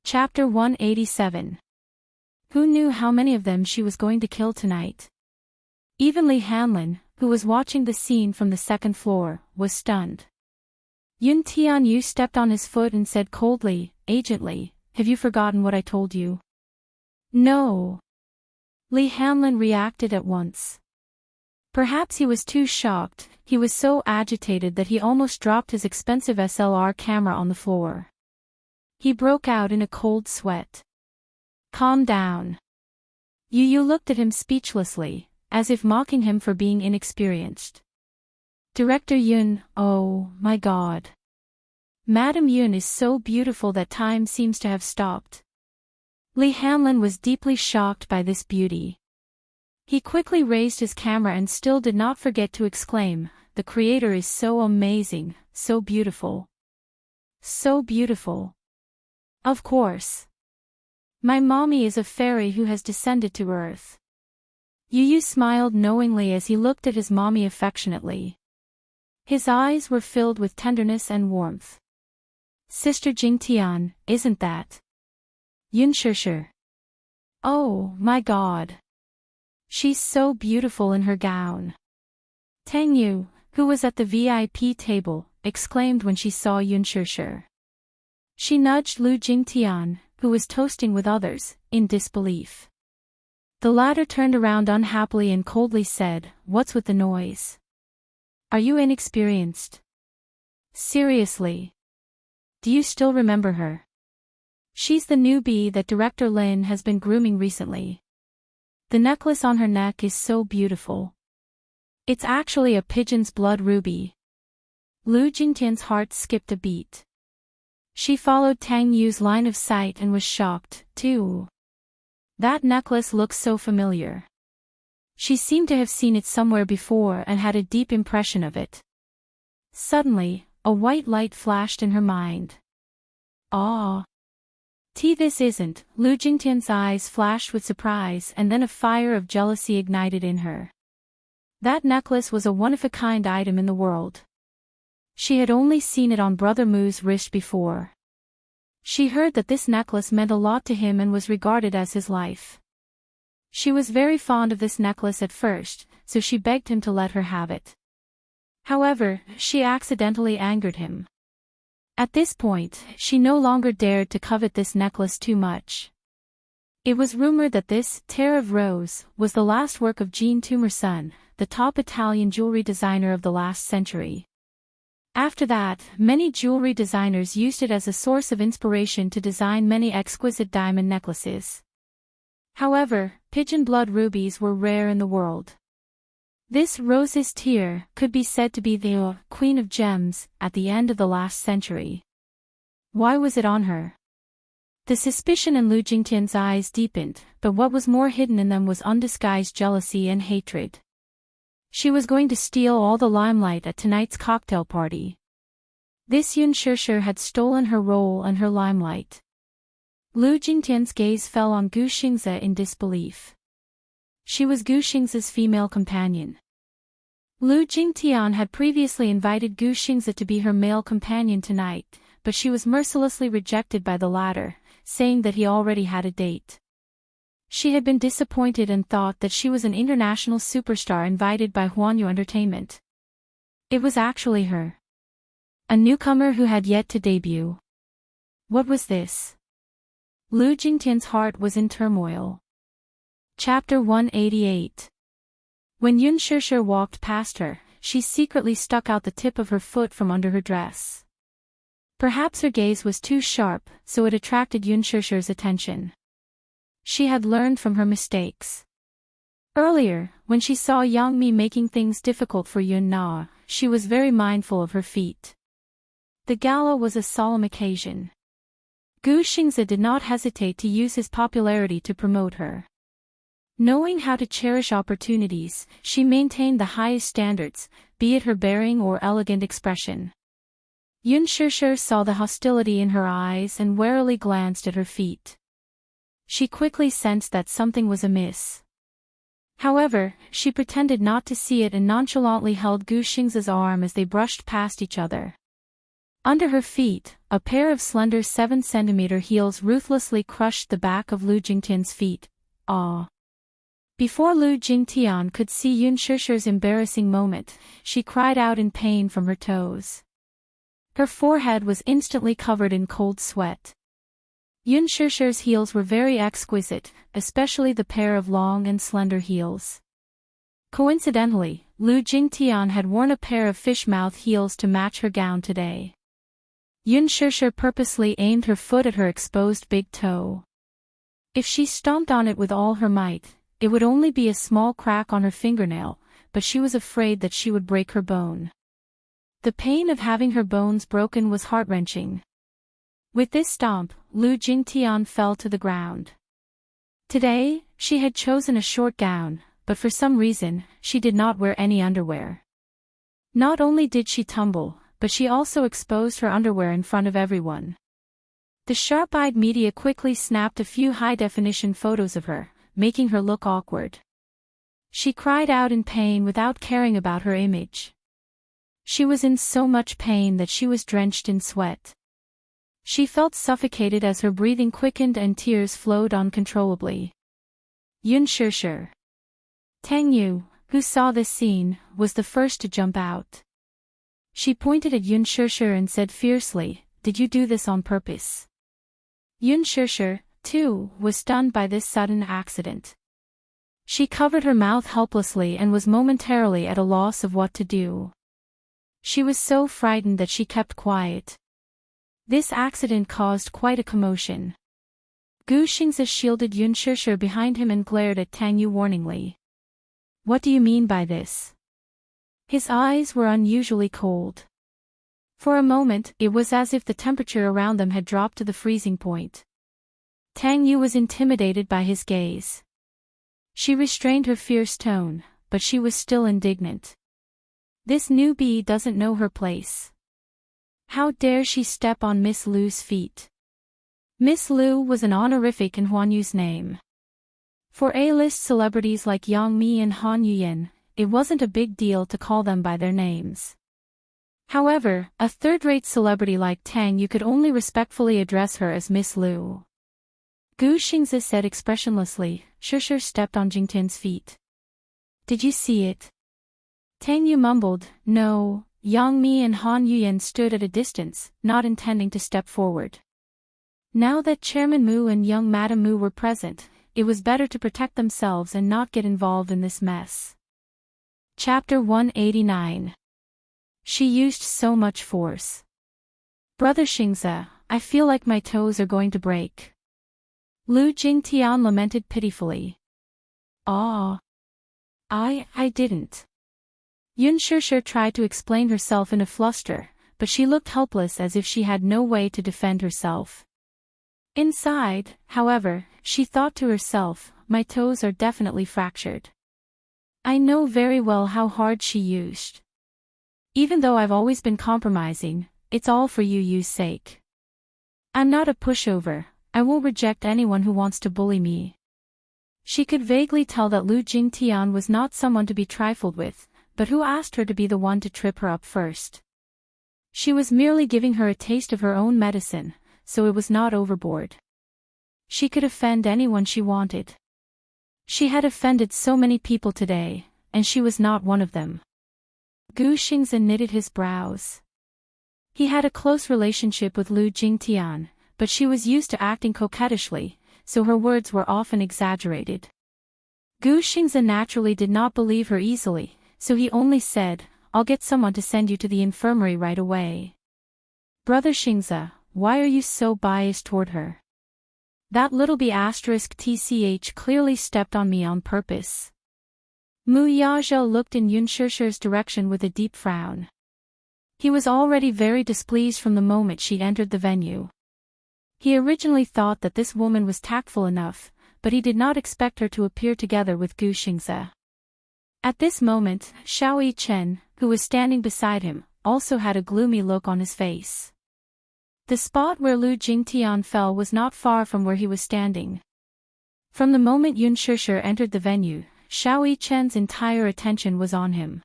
Chapter 187. Who knew how many of them she was going to kill tonight? Even Li Hanlin, who was watching the scene from the second floor, was stunned. Yun Tianyu stepped on his foot and said coldly, "Agent Li, have you forgotten what I told you?" "No." Li Hanlin reacted at once. Perhaps he was too shocked, he was so agitated that he almost dropped his expensive SLR camera on the floor. He broke out in a cold sweat. "Calm down." Yu looked at him speechlessly, as if mocking him for being inexperienced. "Director Yun, oh my God. Madam Yun is so beautiful that time seems to have stopped." Li Hanlin was deeply shocked by this beauty. He quickly raised his camera and still did not forget to exclaim, "The creator is so amazing, so beautiful. So beautiful. Of course. My mommy is a fairy who has descended to earth." Yu smiled knowingly as he looked at his mommy affectionately. His eyes were filled with tenderness and warmth. "Sister Jingtian, isn't that Yun Shishir? Oh my God. She's so beautiful in her gown." Tang Yu, who was at the VIP table, exclaimed when she saw Yun Shishir. She nudged Lu Jingtian, who was toasting with others, in disbelief. The latter turned around unhappily and coldly said, "What's with the noise? Are you inexperienced? Seriously? Do you still remember her? She's the newbie that Director Lin has been grooming recently. The necklace on her neck is so beautiful. It's actually a pigeon's blood ruby." Lu Jingtian's heart skipped a beat. She followed Tang Yu's line of sight and was shocked, too. That necklace looks so familiar. She seemed to have seen it somewhere before and had a deep impression of it. Suddenly, a white light flashed in her mind. "Ah. This isn't." Lu Jingtian's eyes flashed with surprise and then a fire of jealousy ignited in her. That necklace was a one-of-a-kind item in the world. She had only seen it on Brother Mu's wrist before. She heard that this necklace meant a lot to him and was regarded as his life. She was very fond of this necklace at first, so she begged him to let her have it. However, she accidentally angered him. At this point, she no longer dared to covet this necklace too much. It was rumored that this Tear of Rose was the last work of Jean Toomerson, the top Italian jewelry designer of the last century. After that, many jewelry designers used it as a source of inspiration to design many exquisite diamond necklaces. However, pigeon blood rubies were rare in the world. This Rose's Tear could be said to be the Queen of Gems at the end of the last century. Why was it on her? The suspicion in Lu Jingtian's eyes deepened, but what was more hidden in them was undisguised jealousy and hatred. She was going to steal all the limelight at tonight's cocktail party. This Yun Shishir had stolen her role and her limelight. Lu Jingtian's gaze fell on Gu Xingze in disbelief. She was Gu Xingze's female companion. Lu Jingtian had previously invited Gu Xingze to be her male companion tonight, but she was mercilessly rejected by the latter, saying that he already had a date. She had been disappointed and thought that she was an international superstar invited by Huanyu Entertainment. It was actually her. A newcomer who had yet to debut. What was this? Lu Jingtian's heart was in turmoil. Chapter 188. When Yun Shishir walked past her, she secretly stuck out the tip of her foot from under her dress. Perhaps her gaze was too sharp, so it attracted Yun Shishir's attention. She had learned from her mistakes. Earlier, when she saw Yang Mi making things difficult for Yun Na, she was very mindful of her feet. The gala was a solemn occasion. Gu Xingze did not hesitate to use his popularity to promote her. Knowing how to cherish opportunities, she maintained the highest standards, be it her bearing or elegant expression. Yun Shishir saw the hostility in her eyes and warily glanced at her feet. She quickly sensed that something was amiss. However, she pretended not to see it and nonchalantly held Gu Xingze's arm as they brushed past each other. Under her feet, a pair of slender 7-centimeter heels ruthlessly crushed the back of Lu Jingtian's feet. Ah! Before Lu Jingtian could see Yun Shusher's embarrassing moment, she cried out in pain from her toes. Her forehead was instantly covered in cold sweat. Yun Shusher's heels were very exquisite, especially the pair of long and slender heels. Coincidentally, Lu Jingtian had worn a pair of fish-mouth heels to match her gown today. Yun Shusher purposely aimed her foot at her exposed big toe. If she stomped on it with all her might, it would only be a small crack on her fingernail, but she was afraid that she would break her bone. The pain of having her bones broken was heart-wrenching. With this stomp, Lu Jingtian fell to the ground. Today, she had chosen a short gown, but for some reason, she did not wear any underwear. Not only did she tumble, but she also exposed her underwear in front of everyone. The sharp-eyed media quickly snapped a few high-definition photos of her, making her look awkward. She cried out in pain without caring about her image. She was in so much pain that she was drenched in sweat. She felt suffocated as her breathing quickened and tears flowed uncontrollably. Yun Shusher. Tang Yu, who saw this scene, was the first to jump out. She pointed at Yun Shusher and said fiercely, "Did you do this on purpose?" Yun Shusher, too, was stunned by this sudden accident. She covered her mouth helplessly and was momentarily at a loss of what to do. She was so frightened that she kept quiet. This accident caused quite a commotion. Gu Xingzi shielded Yun Shusher behind him and glared at Tang Yu warningly. "What do you mean by this?" His eyes were unusually cold. For a moment, it was as if the temperature around them had dropped to the freezing point. Tang Yu was intimidated by his gaze. She restrained her fierce tone, but she was still indignant. This newbie doesn't know her place. How dare she step on Miss Lu's feet? Miss Lu was an honorific in Huan Yu's name. For A-list celebrities like Yang Mi and Han Yuyan, it wasn't a big deal to call them by their names. However, a third-rate celebrity like Tang Yu could only respectfully address her as Miss Lu. Gu Xingzi said expressionlessly. Shusher stepped on Jingtian's feet. "Did you see it?" Tang Yu mumbled, "No." Yang Mi and Han Yuyan stood at a distance, not intending to step forward. Now that Chairman Mu and young Madam Mu were present, it was better to protect themselves and not get involved in this mess. Chapter 189. She used so much force. "Brother Xingzi, I feel like my toes are going to break." Lu Jingtian lamented pitifully. "Ah. I didn't." Yun Shusher tried to explain herself in a fluster, but she looked helpless as if she had no way to defend herself. Inside, however, she thought to herself, "My toes are definitely fractured. I know very well how hard she used. Even though I've always been compromising, it's all for Yu's sake. I'm not a pushover, I won't reject anyone who wants to bully me." She could vaguely tell that Lu Jingtian was not someone to be trifled with, but who asked her to be the one to trip her up first? She was merely giving her a taste of her own medicine, so it was not overboard. She could offend anyone she wanted. She had offended so many people today, and she was not one of them. Gu Xingzi knitted his brows. He had a close relationship with Lu Jingtian, but she was used to acting coquettishly, so her words were often exaggerated. Gu Xingzi naturally did not believe her easily, so he only said, "I'll get someone to send you to the infirmary right away." "Brother Xingzi, why are you so biased toward her? That little b** tch clearly stepped on me on purpose." Mu Yazhou looked in Yun Shusher's direction with a deep frown. He was already very displeased from the moment she entered the venue. He originally thought that this woman was tactful enough, but he did not expect her to appear together with Gu Xingzi. At this moment, Xiao Yichen, who was standing beside him, also had a gloomy look on his face. The spot where Lu Jingtian fell was not far from where he was standing. From the moment Yun Shusher entered the venue, Xiao Yichen's entire attention was on him.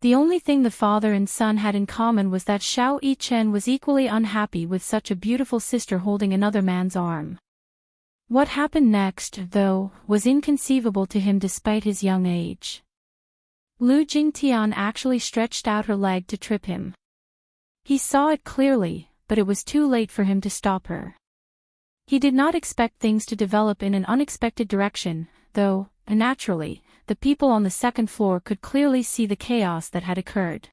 The only thing the father and son had in common was that Xiao Yichen was equally unhappy with such a beautiful sister holding another man's arm. What happened next, though, was inconceivable to him despite his young age. Lu Jingtian actually stretched out her leg to trip him. He saw it clearly, but it was too late for him to stop her. He did not expect things to develop in an unexpected direction, though, naturally, the people on the second floor could clearly see the chaos that had occurred.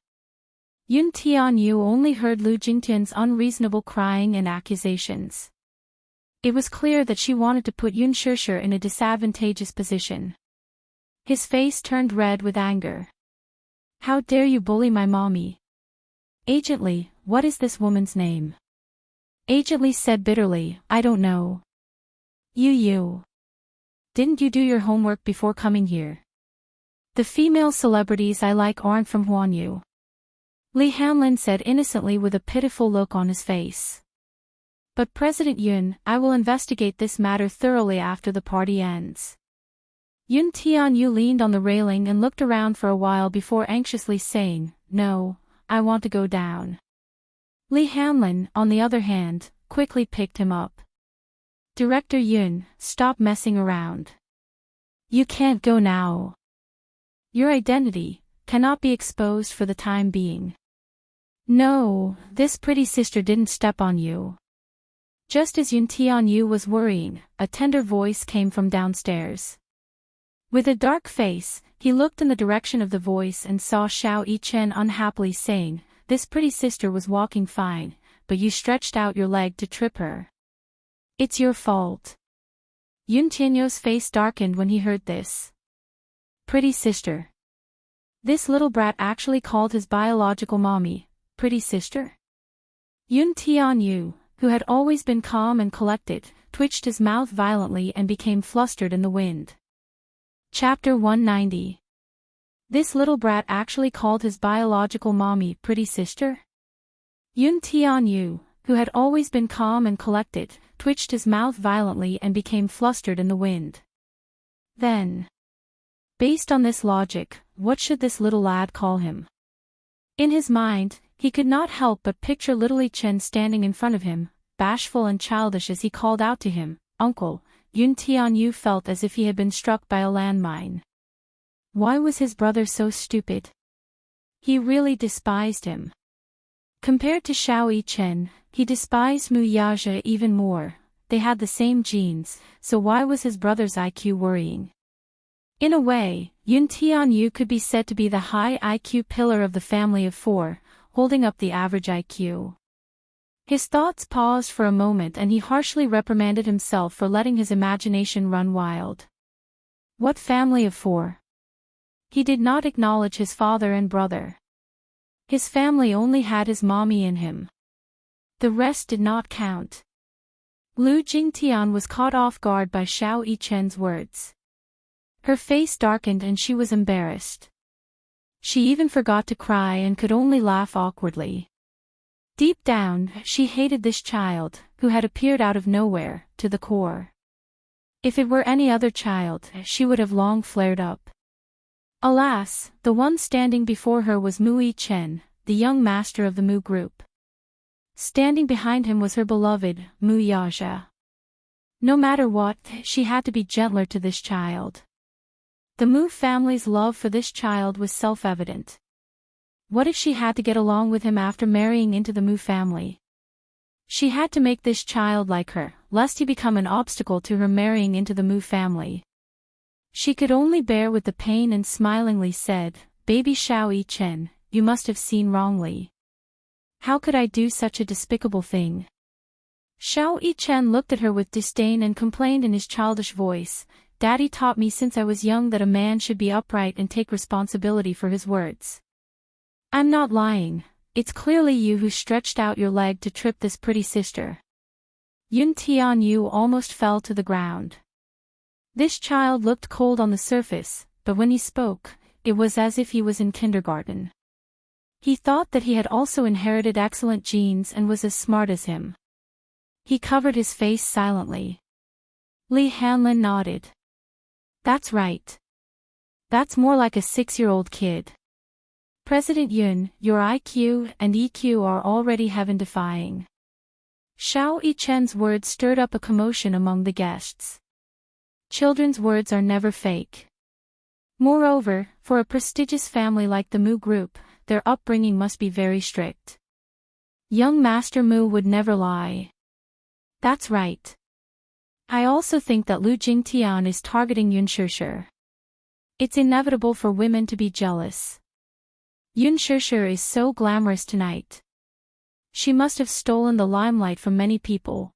Yun Tianyu only heard Lu Jingtian's unreasonable crying and accusations. It was clear that she wanted to put Yun Shishir in a disadvantageous position. His face turned red with anger. How dare you bully my mommy? Agent Li, what is this woman's name? Agent Li said bitterly, I don't know. You. Didn't you do your homework before coming here? The female celebrities I like aren't from Huanyu. Li Hanlin said innocently with a pitiful look on his face. But President Yun, I will investigate this matter thoroughly after the party ends. Yun Tianyu leaned on the railing and looked around for a while before anxiously saying, No, I want to go down. Li Hanlin, on the other hand, quickly picked him up. Director Yun, stop messing around. You can't go now. Your identity cannot be exposed for the time being. No, this pretty sister didn't step on you. Just as Yun Tianyu was worrying, a tender voice came from downstairs. With a dark face, he looked in the direction of the voice and saw Xiao Yichen unhappily saying, This pretty sister was walking fine, but you stretched out your leg to trip her. It's your fault. Yun Tianyu's face darkened when he heard this. Pretty sister. This little brat actually called his biological mommy, pretty sister? Yun Tianyu, who had always been calm and collected, twitched his mouth violently and became flustered in the wind. Chapter 190. This little brat actually called his biological mommy pretty sister? Yun Tianyu, who had always been calm and collected, twitched his mouth violently and became flustered in the wind. Then, based on this logic, what should this little lad call him? In his mind, he could not help but picture little Li Chen standing in front of him, bashful and childish as he called out to him, Uncle. Yun Tianyu felt as if he had been struck by a landmine. Why was his brother so stupid? He really despised him. Compared to Xiao Yichen, he despised Mu Yaja even more. They had the same genes, so why was his brother's IQ worrying? In a way, Yun Tianyu could be said to be the high IQ pillar of the family of four, holding up the average IQ. His thoughts paused for a moment and he harshly reprimanded himself for letting his imagination run wild. What family of four? He did not acknowledge his father and brother. His family only had his mommy in him. The rest did not count. Lu Jingtian was caught off guard by Xiao Yichen's words. Her face darkened and she was embarrassed. She even forgot to cry and could only laugh awkwardly. Deep down, she hated this child, who had appeared out of nowhere, to the core. If it were any other child, she would have long flared up. Alas, the one standing before her was Mu Yichen, the young master of the Mu group. Standing behind him was her beloved, Mu Yaja. No matter what, she had to be gentler to this child. The Mu family's love for this child was self-evident. What if she had to get along with him after marrying into the Mu family? She had to make this child like her, lest he become an obstacle to her marrying into the Mu family. She could only bear with the pain and smilingly said, Baby Xiao Yichen, you must have seen wrongly. How could I do such a despicable thing? Xiao Yichen looked at her with disdain and complained in his childish voice, Daddy taught me since I was young that a man should be upright and take responsibility for his words. I'm not lying, it's clearly you who stretched out your leg to trip this pretty sister. Yun Tianyu almost fell to the ground. This child looked cold on the surface, but when he spoke, it was as if he was in kindergarten. He thought that he had also inherited excellent genes and was as smart as him. He covered his face silently. Li Hanlin nodded. That's right. That's more like a 6-year-old kid. President Yun, your IQ and EQ are already heaven-defying. Xiao Yichen's words stirred up a commotion among the guests. Children's words are never fake. Moreover, for a prestigious family like the Mu Group, their upbringing must be very strict. Young Master Mu would never lie. That's right. I also think that Lu Jingtian is targeting Yun Shishir. It's inevitable for women to be jealous. Yun Shishir is so glamorous tonight. She must have stolen the limelight from many people.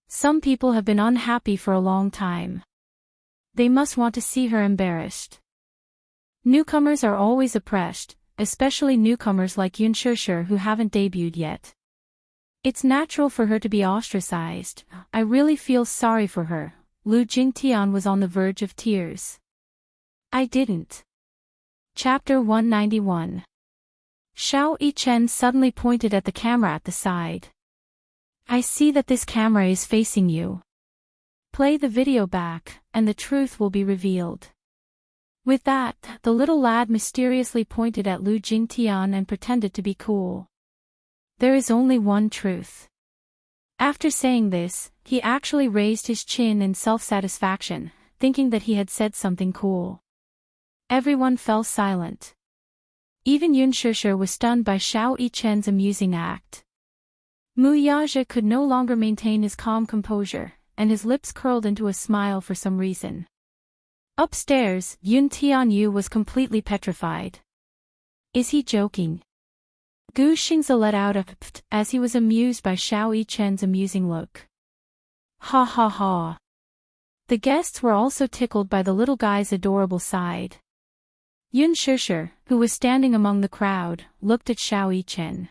Some people have been unhappy for a long time. They must want to see her embarrassed. Newcomers are always oppressed, especially newcomers like Yun Shishir who haven't debuted yet. It's natural for her to be ostracized. I really feel sorry for her. Lu Jingtian was on the verge of tears. I didn't. Chapter 191. Xiao Yichen suddenly pointed at the camera at the side. I see that this camera is facing you. Play the video back, and the truth will be revealed. With that, the little lad mysteriously pointed at Lu Jingtian and pretended to be cool. There is only one truth. After saying this, he actually raised his chin in self-satisfaction, thinking that he had said something cool. Everyone fell silent. Even Yun Shishir was stunned by Xiao Yichen's amusing act. Mu Yaja could no longer maintain his calm composure, and his lips curled into a smile for some reason. Upstairs, Yun Tianyu was completely petrified. Is he joking? Gu Xingze let out a pft as he was amused by Xiao Yichen's amusing look. Ha ha ha. The guests were also tickled by the little guy's adorable side. Yun Shishir, who was standing among the crowd, looked at Xiao Yichen.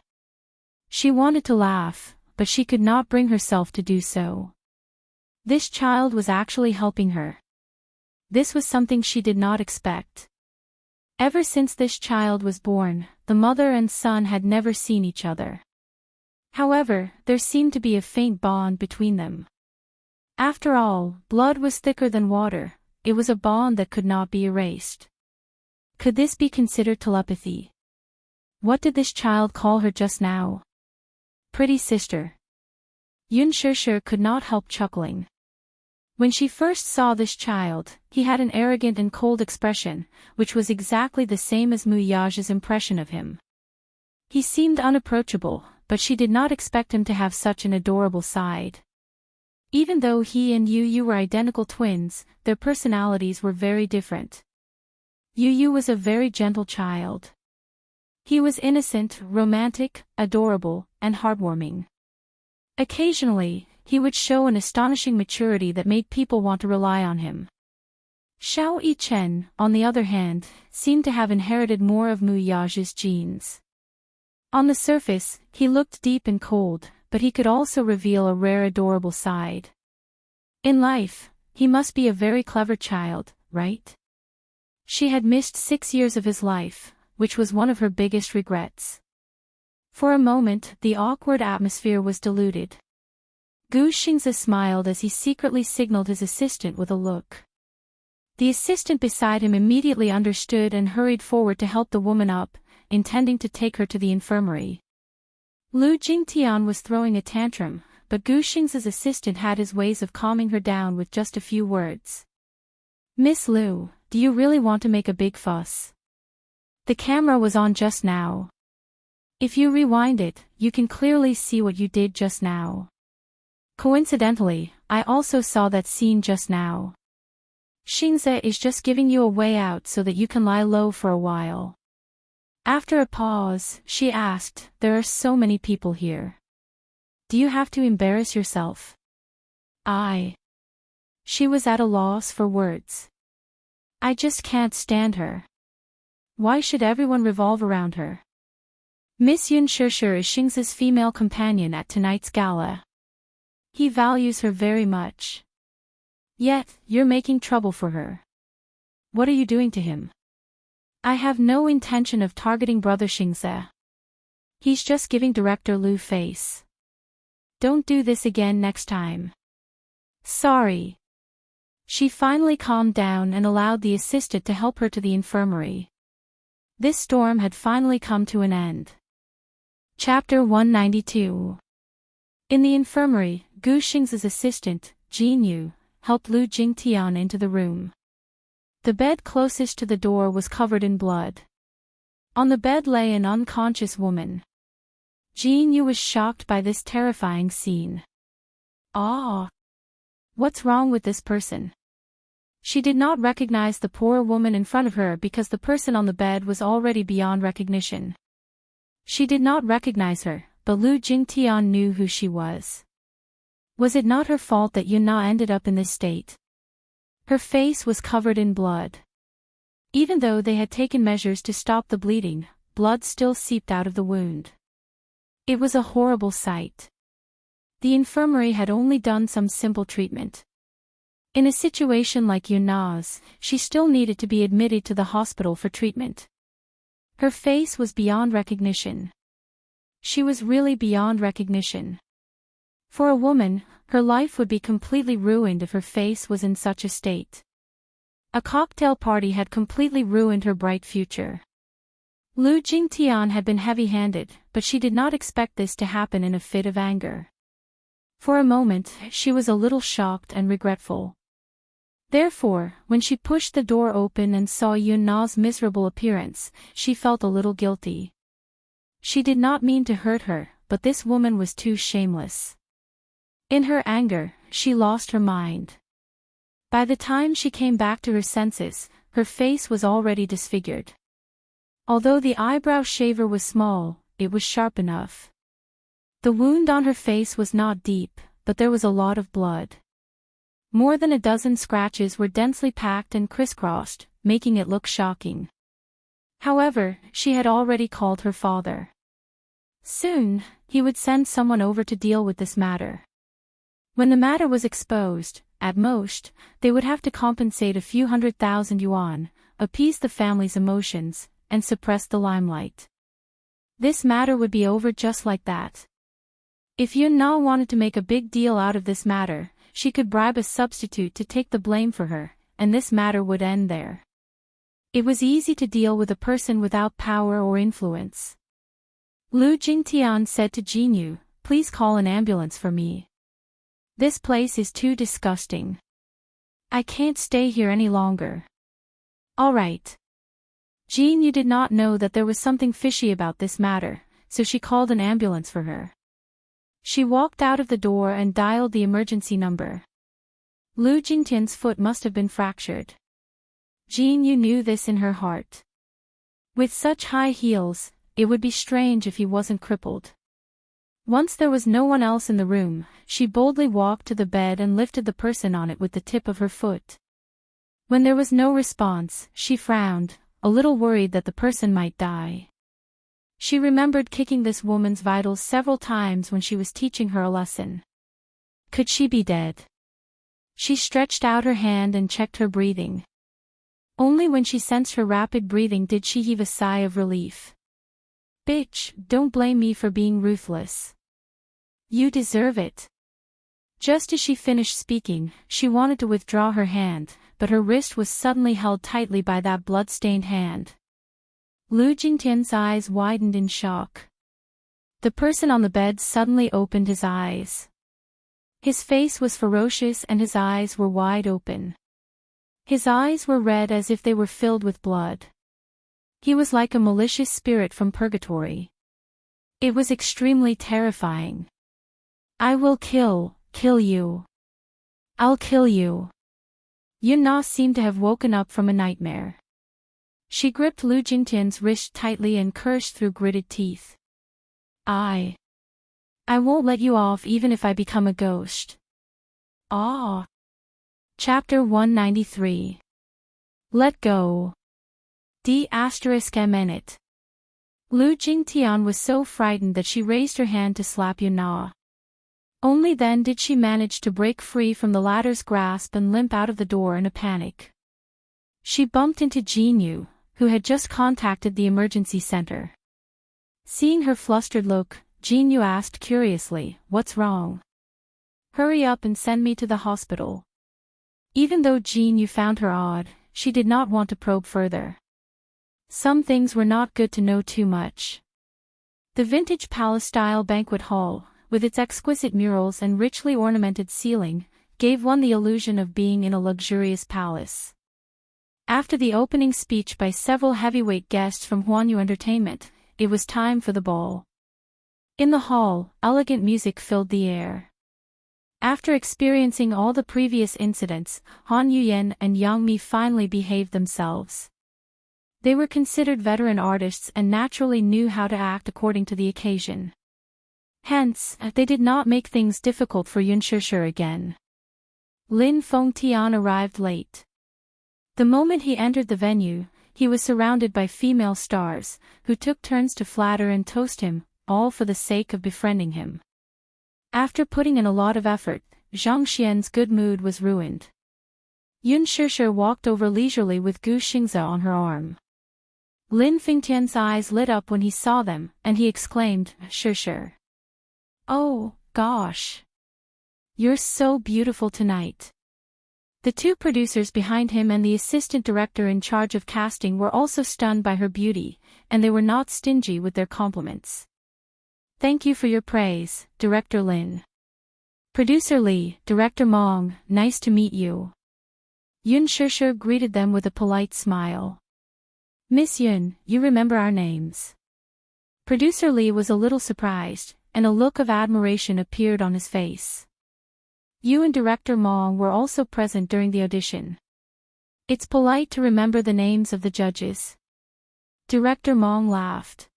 She wanted to laugh, but she could not bring herself to do so. This child was actually helping her. This was something she did not expect. Ever since this child was born, the mother and son had never seen each other. However, there seemed to be a faint bond between them. After all, blood was thicker than water. It was a bond that could not be erased. Could this be considered telepathy? What did this child call her just now? Pretty sister. Yun Shishir could not help chuckling. When she first saw this child, he had an arrogant and cold expression, which was exactly the same as Mu Yaja's impression of him. He seemed unapproachable, but she did not expect him to have such an adorable side. Even though he and Yu Yu were identical twins, their personalities were very different. Yu Yu was a very gentle child. He was innocent, romantic, adorable, and heartwarming. Occasionally, he would show an astonishing maturity that made people want to rely on him. Xiao Yichen, on the other hand, seemed to have inherited more of Mu Yaja's genes. On the surface, he looked deep and cold, but he could also reveal a rare adorable side. In life, he must be a very clever child, right? She had missed 6 years of his life, which was one of her biggest regrets. For a moment, the awkward atmosphere was diluted. Gu Xingze smiled as he secretly signaled his assistant with a look. The assistant beside him immediately understood and hurried forward to help the woman up, intending to take her to the infirmary. Lu Jingtian was throwing a tantrum, but Gu Xingze's assistant had his ways of calming her down with just a few words. Miss Lu, do you really want to make a big fuss? The camera was on just now. If you rewind it, you can clearly see what you did just now. Coincidentally, I also saw that scene just now. Xingze is just giving you a way out so that you can lie low for a while. After a pause, she asked, there are so many people here. Do you have to embarrass yourself? She was at a loss for words. I just can't stand her. Why should everyone revolve around her? Miss Yun Shishir is Xingze's female companion at tonight's gala. He values her very much. Yet, you're making trouble for her. What are you doing to him? I have no intention of targeting Brother Xingze. He's just giving Director Lu face. Don't do this again next time. Sorry. She finally calmed down and allowed the assistant to help her to the infirmary. This storm had finally come to an end. Chapter 192. In the infirmary, Gu Xing's assistant, Jin Yu, helped Lu Jingtian into the room. The bed closest to the door was covered in blood. On the bed lay an unconscious woman. Jin Yu was shocked by this terrifying scene. Ah! What's wrong with this person? She did not recognize the poor woman in front of her because the person on the bed was already beyond recognition. She did not recognize her, but Lu Jingtian knew who she was. Was it not her fault that Yuna ended up in this state? Her face was covered in blood. Even though they had taken measures to stop the bleeding, blood still seeped out of the wound. It was a horrible sight. The infirmary had only done some simple treatment. In a situation like Yuna's, she still needed to be admitted to the hospital for treatment. Her face was beyond recognition. She was really beyond recognition. For a woman, her life would be completely ruined if her face was in such a state. A cocktail party had completely ruined her bright future. Lu Jingtian had been heavy-handed, but she did not expect this to happen in a fit of anger. For a moment, she was a little shocked and regretful. Therefore, when she pushed the door open and saw Yuna's miserable appearance, she felt a little guilty. She did not mean to hurt her, but this woman was too shameless. In her anger, she lost her mind. By the time she came back to her senses, her face was already disfigured. Although the eyebrow shaver was small, it was sharp enough. The wound on her face was not deep, but there was a lot of blood. More than a dozen scratches were densely packed and crisscrossed, making it look shocking. However, she had already called her father. Soon, he would send someone over to deal with this matter. When the matter was exposed, at most, they would have to compensate a few 100,000 yuan, appease the family's emotions, and suppress the limelight. This matter would be over just like that. If Yuna wanted to make a big deal out of this matter, she could bribe a substitute to take the blame for her, and this matter would end there. It was easy to deal with a person without power or influence. Lu Jingtian said to Jinyu, "Please call an ambulance for me. This place is too disgusting. I can't stay here any longer." "All right." Jinyu did not know that there was something fishy about this matter, so she called an ambulance for her. She walked out of the door and dialed the emergency number. Lu Jingtian's foot must have been fractured. Jinyu knew this in her heart. With such high heels, it would be strange if he wasn't crippled. Once there was no one else in the room, she boldly walked to the bed and lifted the person on it with the tip of her foot. When there was no response, she frowned, a little worried that the person might die. She remembered kicking this woman's vitals several times when she was teaching her a lesson. Could she be dead? She stretched out her hand and checked her breathing. Only when she sensed her rapid breathing did she heave a sigh of relief. "Bitch, don't blame me for being ruthless. You deserve it." Just as she finished speaking, she wanted to withdraw her hand, but her wrist was suddenly held tightly by that blood-stained hand. Lu Jingtian's eyes widened in shock. The person on the bed suddenly opened his eyes. His face was ferocious and his eyes were wide open. His eyes were red as if they were filled with blood. He was like a malicious spirit from purgatory. It was extremely terrifying. "I will kill you. I'll kill you." Yuna seemed to have woken up from a nightmare. She gripped Lu Jingtian's wrist tightly and cursed through gritted teeth. I won't let you off even if I become a ghost." Ah. Chapter 193. Let go. D****. Lu Jingtian was so frightened that she raised her hand to slap Yuna. Only then did she manage to break free from the latter's grasp and limp out of the door in a panic. She bumped into Jinyu, who had just contacted the emergency center. Seeing her flustered look, Jinyu asked curiously, "What's wrong? Hurry up and send me to the hospital." Even though Jinyu found her odd, she did not want to probe further. Some things were not good to know too much. The vintage palace-style banquet hall, with its exquisite murals and richly ornamented ceiling, gave one the illusion of being in a luxurious palace. After the opening speech by several heavyweight guests from Huanyu Entertainment, it was time for the ball. In the hall, elegant music filled the air. After experiencing all the previous incidents, Han Yuyen and Yang Mi finally behaved themselves. They were considered veteran artists and naturally knew how to act according to the occasion. Hence, they did not make things difficult for Yun Shishir again. Lin Fengtian arrived late. The moment he entered the venue, he was surrounded by female stars, who took turns to flatter and toast him, all for the sake of befriending him. After putting in a lot of effort, Zhang Xian's good mood was ruined. Yun Shishir walked over leisurely with Gu Xingze on her arm. Lin Fengtian's eyes lit up when he saw them, and he exclaimed, "Shishir. Oh, gosh. You're so beautiful tonight." The two producers behind him and the assistant director in charge of casting were also stunned by her beauty, and they were not stingy with their compliments. "Thank you for your praise, Director Lin." "Producer Li, Director Mong, nice to meet you." Yun Shishir greeted them with a polite smile. "Miss Yun, you remember our names." Producer Li was a little surprised, and a look of admiration appeared on his face. You and Director Mong were also present during the audition. It's polite to remember the names of the judges. Director Mong laughed.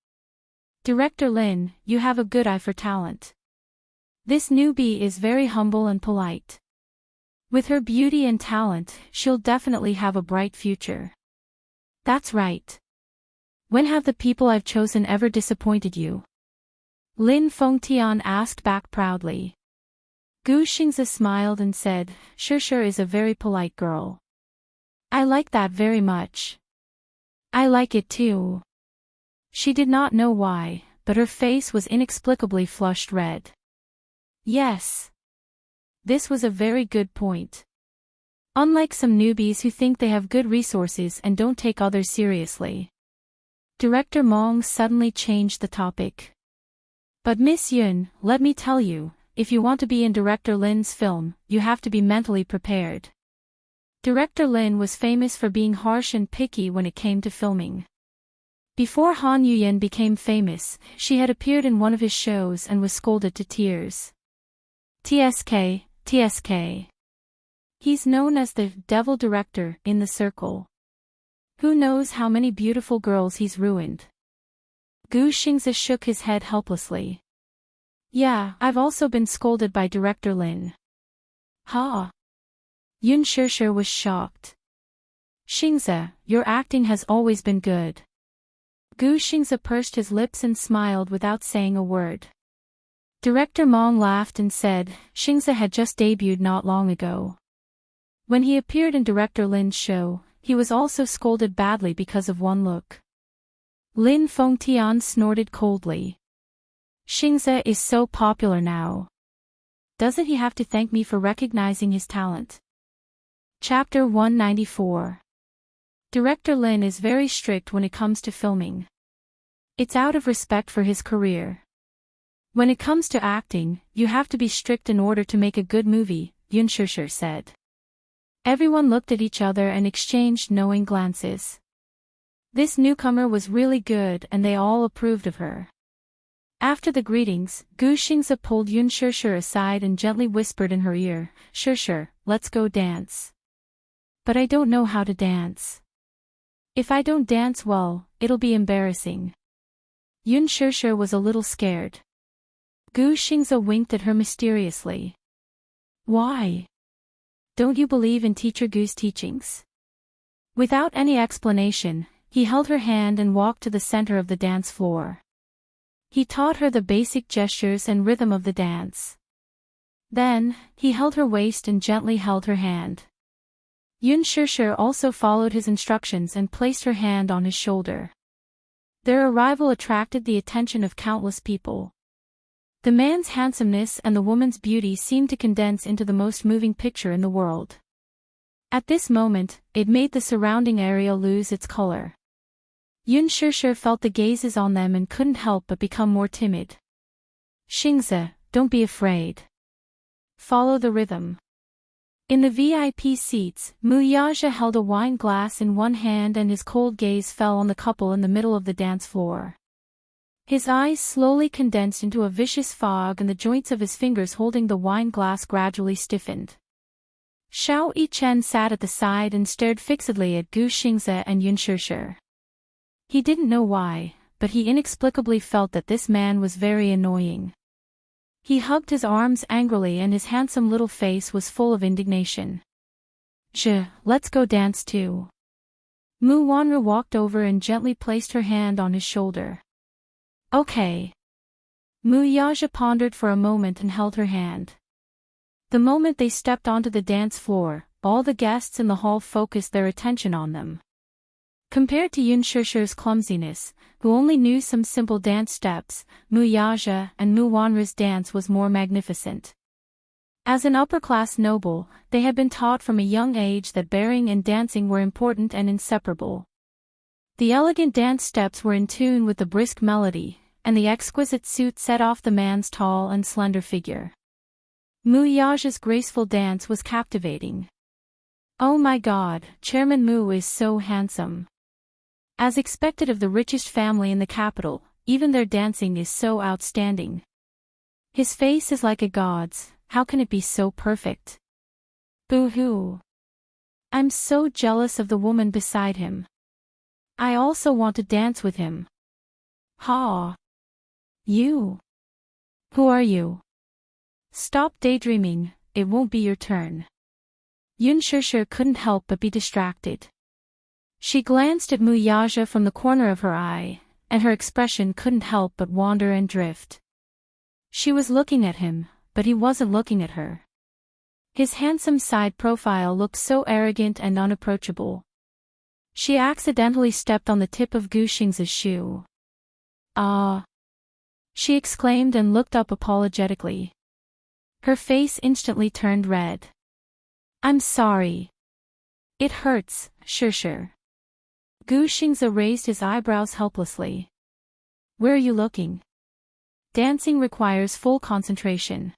"Director Lin, you have a good eye for talent. This newbie is very humble and polite. With her beauty and talent, she'll definitely have a bright future." "That's right. When have the people I've chosen ever disappointed you?" Lin Fengtian asked back proudly. Gu Xingze smiled and said, "Shishir is a very polite girl. I like that very much." "I like it too." She did not know why, but her face was inexplicably flushed red. Yes. This was a very good point. Unlike some newbies who think they have good resources and don't take others seriously. Director Mong suddenly changed the topic. "But Miss Yun, let me tell you, if you want to be in Director Lin's film, you have to be mentally prepared." Director Lin was famous for being harsh and picky when it came to filming. Before Han Yuyen became famous, she had appeared in one of his shows and was scolded to tears. TSK. He's known as the devil director in the circle. Who knows how many beautiful girls he's ruined. Gu Xingze shook his head helplessly. "Yeah, I've also been scolded by Director Lin." "Ha!" Yun Shishir was shocked. "Xingze, your acting has always been good." Gu Xingze pursed his lips and smiled without saying a word. Director Mong laughed and said, "Xingze had just debuted not long ago. When he appeared in Director Lin's show, he was also scolded badly because of one look." Lin Fengtian snorted coldly. "Xingze is so popular now. Doesn't he have to thank me for recognizing his talent?" Chapter 194. Director Lin is very strict when it comes to filming. It's out of respect for his career. When it comes to acting, you have to be strict in order to make a good movie, Yun Shishir said. Everyone looked at each other and exchanged knowing glances. This newcomer was really good and they all approved of her. After the greetings, Gu Xingze pulled Yun Shishir aside and gently whispered in her ear, "Shishir, let's go dance." "But I don't know how to dance." "If I don't dance well, it'll be embarrassing." Yun Shishir was a little scared. Gu Xingze winked at her mysteriously. "Why? Don't you believe in Teacher Gu's teachings?" Without any explanation, he held her hand and walked to the center of the dance floor. He taught her the basic gestures and rhythm of the dance. Then, he held her waist and gently held her hand. Yun Shishir also followed his instructions and placed her hand on his shoulder. Their arrival attracted the attention of countless people. The man's handsomeness and the woman's beauty seemed to condense into the most moving picture in the world. At this moment, it made the surrounding area lose its color. Yun Shishir felt the gazes on them and couldn't help but become more timid. Xingzi, don't be afraid. Follow the rhythm. In the VIP seats, Mu Yaja held a wine glass in one hand and his cold gaze fell on the couple in the middle of the dance floor. His eyes slowly condensed into a vicious fog and the joints of his fingers holding the wine glass gradually stiffened. Xiao Yichen sat at the side and stared fixedly at Gu Xingzi and Yun Shishir. He didn't know why, but he inexplicably felt that this man was very annoying. He hugged his arms angrily and his handsome little face was full of indignation. Let's go dance too. Mu Wanru walked over and gently placed her hand on his shoulder. Okay. Mu Yaja pondered for a moment and held her hand. The moment they stepped onto the dance floor, all the guests in the hall focused their attention on them. Compared to Yun Shishir's clumsiness, who only knew some simple dance steps, Mu Yaja and Mu Wanru's dance was more magnificent. As an upper-class noble, they had been taught from a young age that bearing and dancing were important and inseparable. The elegant dance steps were in tune with the brisk melody, and the exquisite suit set off the man's tall and slender figure. Mu Yaja's graceful dance was captivating. Oh my God, Chairman Mu is so handsome. As expected of the richest family in the capital, even their dancing is so outstanding. His face is like a god's, how can it be so perfect? Boo-hoo. I'm so jealous of the woman beside him. I also want to dance with him. Ha! You? Who are you? Stop daydreaming, it won't be your turn. Yun Shishir couldn't help but be distracted. She glanced at Mu Yaja from the corner of her eye, and her expression couldn't help but wander and drift. She was looking at him, but he wasn't looking at her. His handsome side profile looked so arrogant and unapproachable. She accidentally stepped on the tip of Gu Xingzi's shoe. Ah! She exclaimed and looked up apologetically. Her face instantly turned red. I'm sorry. It hurts, Shishir. Gu Xingzi raised his eyebrows helplessly. Where are you looking? Dancing requires full concentration.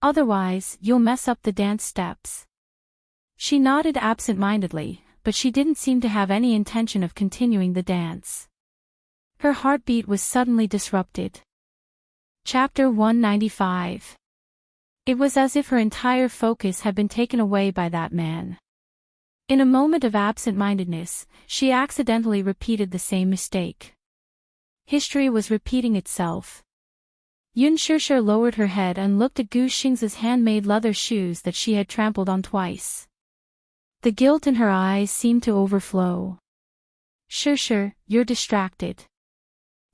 Otherwise, you'll mess up the dance steps. She nodded absent-mindedly, but she didn't seem to have any intention of continuing the dance. Her heartbeat was suddenly disrupted. Chapter 195. It was as if her entire focus had been taken away by that man. In a moment of absent-mindedness, she accidentally repeated the same mistake. History was repeating itself. Yun Shishir lowered her head and looked at Gu Xingzi's handmade leather shoes that she had trampled on twice. The guilt in her eyes seemed to overflow. Shishir, you're distracted.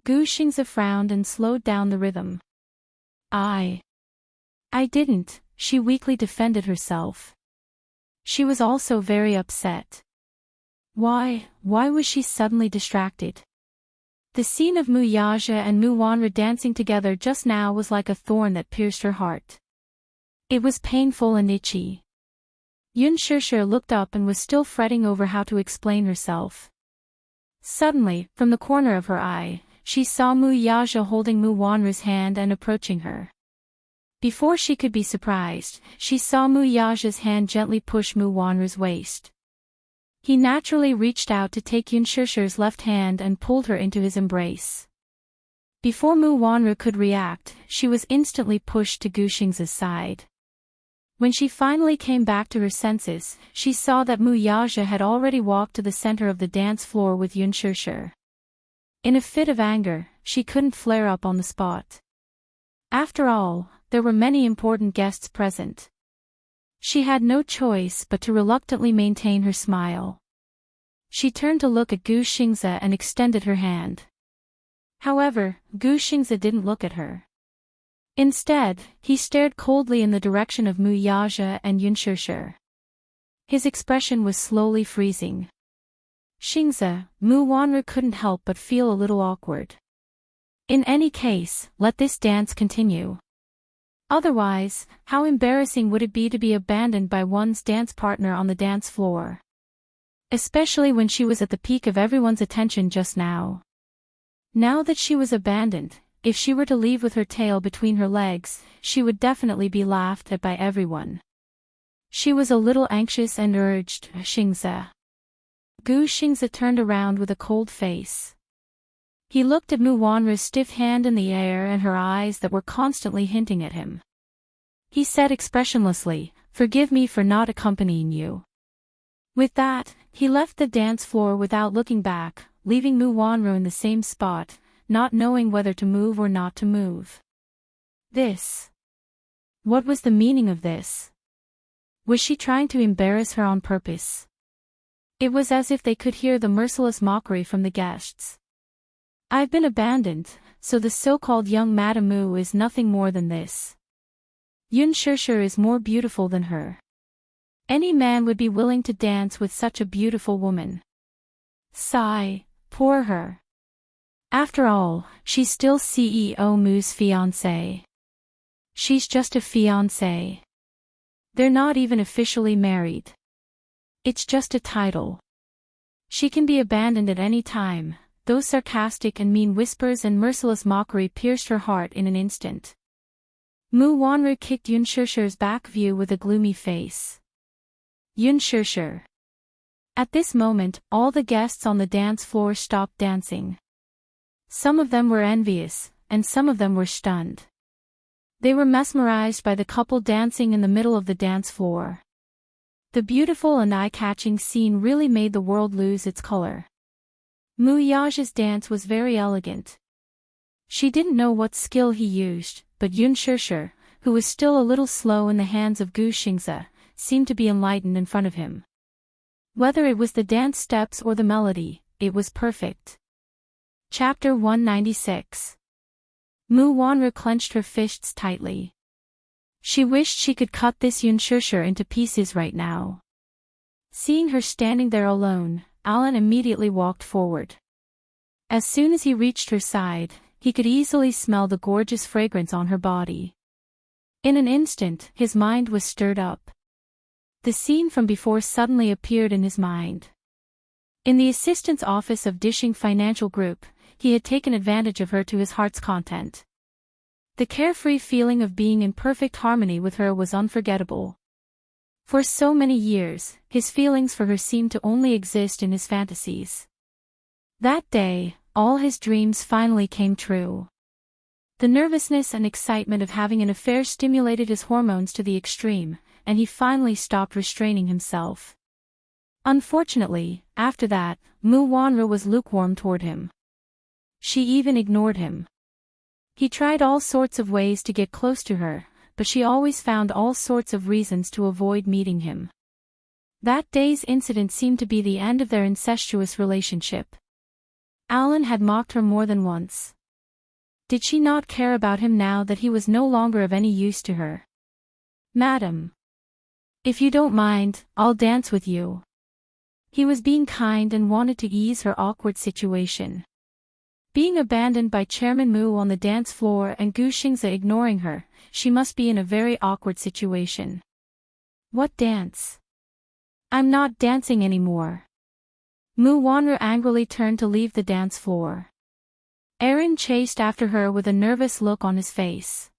Gu Xingzi frowned and slowed down the rhythm. I didn't, she weakly defended herself. She was also very upset. Why was she suddenly distracted? The scene of Mu Yaja and Mu Wanru dancing together just now was like a thorn that pierced her heart. It was painful and itchy. Yun Shishir looked up and was still fretting over how to explain herself. Suddenly, from the corner of her eye, she saw Mu Yaja holding Mu Wanru's hand and approaching her. Before she could be surprised, she saw Mu Yaja's hand gently push Mu Wanru's waist. He naturally reached out to take Yun Shishir's left hand and pulled her into his embrace. Before Mu Wanru could react, she was instantly pushed to Gu Xingzi's side. When she finally came back to her senses, she saw that Mu Yaja had already walked to the center of the dance floor with Yun Shishir. In a fit of anger, she couldn't flare up on the spot. After all, there were many important guests present. She had no choice but to reluctantly maintain her smile. She turned to look at Gu Xingzi and extended her hand. However, Gu Xingzi didn't look at her. Instead, he stared coldly in the direction of Mu Yaja and Yun Shishir. His expression was slowly freezing. Xingzi, Mu Wanru couldn't help but feel a little awkward. In any case, let this dance continue. Otherwise, how embarrassing would it be to be abandoned by one's dance partner on the dance floor? Especially when she was at the peak of everyone's attention just now. Now that she was abandoned, if she were to leave with her tail between her legs, she would definitely be laughed at by everyone. She was a little anxious and urged, Xingze. Gu Xingze turned around with a cold face. He looked at Mu Wanru's stiff hand in the air and her eyes that were constantly hinting at him. He said expressionlessly, "Forgive me for not accompanying you." With that, he left the dance floor without looking back, leaving Mu Wanru in the same spot, not knowing whether to move or not to move. What was the meaning of this? Was she trying to embarrass her on purpose? It was as if they could hear the merciless mockery from the guests. "I've been abandoned, so the so-called young Madame Mu is nothing more than this. Yun Shishir is more beautiful than her. Any man would be willing to dance with such a beautiful woman. Sigh, poor her. After all, she's still CEO Mu's fiancée. She's just a fiancée. They're not even officially married. It's just a title. She can be abandoned at any time." Those sarcastic and mean whispers and merciless mockery pierced her heart in an instant. Mu Wanru kicked Yun Shishir's back view with a gloomy face. Yun Shishir. At this moment, all the guests on the dance floor stopped dancing. Some of them were envious, and some of them were stunned. They were mesmerized by the couple dancing in the middle of the dance floor. The beautiful and eye-catching scene really made the world lose its color. Mu Yage's dance was very elegant. She didn't know what skill he used, but Yun Shishir, who was still a little slow in the hands of Gu Xingze, seemed to be enlightened in front of him. Whether it was the dance steps or the melody, it was perfect. Chapter 196. Mu Wanru clenched her fists tightly. She wished she could cut this Yun Shishir into pieces right now. Seeing her standing there alone, Alan immediately walked forward. As soon as he reached her side, he could easily smell the gorgeous fragrance on her body. In an instant, his mind was stirred up. The scene from before suddenly appeared in his mind. In the assistant's office of Dishing Financial Group, he had taken advantage of her to his heart's content. The carefree feeling of being in perfect harmony with her was unforgettable. For so many years, his feelings for her seemed to only exist in his fantasies. That day, all his dreams finally came true. The nervousness and excitement of having an affair stimulated his hormones to the extreme, and he finally stopped restraining himself. Unfortunately, after that, Mu Wanru was lukewarm toward him. She even ignored him. He tried all sorts of ways to get close to her, but she always found all sorts of reasons to avoid meeting him. That day's incident seemed to be the end of their incestuous relationship. Alan had mocked her more than once. Did she not care about him now that he was no longer of any use to her? "Madam. If you don't mind, I'll dance with you." He was being kind and wanted to ease her awkward situation. Being abandoned by Chairman Mu on the dance floor and Gu Xingze ignoring her, she must be in a very awkward situation. "What dance? I'm not dancing anymore." Mu Wanru angrily turned to leave the dance floor. Aaron chased after her with a nervous look on his face.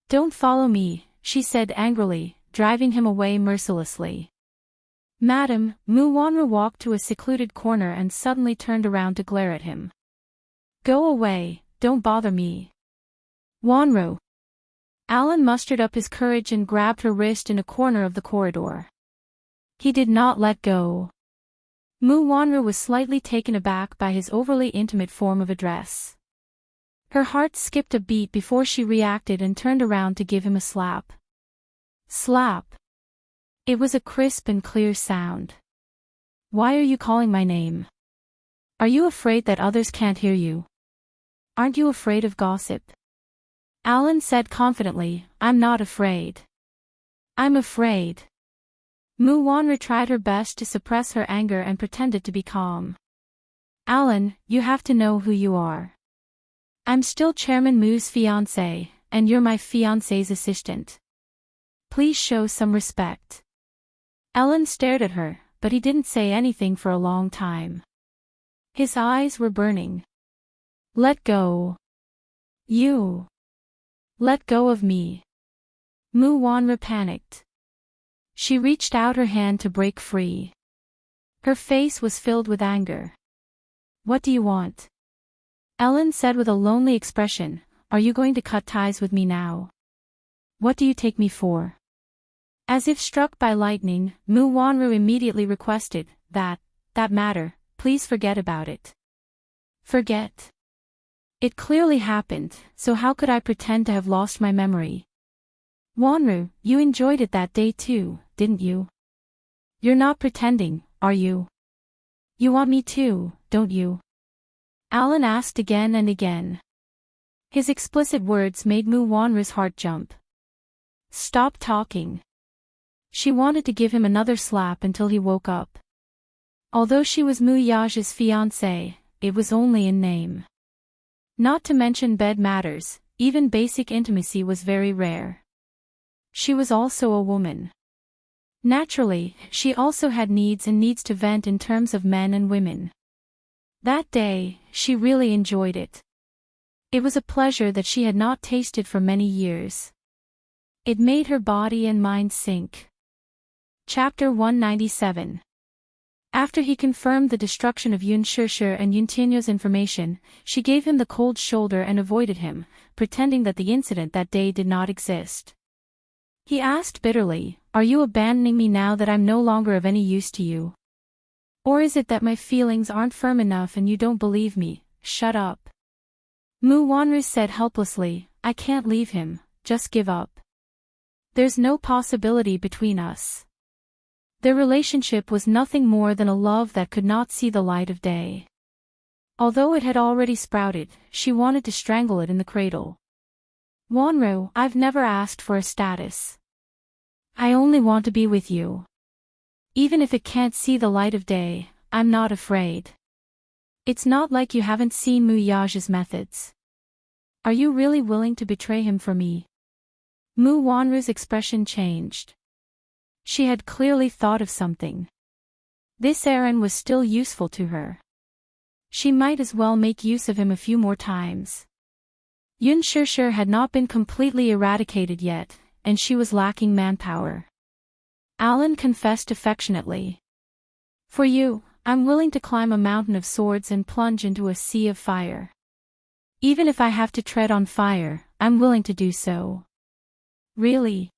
"Don't follow me," she said angrily, driving him away mercilessly. "Madam," Mu Wanru walked to a secluded corner and suddenly turned around to glare at him. "Go away, don't bother me." "Wanru." Alan mustered up his courage and grabbed her wrist in a corner of the corridor. He did not let go. Mu Wanru was slightly taken aback by his overly intimate form of address. Her heart skipped a beat before she reacted and turned around to give him a slap. Slap. It was a crisp and clear sound. "Why are you calling my name? Are you afraid that others can't hear you? Aren't you afraid of gossip?" Alan said confidently, "I'm not afraid. I'm afraid." Mu Wanru tried her best to suppress her anger and pretended to be calm. "Alan, you have to know who you are. I'm still Chairman Mu's fiancé, and you're my fiancé's assistant. Please show some respect." Ellen stared at her, but he didn't say anything for a long time. His eyes were burning. Let go. You. Let go of me. Mu Wanru panicked. She reached out her hand to break free. Her face was filled with anger. What do you want? Ellen said with a lonely expression, are you going to cut ties with me now? What do you take me for? As if struck by lightning, Mu Wanru immediately requested, that matter, please forget about it. Forget? It clearly happened, so how could I pretend to have lost my memory? Wanru, you enjoyed it that day too, didn't you? You're not pretending, are you? You want me too, don't you? Alan asked again and again. His explicit words made Mu Wanru's heart jump. Stop talking. She wanted to give him another slap until he woke up. Although she was Mu Yaja's fiancée, it was only in name. Not to mention bed matters, even basic intimacy was very rare. She was also a woman. Naturally, she also had needs and needs to vent in terms of men and women. That day, she really enjoyed it. It was a pleasure that she had not tasted for many years. It made her body and mind sink. Chapter 197. After he confirmed the destruction of Yun Shishir and Yun Tinyo's information, she gave him the cold shoulder and avoided him, pretending that the incident that day did not exist. He asked bitterly, are you abandoning me now that I'm no longer of any use to you? Or is it that my feelings aren't firm enough and you don't believe me? Shut up. Mu Wanru said helplessly, I can't leave him, just give up. There's no possibility between us. Their relationship was nothing more than a love that could not see the light of day. Although it had already sprouted, she wanted to strangle it in the cradle. Wanru, I've never asked for a status. I only want to be with you. Even if it can't see the light of day, I'm not afraid. It's not like you haven't seen Mu Yaja's methods. Are you really willing to betray him for me? Mu Wanru's expression changed. She had clearly thought of something. This errand was still useful to her. She might as well make use of him a few more times. Yun Shishir had not been completely eradicated yet, and she was lacking manpower. Alan confessed affectionately. For you, I'm willing to climb a mountain of swords and plunge into a sea of fire. Even if I have to tread on fire, I'm willing to do so. Really?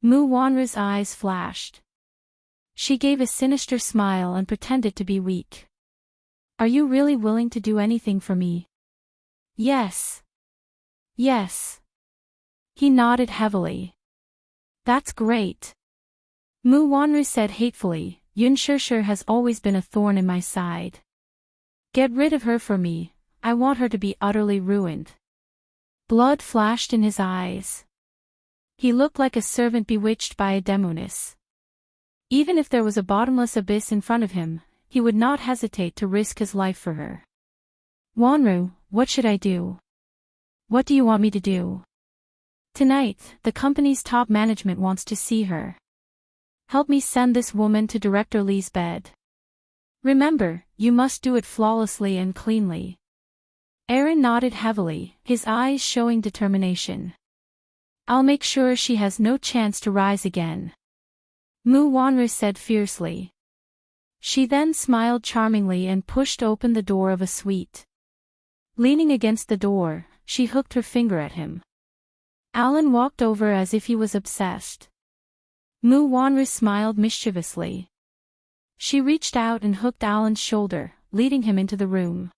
Mu Wanru's eyes flashed. She gave a sinister smile and pretended to be weak. Are you really willing to do anything for me? Yes. Yes. He nodded heavily. That's great. Mu Wanru said hatefully, Yun Shishir has always been a thorn in my side. Get rid of her for me, I want her to be utterly ruined. Blood flashed in his eyes. He looked like a servant bewitched by a demoness. Even if there was a bottomless abyss in front of him, he would not hesitate to risk his life for her. Wanru, what should I do? What do you want me to do? Tonight, the company's top management wants to see her. Help me send this woman to Director Lee's bed. Remember, you must do it flawlessly and cleanly. Aaron nodded heavily, his eyes showing determination. I'll make sure she has no chance to rise again. Mu Wanru said fiercely. She then smiled charmingly and pushed open the door of a suite. Leaning against the door, she hooked her finger at him. Alan walked over as if he was obsessed. Mu Wanru smiled mischievously. She reached out and hooked Alan's shoulder, leading him into the room.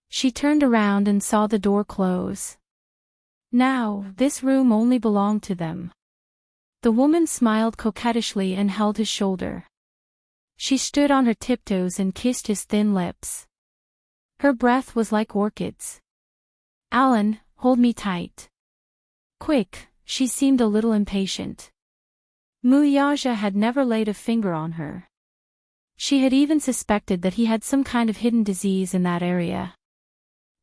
She turned around and saw the door close. Now, this room only belonged to them. The woman smiled coquettishly and held his shoulder. She stood on her tiptoes and kissed his thin lips. Her breath was like orchids. Alan, hold me tight. Quick, she seemed a little impatient. Mu Yaja had never laid a finger on her. She had even suspected that he had some kind of hidden disease in that area.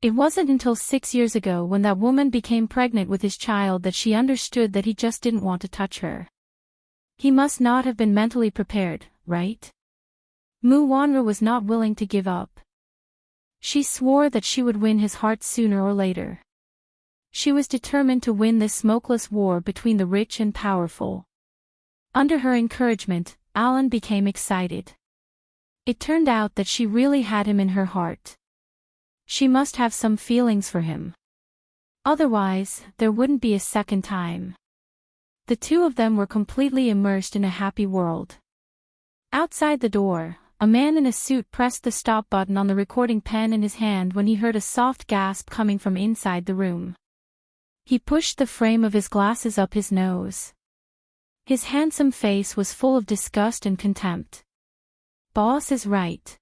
It wasn't until 6 years ago when that woman became pregnant with his child that she understood that he just didn't want to touch her. He must not have been mentally prepared, right? Wanra was not willing to give up. She swore that she would win his heart sooner or later. She was determined to win this smokeless war between the rich and powerful. Under her encouragement, Alan became excited. It turned out that she really had him in her heart. She must have some feelings for him. Otherwise, there wouldn't be a second time. The two of them were completely immersed in a happy world. Outside the door, a man in a suit pressed the stop button on the recording pen in his hand when he heard a soft gasp coming from inside the room. He pushed the frame of his glasses up his nose. His handsome face was full of disgust and contempt. Boss is right.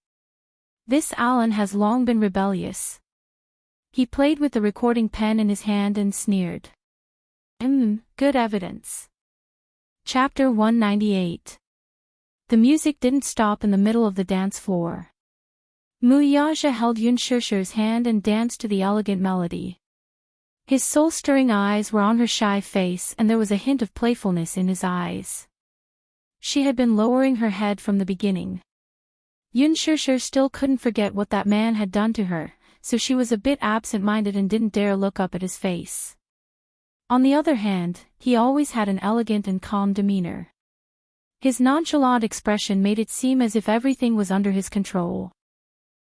This Alan has long been rebellious. He played with the recording pen in his hand and sneered. Good evidence. Chapter 198. The music didn't stop in the middle of the dance floor. Yaja held Yun Shusher's hand and danced to the elegant melody. His soul-stirring eyes were on her shy face and there was a hint of playfulness in his eyes. She had been lowering her head from the beginning. Yun Shusher still couldn't forget what that man had done to her, so she was a bit absent-minded and didn't dare look up at his face. On the other hand, he always had an elegant and calm demeanor. His nonchalant expression made it seem as if everything was under his control.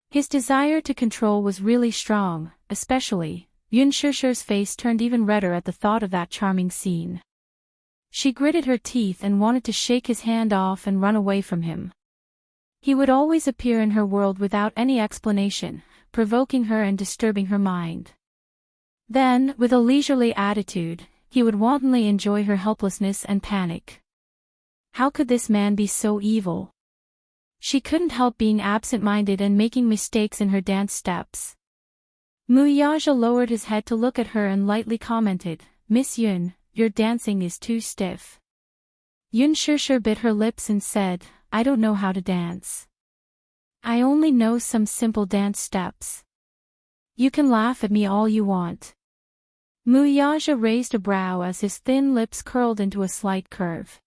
His desire to control was really strong, especially. Yun Shusher's face turned even redder at the thought of that charming scene. She gritted her teeth and wanted to shake his hand off and run away from him. He would always appear in her world without any explanation, provoking her and disturbing her mind. Then, with a leisurely attitude, he would wantonly enjoy her helplessness and panic. How could this man be so evil? She couldn't help being absent-minded and making mistakes in her dance steps. Yaja lowered his head to look at her and lightly commented, "Miss Yun, your dancing is too stiff." Yun Shusher bit her lips and said, "I don't know how to dance. I only know some simple dance steps. You can laugh at me all you want." Yaja raised a brow as his thin lips curled into a slight curve.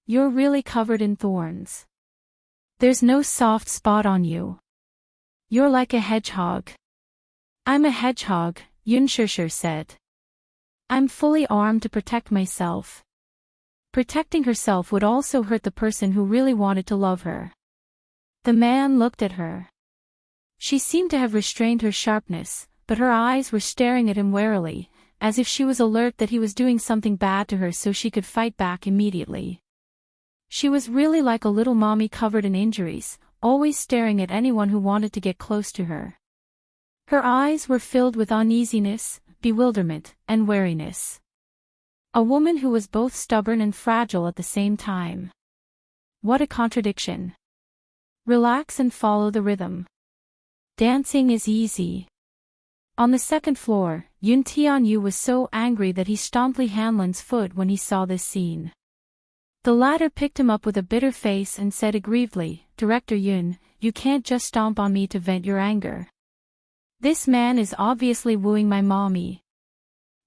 "You're really covered in thorns. There's no soft spot on you. You're like a hedgehog." "I'm a hedgehog," Yun Shusher said. "I'm fully armed to protect myself." Protecting herself would also hurt the person who really wanted to love her. The man looked at her. She seemed to have restrained her sharpness, but her eyes were staring at him warily, as if she was alert that he was doing something bad to her so she could fight back immediately. She was really like a little mommy covered in injuries, always staring at anyone who wanted to get close to her. Her eyes were filled with uneasiness, bewilderment, and wariness. A woman who was both stubborn and fragile at the same time. What a contradiction. Relax and follow the rhythm. Dancing is easy. On the second floor, Yun Tianyu was so angry that he stomped Li Hanlin's foot when he saw this scene. The latter picked him up with a bitter face and said aggrievedly, "Director Yun, you can't just stomp on me to vent your anger. This man is obviously wooing my mommy.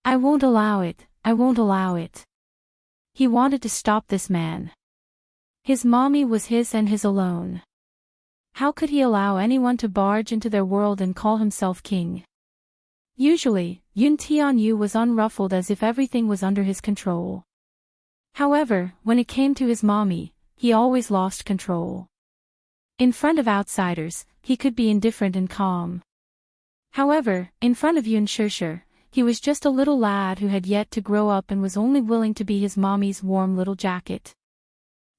I won't allow it, I won't allow it." He wanted to stop this man. His mommy was his and his alone. How could he allow anyone to barge into their world and call himself king? Usually, Yun Tianyu was unruffled as if everything was under his control. However, when it came to his mommy, he always lost control. In front of outsiders, he could be indifferent and calm. However, in front of Yun Shusher, he was just a little lad who had yet to grow up and was only willing to be his mommy's warm little jacket.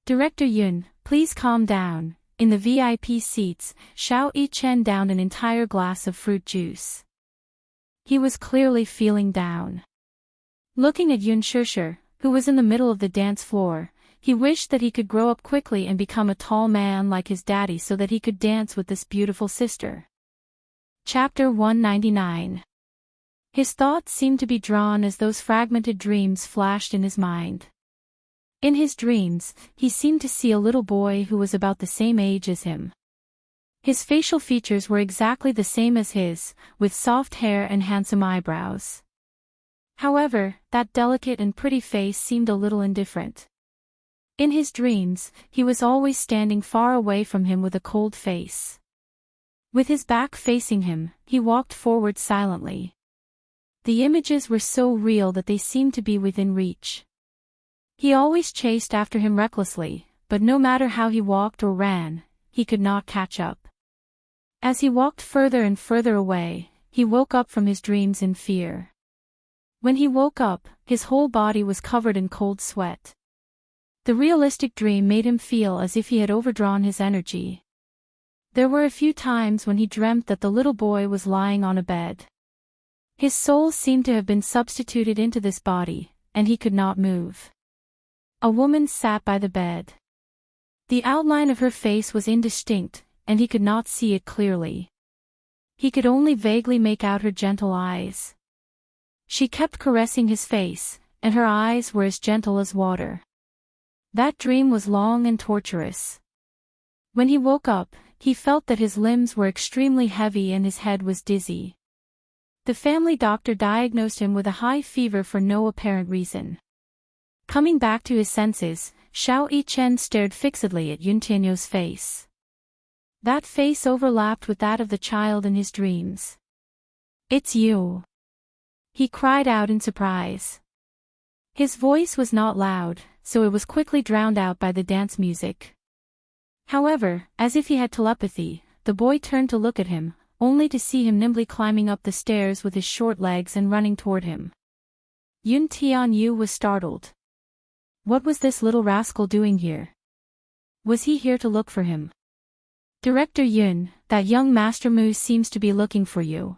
"Director Yun, please calm down." In the VIP seats, Xiao Yichen downed an entire glass of fruit juice. He was clearly feeling down. Looking at Yun Shusher, who was in the middle of the dance floor, he wished that he could grow up quickly and become a tall man like his daddy so that he could dance with this beautiful sister. Chapter 199. His thoughts seemed to be drawn as those fragmented dreams flashed in his mind. In his dreams, he seemed to see a little boy who was about the same age as him. His facial features were exactly the same as his, with soft hair and handsome eyebrows. However, that delicate and pretty face seemed a little indifferent. In his dreams, he was always standing far away from him with a cold face. With his back facing him, he walked forward silently. The images were so real that they seemed to be within reach. He always chased after him recklessly, but no matter how he walked or ran, he could not catch up. As he walked further and further away, he woke up from his dreams in fear. When he woke up, his whole body was covered in cold sweat. The realistic dream made him feel as if he had overdrawn his energy. There were a few times when he dreamt that the little boy was lying on a bed. His soul seemed to have been substituted into this body, and he could not move. A woman sat by the bed. The outline of her face was indistinct, and he could not see it clearly. He could only vaguely make out her gentle eyes. She kept caressing his face, and her eyes were as gentle as water. That dream was long and torturous. When he woke up, he felt that his limbs were extremely heavy and his head was dizzy. The family doctor diagnosed him with a high fever for no apparent reason. Coming back to his senses, Xiao Yichen stared fixedly at Yun Tianyu's face. That face overlapped with that of the child in his dreams. "It's you!" he cried out in surprise. His voice was not loud, so it was quickly drowned out by the dance music. However, as if he had telepathy, the boy turned to look at him, only to see him nimbly climbing up the stairs with his short legs and running toward him. Yun Tianyu was startled. What was this little rascal doing here? Was he here to look for him? "Director Yun, that young Master Mu seems to be looking for you."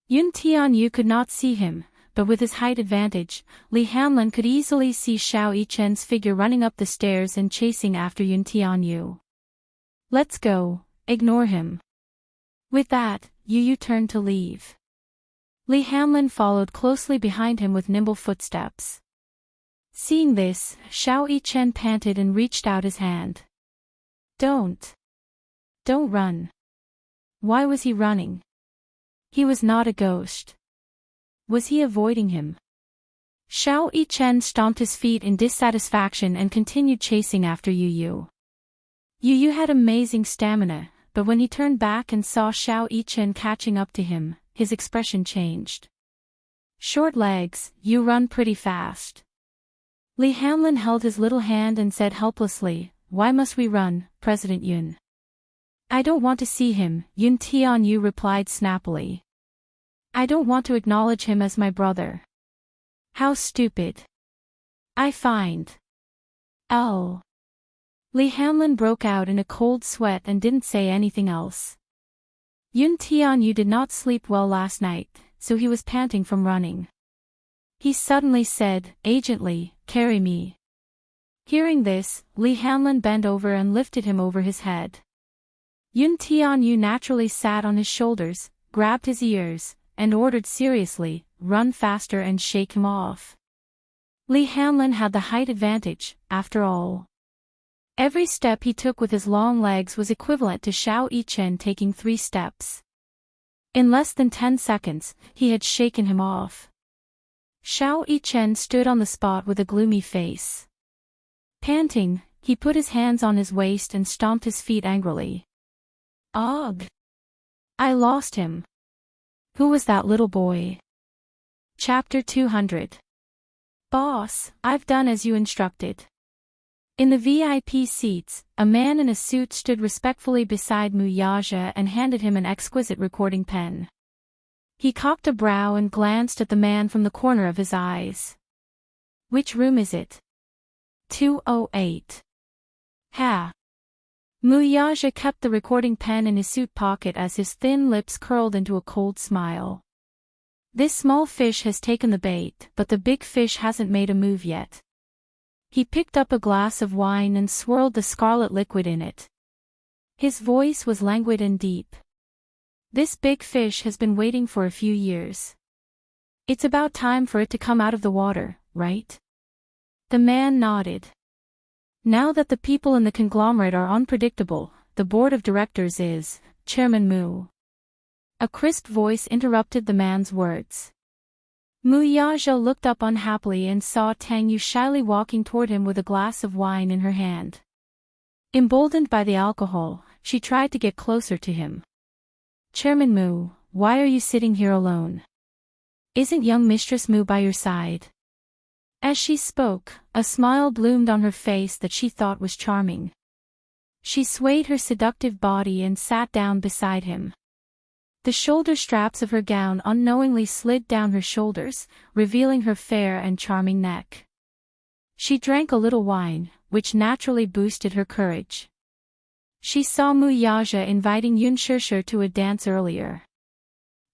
Yun Tianyu could not see him, but with his height advantage, Li Hanlin could easily see Xiao Yichen's figure running up the stairs and chasing after Yun Tianyu. "Let's go, ignore him." With that, Yu turned to leave. Li Hanlin followed closely behind him with nimble footsteps. Seeing this, Xiao Yichen panted and reached out his hand. Don't run." Why was he running? He was not a ghost. Was he avoiding him? Xiao Yichen stomped his feet in dissatisfaction and continued chasing after Yu. Yu had amazing stamina, but when he turned back and saw Xiao Yichen catching up to him, his expression changed. "Short legs, you run pretty fast." Li Hanlin held his little hand and said helplessly, "Why must we run, President Yun?" "I don't want to see him," Yun Tianyu replied snappily. "I don't want to acknowledge him as my brother." "How stupid. I find. L." Li Hanlin broke out in a cold sweat and didn't say anything else. Yun Tianyu did not sleep well last night, so he was panting from running. He suddenly said, "Agent Li, carry me." Hearing this, Li Hanlin bent over and lifted him over his head. Yun Tianyu naturally sat on his shoulders, grabbed his ears, and ordered seriously, "Run faster and shake him off." Li Hanlin had the height advantage, after all. Every step he took with his long legs was equivalent to Xiao Yichen taking 3 steps. In less than 10 seconds, he had shaken him off. Xiao Yichen stood on the spot with a gloomy face. Panting, he put his hands on his waist and stomped his feet angrily. "Ugh! I lost him. Who was that little boy?" Chapter 200. "Boss, I've done as you instructed." In the VIP seats, a man in a suit stood respectfully beside Mu Yaja and handed him an exquisite recording pen. He cocked a brow and glanced at the man from the corner of his eyes. "Which room is it?" 208. "Ha." Mu Yaja kept the recording pen in his suit pocket as his thin lips curled into a cold smile. "This small fish has taken the bait, but the big fish hasn't made a move yet." He picked up a glass of wine and swirled the scarlet liquid in it. His voice was languid and deep. "This big fish has been waiting for a few years. It's about time for it to come out of the water, right?" The man nodded. "Now that the people in the conglomerate are unpredictable, the board of directors is, Chairman Mu." A crisp voice interrupted the man's words. Mu Yaja looked up unhappily and saw Tang Yu shyly walking toward him with a glass of wine in her hand. Emboldened by the alcohol, she tried to get closer to him. Chairman Mu, why are you sitting here alone? Isn't young Mistress Mu by your side? As she spoke, a smile bloomed on her face that she thought was charming. She swayed her seductive body and sat down beside him. The shoulder straps of her gown unknowingly slid down her shoulders, revealing her fair and charming neck. She drank a little wine, which naturally boosted her courage. She saw Mu Yaja inviting Yun Shishir to a dance earlier.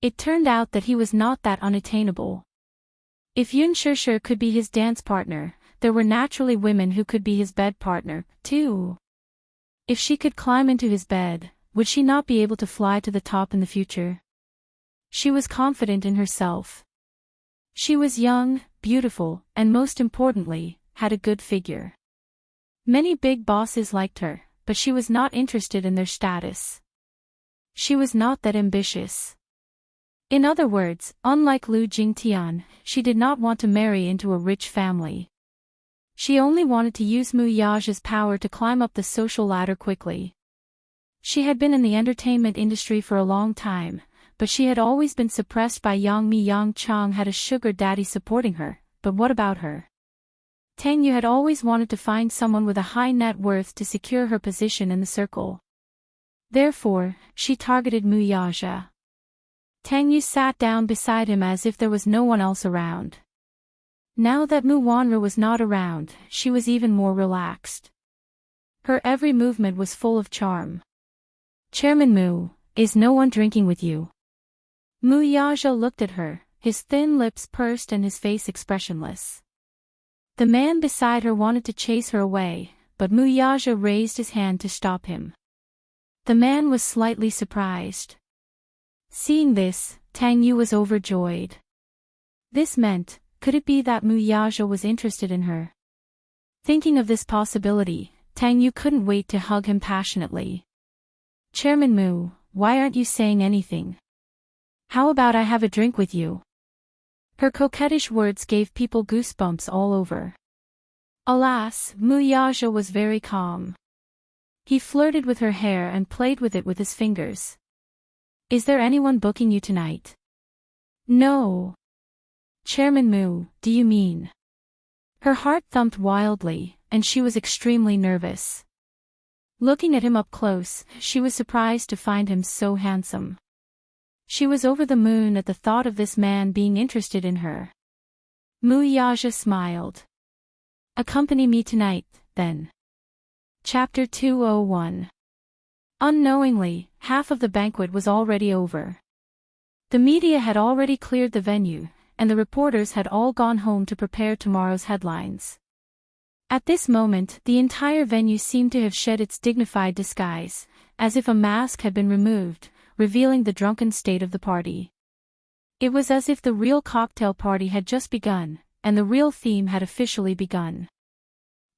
It turned out that he was not that unattainable. If Yun Shishir could be his dance partner, there were naturally women who could be his bed partner, too. If she could climb into his bed, would she not be able to fly to the top in the future? She was confident in herself. She was young, beautiful, and most importantly, had a good figure. Many big bosses liked her, but she was not interested in their status. She was not that ambitious. In other words, unlike Lu Jingtian, she did not want to marry into a rich family. She only wanted to use Mu Yaja's power to climb up the social ladder quickly. She had been in the entertainment industry for a long time, but she had always been suppressed by Yang Mi. Yang Chang had a sugar daddy supporting her, but what about her? Tang Yu had always wanted to find someone with a high net worth to secure her position in the circle. Therefore, she targeted Mu Yaja. Tang Yu sat down beside him as if there was no one else around. Now that Mu Wanru was not around, she was even more relaxed. Her every movement was full of charm. Chairman Mu, is no one drinking with you? Mu Yaja looked at her, his thin lips pursed and his face expressionless. The man beside her wanted to chase her away, but Mu Yaja raised his hand to stop him. The man was slightly surprised. Seeing this, Tang Yu was overjoyed. This meant, could it be that Mu Yaja was interested in her? Thinking of this possibility, Tang Yu couldn't wait to hug him passionately. Chairman Mu, why aren't you saying anything? How about I have a drink with you? Her coquettish words gave people goosebumps all over. Alas, Mu Yaja was very calm. He flirted with her hair and played with it with his fingers. Is there anyone booking you tonight? No. Chairman Mu, do you mean? Her heart thumped wildly, and she was extremely nervous. Looking at him up close, she was surprised to find him so handsome. She was over the moon at the thought of this man being interested in her. Mu Yaja smiled. Accompany me tonight, then. Chapter 201. Unknowingly, half of the banquet was already over. The media had already cleared the venue, and the reporters had all gone home to prepare tomorrow's headlines. At this moment, the entire venue seemed to have shed its dignified disguise, as if a mask had been removed, revealing the drunken state of the party. It was as if the real cocktail party had just begun, and the real theme had officially begun.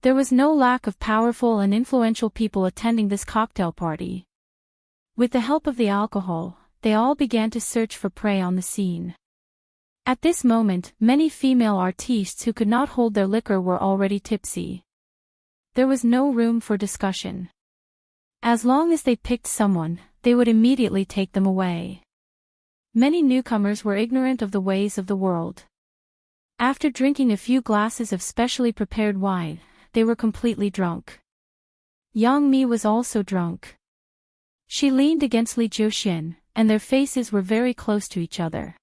There was no lack of powerful and influential people attending this cocktail party. With the help of the alcohol, they all began to search for prey on the scene. At this moment, many female artistes who could not hold their liquor were already tipsy. There was no room for discussion. As long as they picked someone, they would immediately take them away. Many newcomers were ignorant of the ways of the world. After drinking a few glasses of specially prepared wine, they were completely drunk. Yang Mi was also drunk. She leaned against Li Jiuxian, and their faces were very close to each other.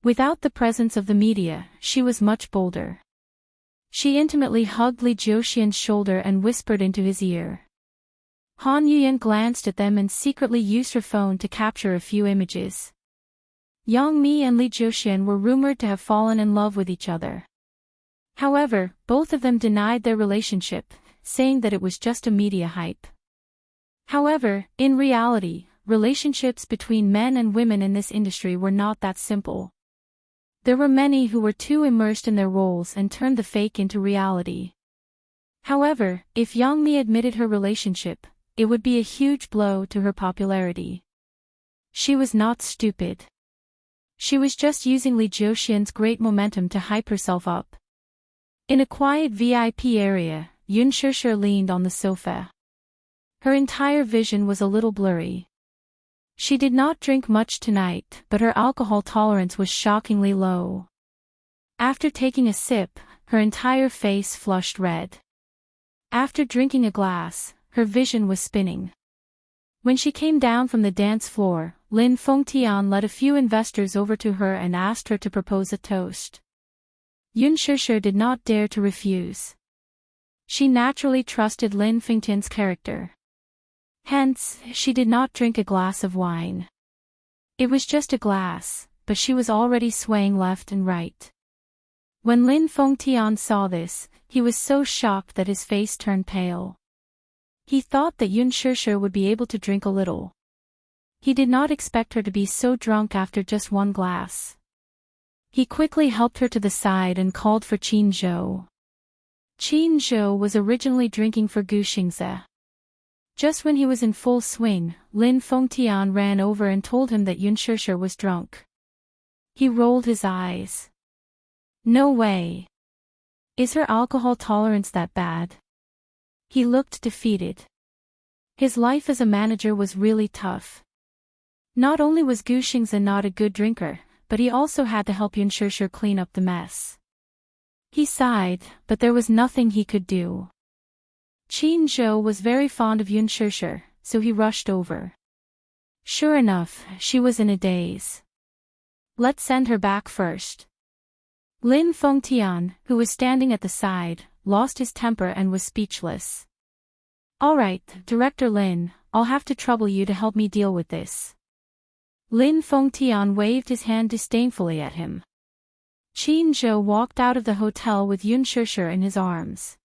Without the presence of the media, she was much bolder. She intimately hugged Li Jiuxian's shoulder and whispered into his ear. Han Yuyan glanced at them and secretly used her phone to capture a few images. Yang Mi and Li Jiuxian were rumored to have fallen in love with each other. However, both of them denied their relationship, saying that it was just a media hype. However, in reality, relationships between men and women in this industry were not that simple. There were many who were too immersed in their roles and turned the fake into reality. However, if Yang Mi admitted her relationship, it would be a huge blow to her popularity. She was not stupid. She was just using Li Jiuxian's great momentum to hype herself up. In a quiet VIP area, Yun Shishir leaned on the sofa. Her entire vision was a little blurry. She did not drink much tonight, but her alcohol tolerance was shockingly low. After taking a sip, her entire face flushed red. After drinking a glass, her vision was spinning. When she came down from the dance floor, Lin Fengtian led a few investors over to her and asked her to propose a toast. Yun Shishir did not dare to refuse. She naturally trusted Lin Fengtian's character. Hence, she did not drink a glass of wine. It was just a glass, but she was already swaying left and right. When Lin Fengtian saw this, he was so shocked that his face turned pale. He thought that Yun Shishir would be able to drink a little. He did not expect her to be so drunk after just one glass. He quickly helped her to the side and called for Qin Zhou. Qin Zhou was originally drinking for Gu Xingze. Just when he was in full swing, Lin Fengtian ran over and told him that Yun Shishir was drunk. He rolled his eyes. No way. Is her alcohol tolerance that bad? He looked defeated. His life as a manager was really tough. Not only was Gu Xingze not a good drinker, but he also had to help Yun Shishir clean up the mess. He sighed, but there was nothing he could do. Qin Zhou was very fond of Yun Shishir, so he rushed over. Sure enough, she was in a daze. Let's send her back first. Lin Fengtian, who was standing at the side, lost his temper and was speechless. All right, Director Lin, I'll have to trouble you to help me deal with this. Lin Fengtian waved his hand disdainfully at him. Qin Zhou walked out of the hotel with Yun Shishir in his arms.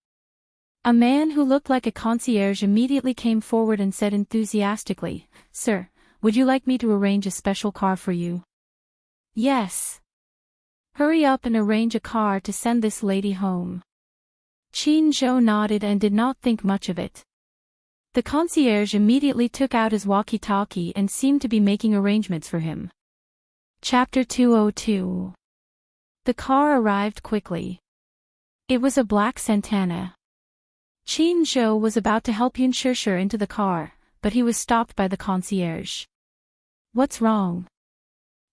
A man who looked like a concierge immediately came forward and said enthusiastically, "Sir, would you like me to arrange a special car for you?" "Yes. Hurry up and arrange a car to send this lady home." Qin Zhou nodded and did not think much of it. The concierge immediately took out his walkie-talkie and seemed to be making arrangements for him. Chapter 202. The car arrived quickly. It was a black Santana. Qin Zhou was about to help Yun Shishir into the car, but he was stopped by the concierge. "What's wrong?"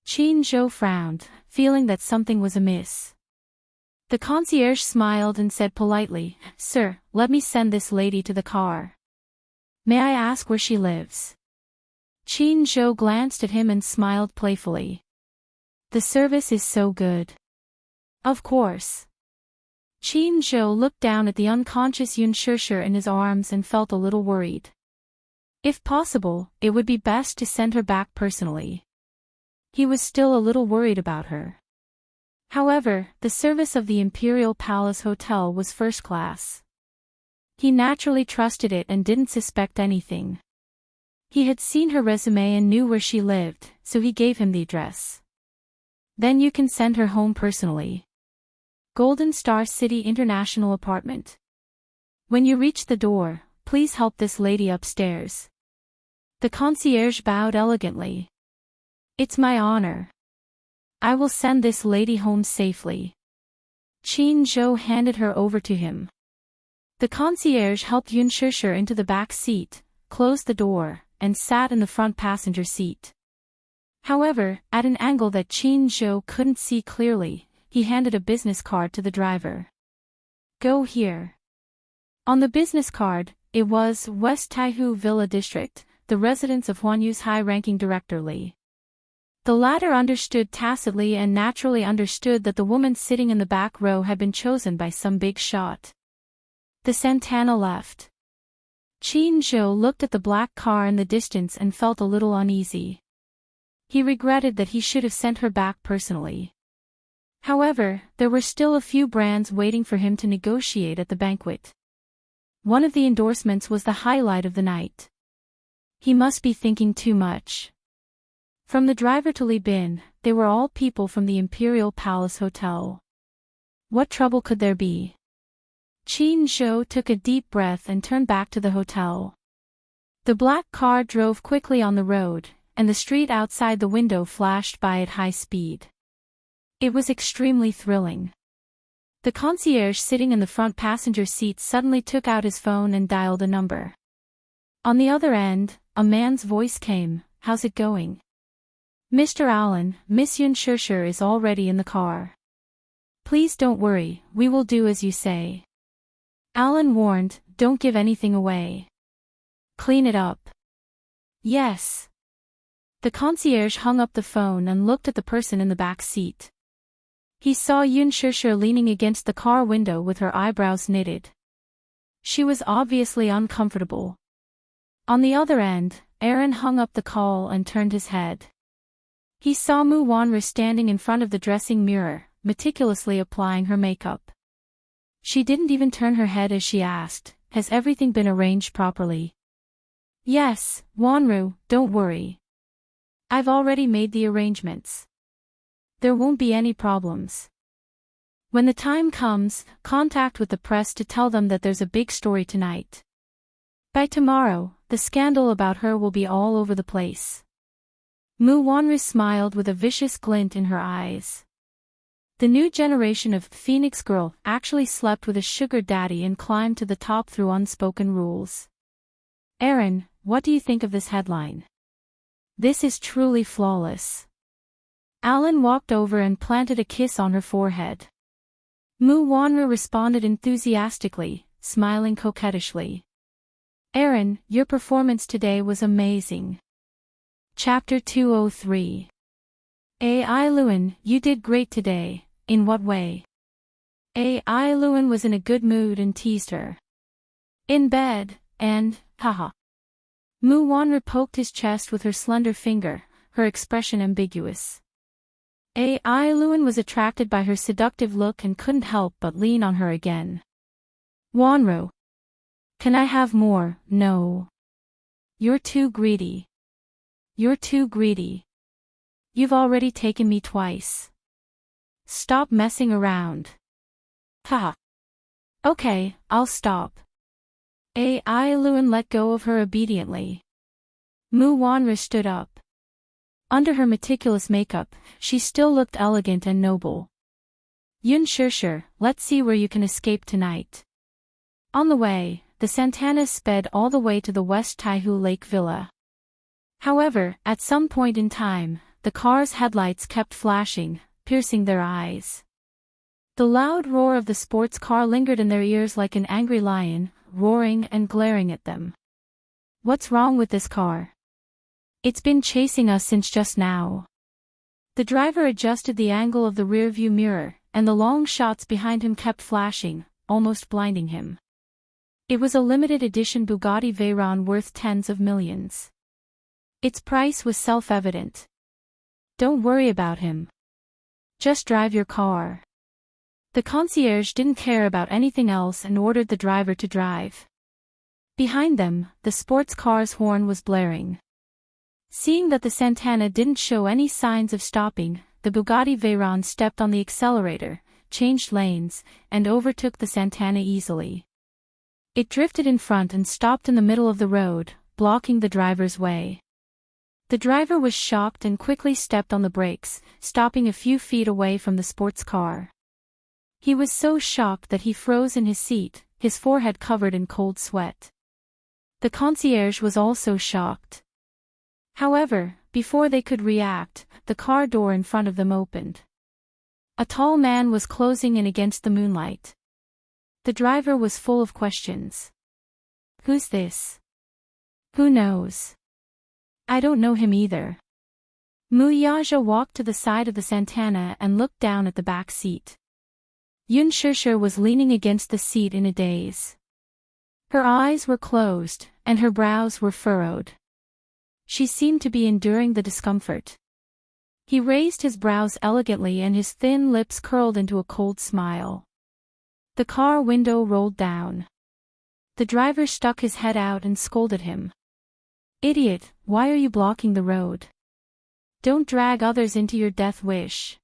Qin Zhou frowned, feeling that something was amiss. The concierge smiled and said politely, "Sir, let me send this lady to the car. May I ask where she lives?" Qin Zhou glanced at him and smiled playfully. "The service is so good." "Of course." Qin Zhou looked down at the unconscious Yun Shishir in his arms and felt a little worried. If possible, it would be best to send her back personally. He was still a little worried about her. However, the service of the Imperial Palace Hotel was first class. He naturally trusted it and didn't suspect anything. He had seen her resume and knew where she lived, so he gave him the address. "Then you can send her home personally. Golden Star City International Apartment. When you reach the door, please help this lady upstairs." The concierge bowed elegantly. "It's my honor. I will send this lady home safely." Qin Zhou handed her over to him. The concierge helped Yun Shishir into the back seat, closed the door, and sat in the front passenger seat. However, at an angle that Qin Zhou couldn't see clearly, he handed a business card to the driver. "Go here." On the business card, it was West Taihu Villa District, the residence of Huanyu's high-ranking director Li. The latter understood tacitly and naturally understood that the woman sitting in the back row had been chosen by some big shot. The Santana left. Qin Zhou looked at the black car in the distance and felt a little uneasy. He regretted that he should have sent her back personally. However, there were still a few brands waiting for him to negotiate at the banquet. One of the endorsements was the highlight of the night. He must be thinking too much. From the driver to Li Bin, they were all people from the Imperial Palace Hotel. What trouble could there be? Qin Zhou took a deep breath and turned back to the hotel. The black car drove quickly on the road, and the street outside the window flashed by at high speed. It was extremely thrilling. The concierge sitting in the front passenger seat suddenly took out his phone and dialed a number. On the other end, a man's voice came, "How's it going?" "Mr. Allen, Miss Yun Shishir is already in the car. Please don't worry, we will do as you say." Allen warned, "Don't give anything away. Clean it up." "Yes." The concierge hung up the phone and looked at the person in the back seat. He saw Yun Shishir leaning against the car window with her eyebrows knitted. She was obviously uncomfortable. On the other end, Aaron hung up the call and turned his head. He saw Mu Wanru standing in front of the dressing mirror, meticulously applying her makeup. She didn't even turn her head as she asked, "Has everything been arranged properly?" "Yes, Wanru, don't worry. I've already made the arrangements. There won't be any problems. When the time comes, contact with the press to tell them that there's a big story tonight. By tomorrow, the scandal about her will be all over the place." Mu Wanru smiled with a vicious glint in her eyes. The new generation of Phoenix girl actually slept with a sugar daddy and climbed to the top through unspoken rules. "Aaron, what do you think of this headline? This is truly flawless." Allen walked over and planted a kiss on her forehead. Mu Wanru responded enthusiastically, smiling coquettishly. "Aaron, your performance today was amazing." Chapter 203. Ai Luan, you did great today. In what way? Ai Luan was in a good mood and teased her. "In bed, and, haha." Mu Wanru poked his chest with her slender finger, her expression ambiguous. Ai Luan was attracted by her seductive look and couldn't help but lean on her again. "Wanru. Can I have more?" "No. You're too greedy. You're too greedy. You've already taken me twice. Stop messing around." "Haha. Okay, I'll stop." Ai Luan let go of her obediently. Mu Wanru stood up. Under her meticulous makeup, she still looked elegant and noble. "Yun Shishir, let's see where you can escape tonight." On the way, the Santanas sped all the way to the West Taihu Lake Villa. However, at some point in time, the car's headlights kept flashing, piercing their eyes. The loud roar of the sports car lingered in their ears like an angry lion, roaring and glaring at them. "What's wrong with this car? It's been chasing us since just now." The driver adjusted the angle of the rearview mirror, and the long shots behind him kept flashing, almost blinding him. It was a limited edition Bugatti Veyron worth tens of millions. Its price was self-evident. "Don't worry about him. Just drive your car." The concierge didn't care about anything else and ordered the driver to drive. Behind them, the sports car's horn was blaring. Seeing that the Santana didn't show any signs of stopping, the Bugatti Veyron stepped on the accelerator, changed lanes, and overtook the Santana easily. It drifted in front and stopped in the middle of the road, blocking the driver's way. The driver was shocked and quickly stepped on the brakes, stopping a few feet away from the sports car. He was so shocked that he froze in his seat, his forehead covered in cold sweat. The concierge was also shocked. However, before they could react, the car door in front of them opened. A tall man was closing in against the moonlight. The driver was full of questions. "Who's this? Who knows? I don't know him either." Mu Yaja walked to the side of the Santana and looked down at the back seat. Yun Shishir was leaning against the seat in a daze. Her eyes were closed, and her brows were furrowed. She seemed to be enduring the discomfort. He raised his brows elegantly and his thin lips curled into a cold smile. The car window rolled down. The driver stuck his head out and scolded him. "Idiot, why are you blocking the road? Don't drag others into your death wish."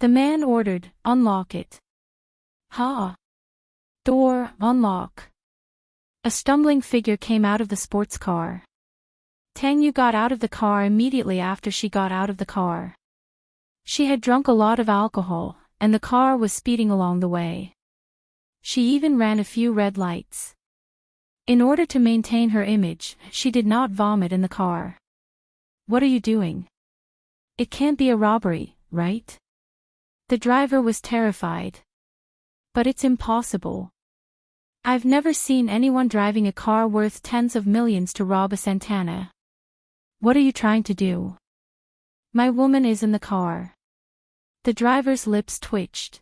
The man ordered, "Unlock it." "Ha! Door, unlock." A stumbling figure came out of the sports car. Tang Yu got out of the car immediately after she got out of the car. She had drunk a lot of alcohol, and the car was speeding along the way. She even ran a few red lights. In order to maintain her image, she did not vomit in the car. What are you doing? It can't be a robbery, right? The driver was terrified. But it's impossible. I've never seen anyone driving a car worth tens of millions to rob a Santana. What are you trying to do? My woman is in the car. The driver's lips twitched.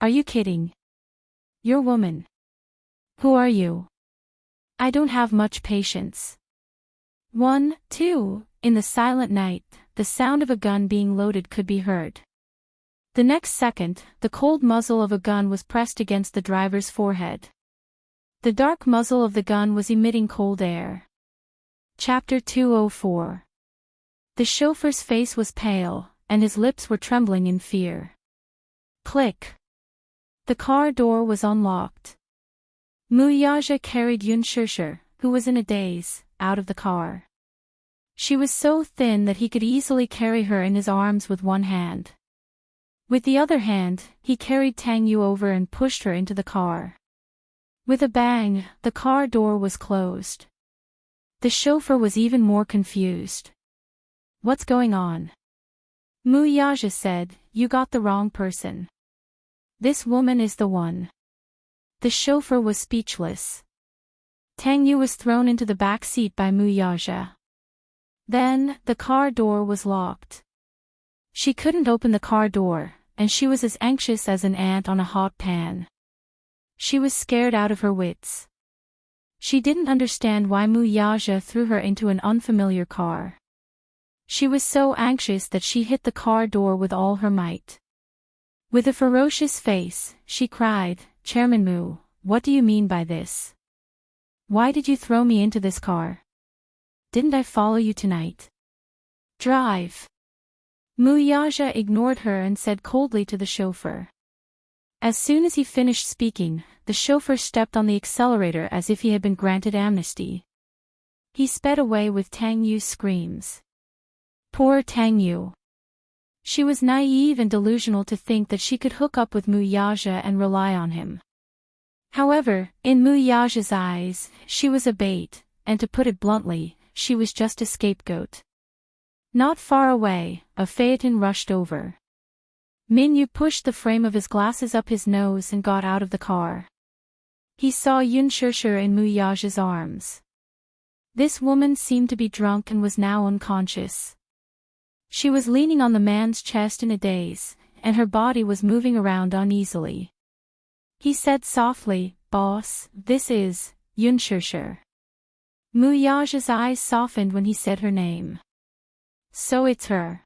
Are you kidding? Your woman. Who are you? I don't have much patience. 1, 2, in the silent night, the sound of a gun being loaded could be heard. The next second, the cold muzzle of a gun was pressed against the driver's forehead. The dark muzzle of the gun was emitting cold air. Chapter 204. The chauffeur's face was pale, and his lips were trembling in fear. Click. The car door was unlocked. Muyaja carried Yun Shishir, who was in a daze, out of the car. She was so thin that he could easily carry her in his arms with one hand. With the other hand, he carried Tang Yu over and pushed her into the car. With a bang, the car door was closed. The chauffeur was even more confused. What's going on? Muyaja said, You got the wrong person. This woman is the one. The chauffeur was speechless. Tang Yu was thrown into the back seat by Muyaja. Then, the car door was locked. She couldn't open the car door, and she was as anxious as an ant on a hot pan. She was scared out of her wits. She didn't understand why Muyaja threw her into an unfamiliar car. She was so anxious that she hit the car door with all her might. With a ferocious face, she cried, Chairman Mu, what do you mean by this? Why did you throw me into this car? Didn't I follow you tonight? Drive. Muyaja ignored her and said coldly to the chauffeur. As soon as he finished speaking, the chauffeur stepped on the accelerator as if he had been granted amnesty. He sped away with Tang Yu's screams. Poor Tang Yu. She was naive and delusional to think that she could hook up with Muyaja and rely on him. However, in Muyaja's eyes, she was a bait, and to put it bluntly, she was just a scapegoat. Not far away, a phaeton rushed over. Minyu pushed the frame of his glasses up his nose and got out of the car. He saw Yun Shishir in Muyaja's arms. This woman seemed to be drunk and was now unconscious. She was leaning on the man's chest in a daze, and her body was moving around uneasily. He said softly, Boss, this is Yun Shishir. Muyaja's eyes softened when he said her name. So it's her.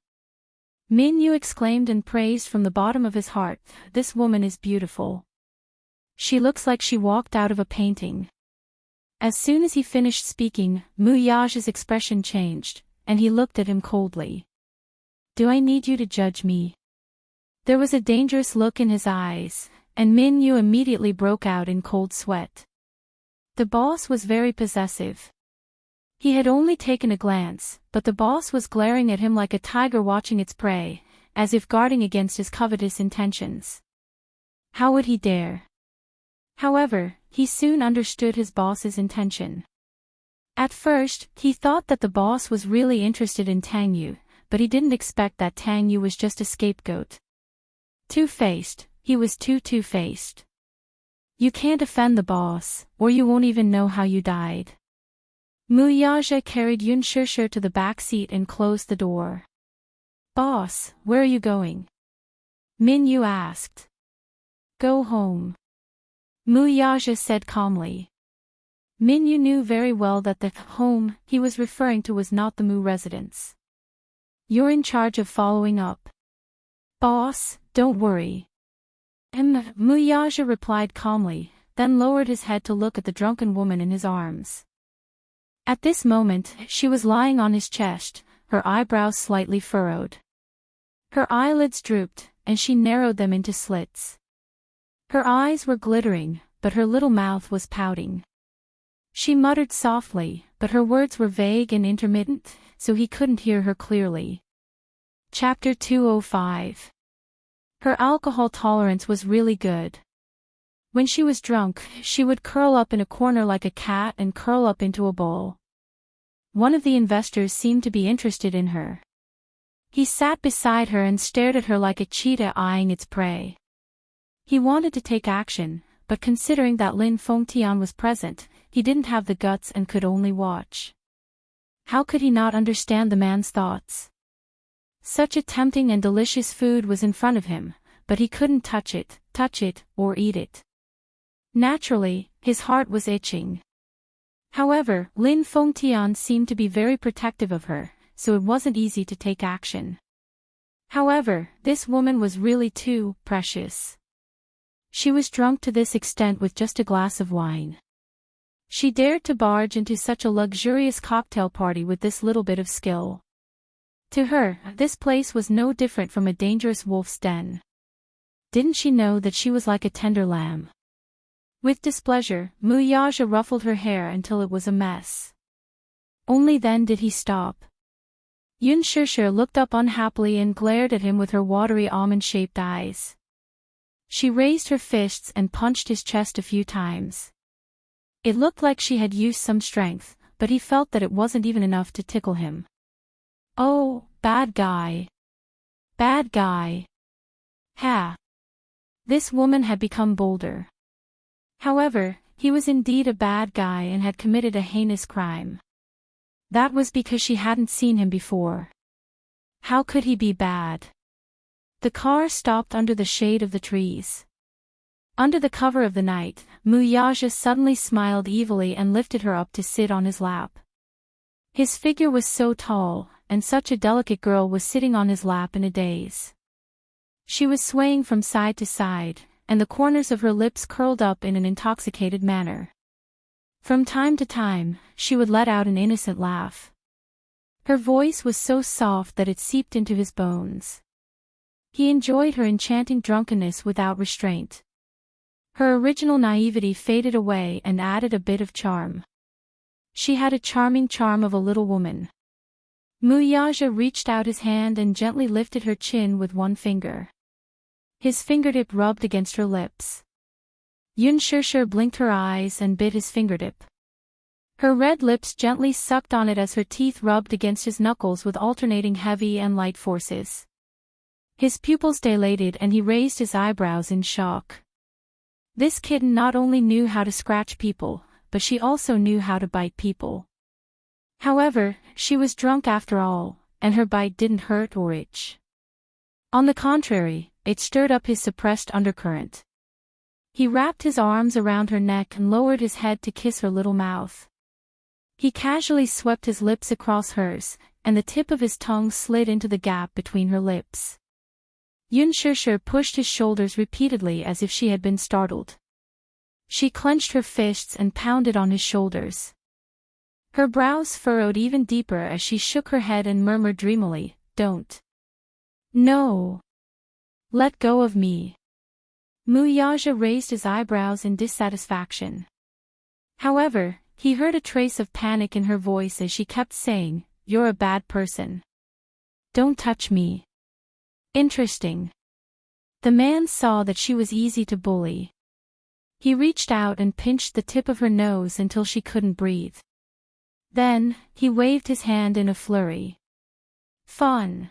Minyu exclaimed and praised from the bottom of his heart, This woman is beautiful. She looks like she walked out of a painting. As soon as he finished speaking, Muyaja's expression changed, and he looked at him coldly. Do I need you to judge me? There was a dangerous look in his eyes, and Minyu immediately broke out in cold sweat. The boss was very possessive. He had only taken a glance, but the boss was glaring at him like a tiger watching its prey, as if guarding against his covetous intentions. How would he dare? However, he soon understood his boss's intention. At first, he thought that the boss was really interested in Tang Yu, but he didn't expect that Tang Yu was just a scapegoat. Two-faced, he was too two-faced. You can't offend the boss, or you won't even know how you died. Muyaja carried Yun Shishir to the back seat and closed the door. Boss, where are you going? Minyu asked. Go home. Muyaja said calmly. Minyu knew very well that the home he was referring to was not the Mu residence. You're in charge of following up. Boss, don't worry. Muyaja replied calmly, then lowered his head to look at the drunken woman in his arms. At this moment, she was lying on his chest, her eyebrows slightly furrowed. Her eyelids drooped, and she narrowed them into slits. Her eyes were glittering, but her little mouth was pouting. She muttered softly, but her words were vague and intermittent, so he couldn't hear her clearly. Chapter 205. Her alcohol tolerance was really good. When she was drunk, she would curl up in a corner like a cat and curl up into a ball. One of the investors seemed to be interested in her. He sat beside her and stared at her like a cheetah eyeing its prey. He wanted to take action, but considering that Lin Fengtian was present, he didn't have the guts and could only watch. How could he not understand the man's thoughts? Such a tempting and delicious food was in front of him, but he couldn't touch it, or eat it. Naturally, his heart was itching. However, Lin Fengtian seemed to be very protective of her, so it wasn't easy to take action. However, this woman was really too precious. She was drunk to this extent with just a glass of wine. She dared to barge into such a luxurious cocktail party with this little bit of skill. To her, this place was no different from a dangerous wolf's den. Didn't she know that she was like a tender lamb? With displeasure, Mu Yaja ruffled her hair until it was a mess. Only then did he stop. Yun Shishir looked up unhappily and glared at him with her watery almond-shaped eyes. She raised her fists and punched his chest a few times. It looked like she had used some strength, but he felt that it wasn't even enough to tickle him. Oh, bad guy. Bad guy. Ha. This woman had become bolder. However, he was indeed a bad guy and had committed a heinous crime. That was because she hadn't seen him before. How could he be bad? The car stopped under the shade of the trees. Under the cover of the night, Mu Yaja suddenly smiled evilly and lifted her up to sit on his lap. His figure was so tall, and such a delicate girl was sitting on his lap in a daze. She was swaying from side to side, and the corners of her lips curled up in an intoxicated manner. From time to time, she would let out an innocent laugh. Her voice was so soft that it seeped into his bones. He enjoyed her enchanting drunkenness without restraint. Her original naivety faded away and added a bit of charm. She had a charming charm of a little woman. Mu Yaja reached out his hand and gently lifted her chin with one finger. His fingertip rubbed against her lips. Yun Shishir blinked her eyes and bit his fingertip. Her red lips gently sucked on it as her teeth rubbed against his knuckles with alternating heavy and light forces. His pupils dilated and he raised his eyebrows in shock. This kitten not only knew how to scratch people, but she also knew how to bite people. However, she was drunk after all, and her bite didn't hurt or itch. On the contrary, it stirred up his suppressed undercurrent. He wrapped his arms around her neck and lowered his head to kiss her little mouth. He casually swept his lips across hers, and the tip of his tongue slid into the gap between her lips. Yun Shishir pushed his shoulders repeatedly as if she had been startled. She clenched her fists and pounded on his shoulders. Her brows furrowed even deeper as she shook her head and murmured dreamily, "Don't. No. Let go of me." Mu Yaja raised his eyebrows in dissatisfaction. However, he heard a trace of panic in her voice as she kept saying, "You're a bad person. Don't touch me." Interesting. The man saw that she was easy to bully. He reached out and pinched the tip of her nose until she couldn't breathe. Then, he waved his hand in a flurry. Fun.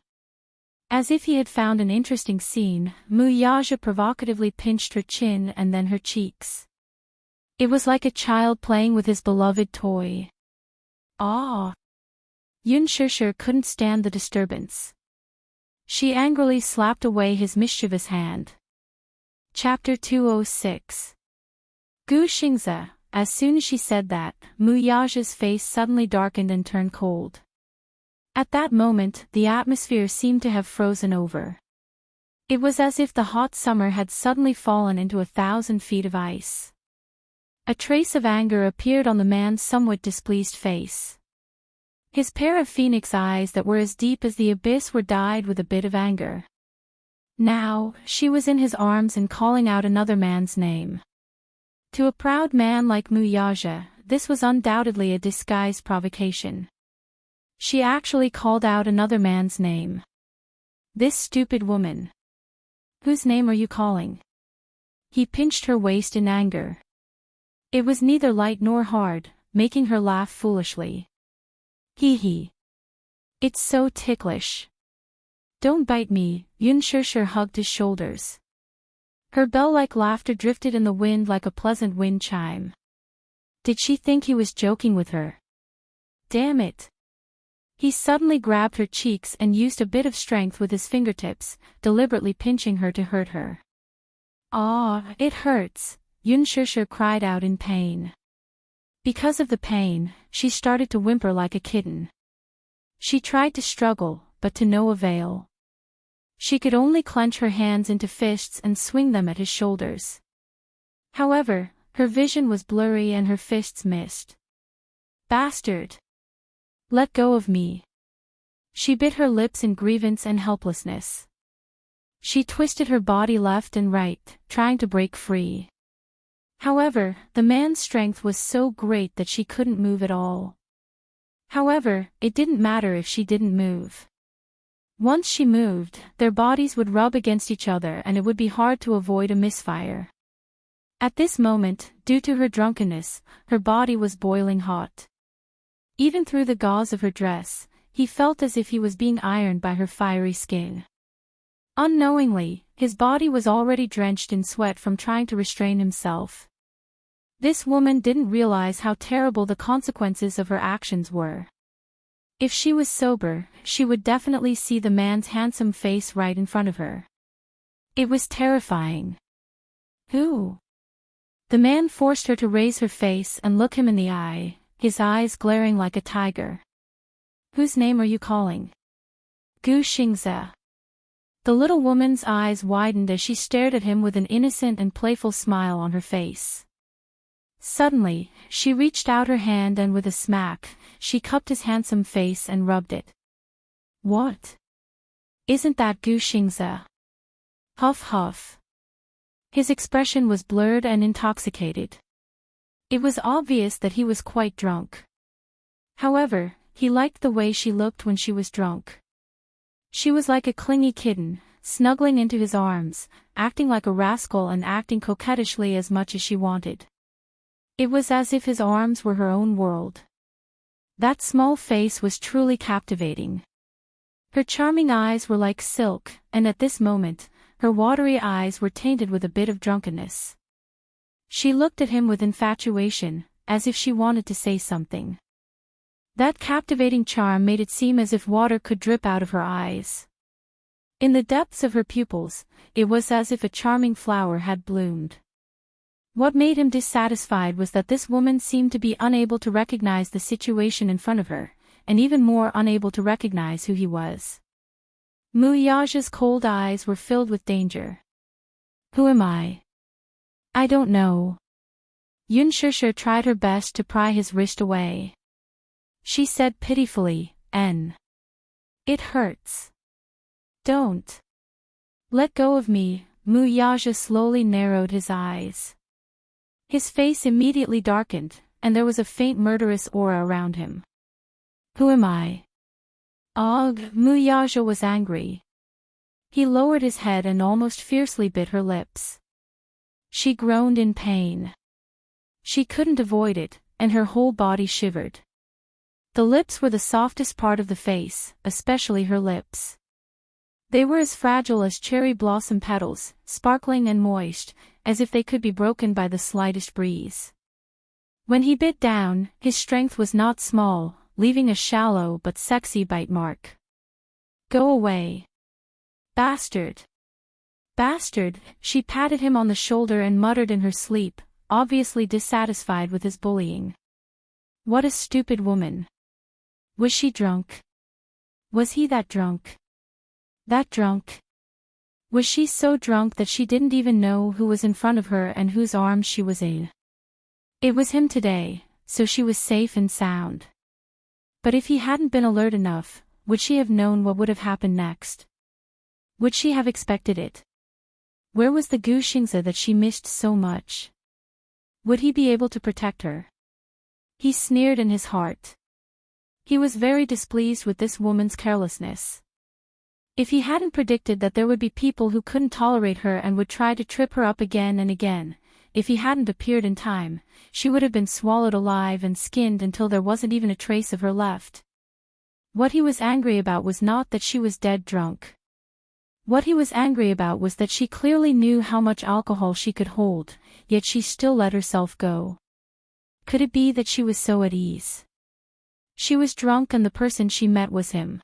As if he had found an interesting scene, Mu Yaja provocatively pinched her chin and then her cheeks. It was like a child playing with his beloved toy. Ah! Yun Shishir couldn't stand the disturbance. She angrily slapped away his mischievous hand. Chapter 206. Gu Xingze. As soon as she said that, Mu Yaja's face suddenly darkened and turned cold. At that moment, the atmosphere seemed to have frozen over. It was as if the hot summer had suddenly fallen into 1,000 feet of ice. A trace of anger appeared on the man's somewhat displeased face. His pair of phoenix eyes that were as deep as the abyss were dyed with a bit of anger. Now, she was in his arms and calling out another man's name. To a proud man like Mu Yaja, this was undoubtedly a disguised provocation. She actually called out another man's name. This stupid woman. Whose name are you calling? He pinched her waist in anger. It was neither light nor hard, making her laugh foolishly. Hee hee. It's so ticklish. Don't bite me, Yun Shishir hugged his shoulders. Her bell-like laughter drifted in the wind like a pleasant wind chime. Did she think he was joking with her? Damn it. He suddenly grabbed her cheeks and used a bit of strength with his fingertips, deliberately pinching her to hurt her. Ah, it hurts, Yun Shishir cried out in pain. Because of the pain, she started to whimper like a kitten. She tried to struggle, but to no avail. She could only clench her hands into fists and swing them at his shoulders. However, her vision was blurry and her fists missed. Bastard! Let go of me. She bit her lips in grievance and helplessness. She twisted her body left and right, trying to break free. However, the man's strength was so great that she couldn't move at all. However, it didn't matter if she didn't move. Once she moved, their bodies would rub against each other and it would be hard to avoid a misfire. At this moment, due to her drunkenness, her body was boiling hot. Even through the gauze of her dress, he felt as if he was being ironed by her fiery skin. Unknowingly, his body was already drenched in sweat from trying to restrain himself. This woman didn't realize how terrible the consequences of her actions were. If she was sober, she would definitely see the man's handsome face right in front of her. It was terrifying. Who? The man forced her to raise her face and look him in the eye, his eyes glaring like a tiger. Whose name are you calling? Gu Xingze. The little woman's eyes widened as she stared at him with an innocent and playful smile on her face. Suddenly, she reached out her hand and with a smack, she cupped his handsome face and rubbed it. What? Isn't that Gu Xingze? Huff huff. His expression was blurred and intoxicated. It was obvious that he was quite drunk. However, he liked the way she looked when she was drunk. She was like a clingy kitten, snuggling into his arms, acting like a rascal and acting coquettishly as much as she wanted. It was as if his arms were her own world. That small face was truly captivating. Her charming eyes were like silk, and at this moment, her watery eyes were tainted with a bit of drunkenness. She looked at him with infatuation, as if she wanted to say something. That captivating charm made it seem as if water could drip out of her eyes. In the depths of her pupils, it was as if a charming flower had bloomed. What made him dissatisfied was that this woman seemed to be unable to recognize the situation in front of her, and even more unable to recognize who he was. Mu Yaja's cold eyes were filled with danger. Who am I? I don't know. Yun Shishir tried her best to pry his wrist away. She said pitifully, N. It hurts. Don't. Let go of me. Mu Yaja slowly narrowed his eyes. His face immediately darkened, and there was a faint murderous aura around him. Who am I? Ugh, Mu Yaja was angry. He lowered his head and almost fiercely bit her lips. She groaned in pain. She couldn't avoid it, and her whole body shivered. The lips were the softest part of the face, especially her lips. They were as fragile as cherry blossom petals, sparkling and moist, as if they could be broken by the slightest breeze. When he bit down, his strength was not small, leaving a shallow but sexy bite mark. Go away. Bastard. Bastard, she patted him on the shoulder and muttered in her sleep, obviously dissatisfied with his bullying. What a stupid woman. Was she drunk? Was he that drunk? That drunk? Was she so drunk that she didn't even know who was in front of her and whose arms she was in? It was him today, so she was safe and sound. But if he hadn't been alert enough, would she have known what would have happened next? Would she have expected it? Where was the Gu Xingze that she missed so much? Would he be able to protect her? He sneered in his heart. He was very displeased with this woman's carelessness. If he hadn't predicted that there would be people who couldn't tolerate her and would try to trip her up again and again, if he hadn't appeared in time, she would have been swallowed alive and skinned until there wasn't even a trace of her left. What he was angry about was not that she was dead drunk. What he was angry about was that she clearly knew how much alcohol she could hold, yet she still let herself go. Could it be that she was so at ease? She was drunk and the person she met was him.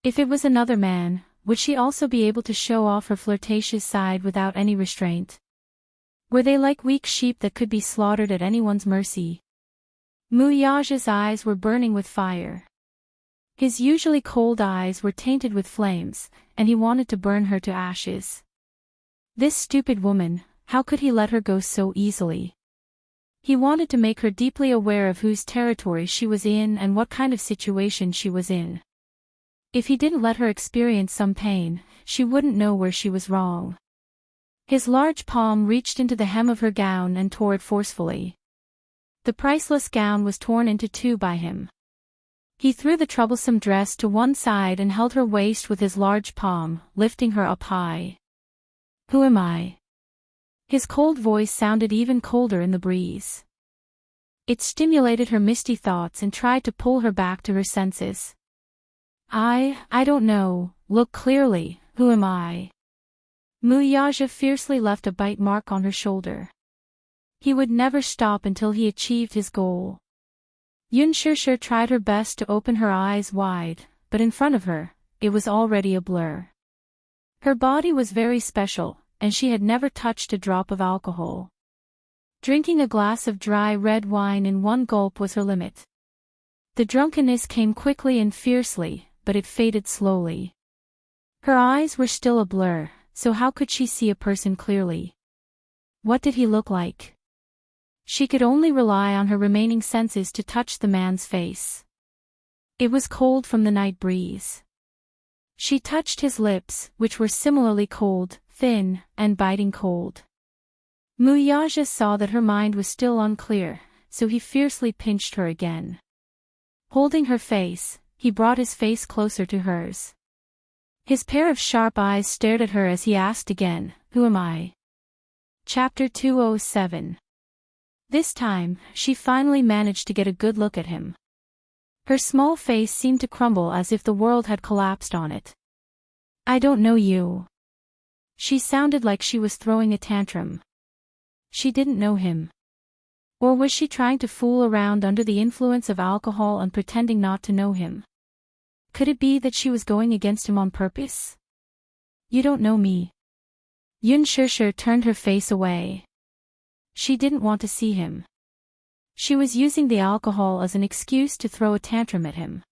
If it was another man, would she also be able to show off her flirtatious side without any restraint? Were they like weak sheep that could be slaughtered at anyone's mercy? Muyaja's eyes were burning with fire. His usually cold eyes were tainted with flames, and he wanted to burn her to ashes. This stupid woman, how could he let her go so easily? He wanted to make her deeply aware of whose territory she was in and what kind of situation she was in. If he didn't let her experience some pain, she wouldn't know where she was wrong. His large palm reached into the hem of her gown and tore it forcefully. The priceless gown was torn into two by him. He threw the troublesome dress to one side and held her waist with his large palm, lifting her up high. Who am I? His cold voice sounded even colder in the breeze. It stimulated her misty thoughts and tried to pull her back to her senses. I don't know, look clearly, who am I? Muyaja fiercely left a bite mark on her shoulder. He would never stop until he achieved his goal. Yunshir tried her best to open her eyes wide, but in front of her, it was already a blur. Her body was very special, and she had never touched a drop of alcohol. Drinking a glass of dry red wine in one gulp was her limit. The drunkenness came quickly and fiercely, but it faded slowly. Her eyes were still a blur, so how could she see a person clearly? What did he look like? She could only rely on her remaining senses to touch the man's face. It was cold from the night breeze. She touched his lips, which were similarly cold, thin, and biting cold. Muyaja saw that her mind was still unclear, so he fiercely pinched her again. Holding her face, he brought his face closer to hers. His pair of sharp eyes stared at her as he asked again, "Who am I?" Chapter 207. This time, she finally managed to get a good look at him. Her small face seemed to crumble as if the world had collapsed on it. I don't know you. She sounded like she was throwing a tantrum. She didn't know him. Or was she trying to fool around under the influence of alcohol and pretending not to know him? Could it be that she was going against him on purpose? You don't know me. Yunshir turned her face away. She didn't want to see him. She was using the alcohol as an excuse to throw a tantrum at him.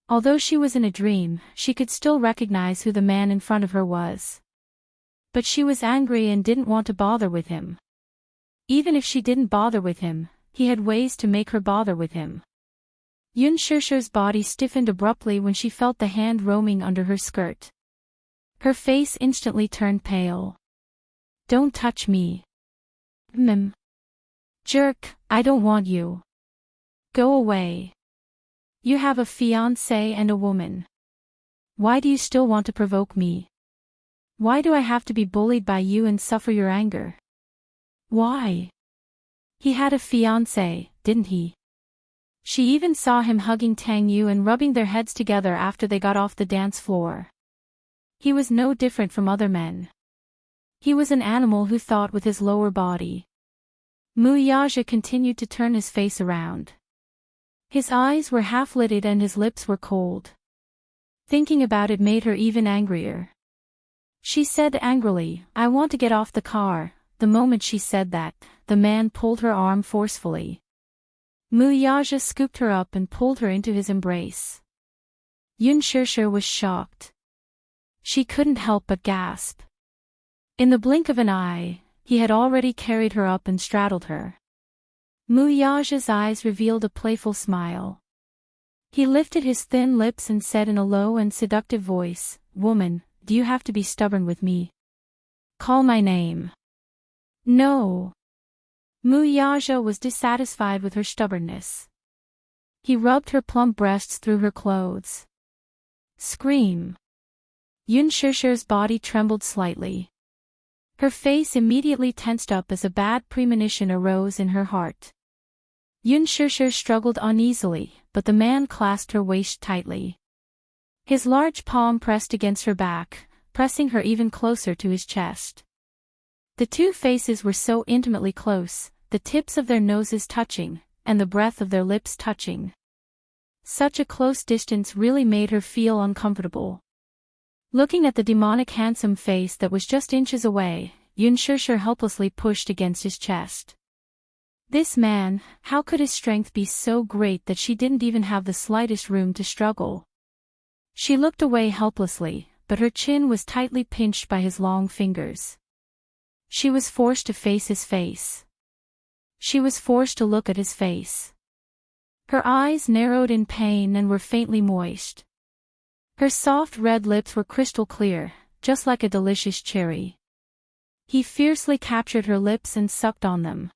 Although she was in a dream, she could still recognize who the man in front of her was. But she was angry and didn't want to bother with him. Even if she didn't bother with him, he had ways to make her bother with him. Yunshir's body stiffened abruptly when she felt the hand roaming under her skirt. Her face instantly turned pale. Don't touch me. Jerk, I don't want you. Go away. You have a fiancé and a woman. Why do you still want to provoke me? Why do I have to be bullied by you and suffer your anger? Why? He had a fiancé, didn't he? She even saw him hugging Tang Yu and rubbing their heads together after they got off the dance floor. He was no different from other men. He was an animal who thought with his lower body. Muyaja continued to turn his face around. His eyes were half-lidded and his lips were cold. Thinking about it made her even angrier. She said angrily, I want to get off the car. The moment she said that, the man pulled her arm forcefully. Muyaja scooped her up and pulled her into his embrace. Yunshir was shocked. She couldn't help but gasp. In the blink of an eye, he had already carried her up and straddled her. Muyaja's eyes revealed a playful smile. He lifted his thin lips and said in a low and seductive voice, Woman, do you have to be stubborn with me? Call my name. No. Muyaja was dissatisfied with her stubbornness. He rubbed her plump breasts through her clothes. Scream. Yun Shishir's body trembled slightly. Her face immediately tensed up as a bad premonition arose in her heart. Yun Shishir struggled uneasily, but the man clasped her waist tightly. His large palm pressed against her back, pressing her even closer to his chest. The two faces were so intimately close, the tips of their noses touching, and the breath of their lips touching. Such a close distance really made her feel uncomfortable. Looking at the demonic handsome face that was just inches away, Yun Shishir helplessly pushed against his chest. This man, how could his strength be so great that she didn't even have the slightest room to struggle? She looked away helplessly, but her chin was tightly pinched by his long fingers. She was forced to face his face. She was forced to look at his face. Her eyes narrowed in pain and were faintly moist. Her soft red lips were crystal clear, just like a delicious cherry. He fiercely captured her lips and sucked on them.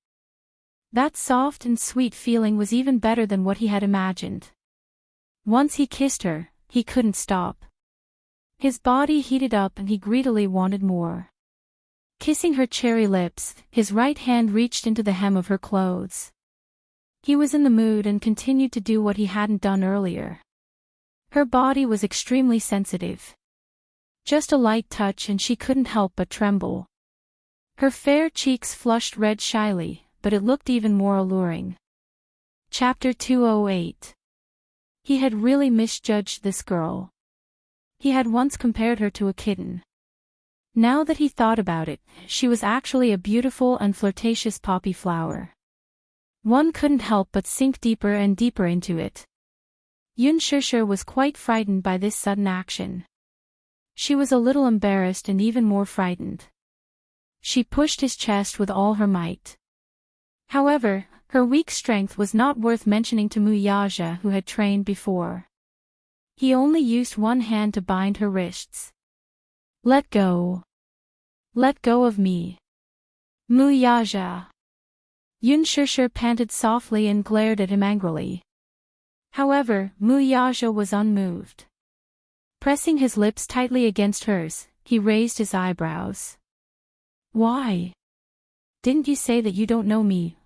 That soft and sweet feeling was even better than what he had imagined. Once he kissed her, he couldn't stop. His body heated up and he greedily wanted more. Kissing her cherry lips, his right hand reached into the hem of her clothes. He was in the mood and continued to do what he hadn't done earlier. Her body was extremely sensitive. Just a light touch and she couldn't help but tremble. Her fair cheeks flushed red shyly, but it looked even more alluring. Chapter 208. He had really misjudged this girl. He had once compared her to a kitten. Now that he thought about it, she was actually a beautiful and flirtatious poppy flower. One couldn't help but sink deeper and deeper into it. Yun Shishir was quite frightened by this sudden action. She was a little embarrassed and even more frightened. She pushed his chest with all her might. However, her weak strength was not worth mentioning to Muyaja, who had trained before. He only used one hand to bind her wrists. Let go. Let go of me. Muyaja. Yun Shishir panted softly and glared at him angrily. However, Muyaja was unmoved. Pressing his lips tightly against hers, he raised his eyebrows. Why? Didn't you say that you don't know me,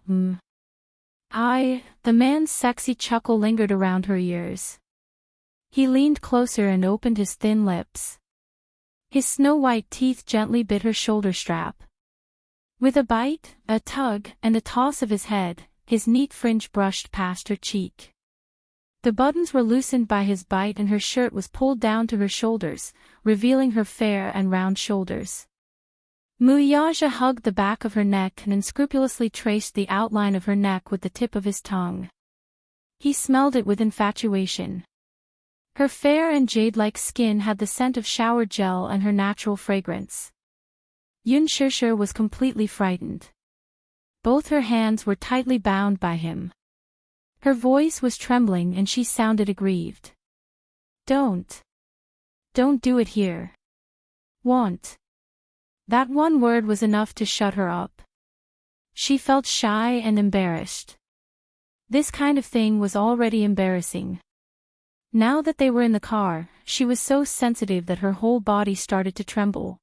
The man's sexy chuckle lingered around her ears. He leaned closer and opened his thin lips. His snow-white teeth gently bit her shoulder strap. With a bite, a tug, and a toss of his head, his neat fringe brushed past her cheek. The buttons were loosened by his bite and her shirt was pulled down to her shoulders, revealing her fair and round shoulders. Muyaja hugged the back of her neck and unscrupulously traced the outline of her neck with the tip of his tongue. He smelled it with infatuation. Her fair and jade-like skin had the scent of shower gel and her natural fragrance. Yun Shishir was completely frightened. Both her hands were tightly bound by him. Her voice was trembling and she sounded aggrieved. Don't do it here. Won't. That one word was enough to shut her up. She felt shy and embarrassed. This kind of thing was already embarrassing. Now that they were in the car, she was so sensitive that her whole body started to tremble.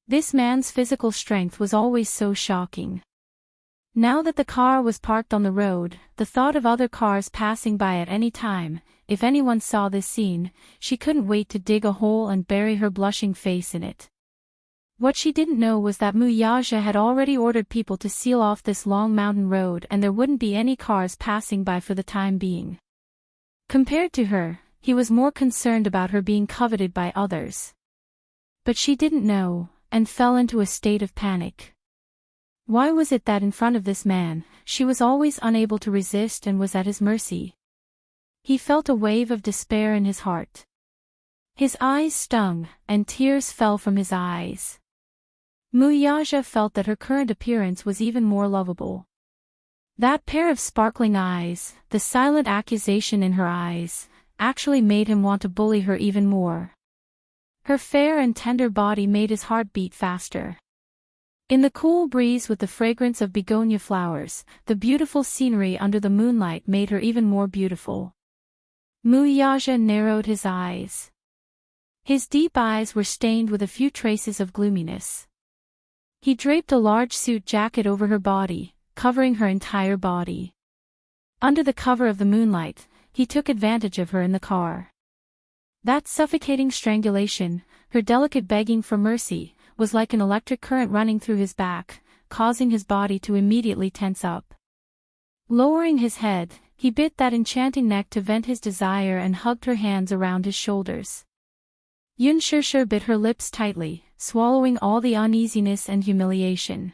This man's physical strength was always so shocking. Now that the car was parked on the road, the thought of other cars passing by at any time, if anyone saw this scene, she couldn't wait to dig a hole and bury her blushing face in it. What she didn't know was that Muyaja had already ordered people to seal off this long mountain road and there wouldn't be any cars passing by for the time being. Compared to her, he was more concerned about her being coveted by others. But she didn't know, and fell into a state of panic. Why was it that in front of this man, she was always unable to resist and was at his mercy? He felt a wave of despair in his heart. His eyes stung, and tears fell from his eyes. Muyaja felt that her current appearance was even more lovable. That pair of sparkling eyes, the silent accusation in her eyes, actually made him want to bully her even more. Her fair and tender body made his heart beat faster. In the cool breeze with the fragrance of begonia flowers, the beautiful scenery under the moonlight made her even more beautiful. Muyaja narrowed his eyes. His deep eyes were stained with a few traces of gloominess. He draped a large suit jacket over her body, covering her entire body. Under the cover of the moonlight, he took advantage of her in the car. That suffocating strangulation, her delicate begging for mercy, was like an electric current running through his back, causing his body to immediately tense up. Lowering his head, he bit that enchanting neck to vent his desire and hugged her hands around his shoulders. Yunshishir bit her lips tightly, swallowing all the uneasiness and humiliation.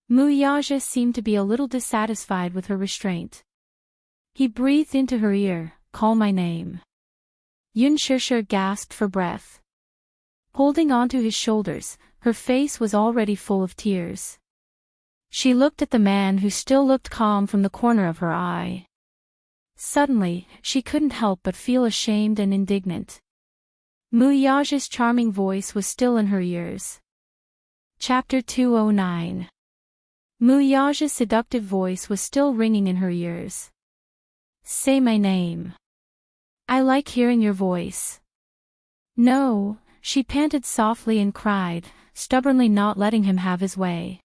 Muyaja seemed to be a little dissatisfied with her restraint. He breathed into her ear, "Call my name." Yunshishir gasped for breath. Holding onto his shoulders, her face was already full of tears. She looked at the man who still looked calm from the corner of her eye. Suddenly, she couldn't help but feel ashamed and indignant. Muyaja's charming voice was still in her ears. Chapter 209. Muyaja's seductive voice was still ringing in her ears. "Say my name. I like hearing your voice." "No," she panted softly and cried, stubbornly not letting him have his way.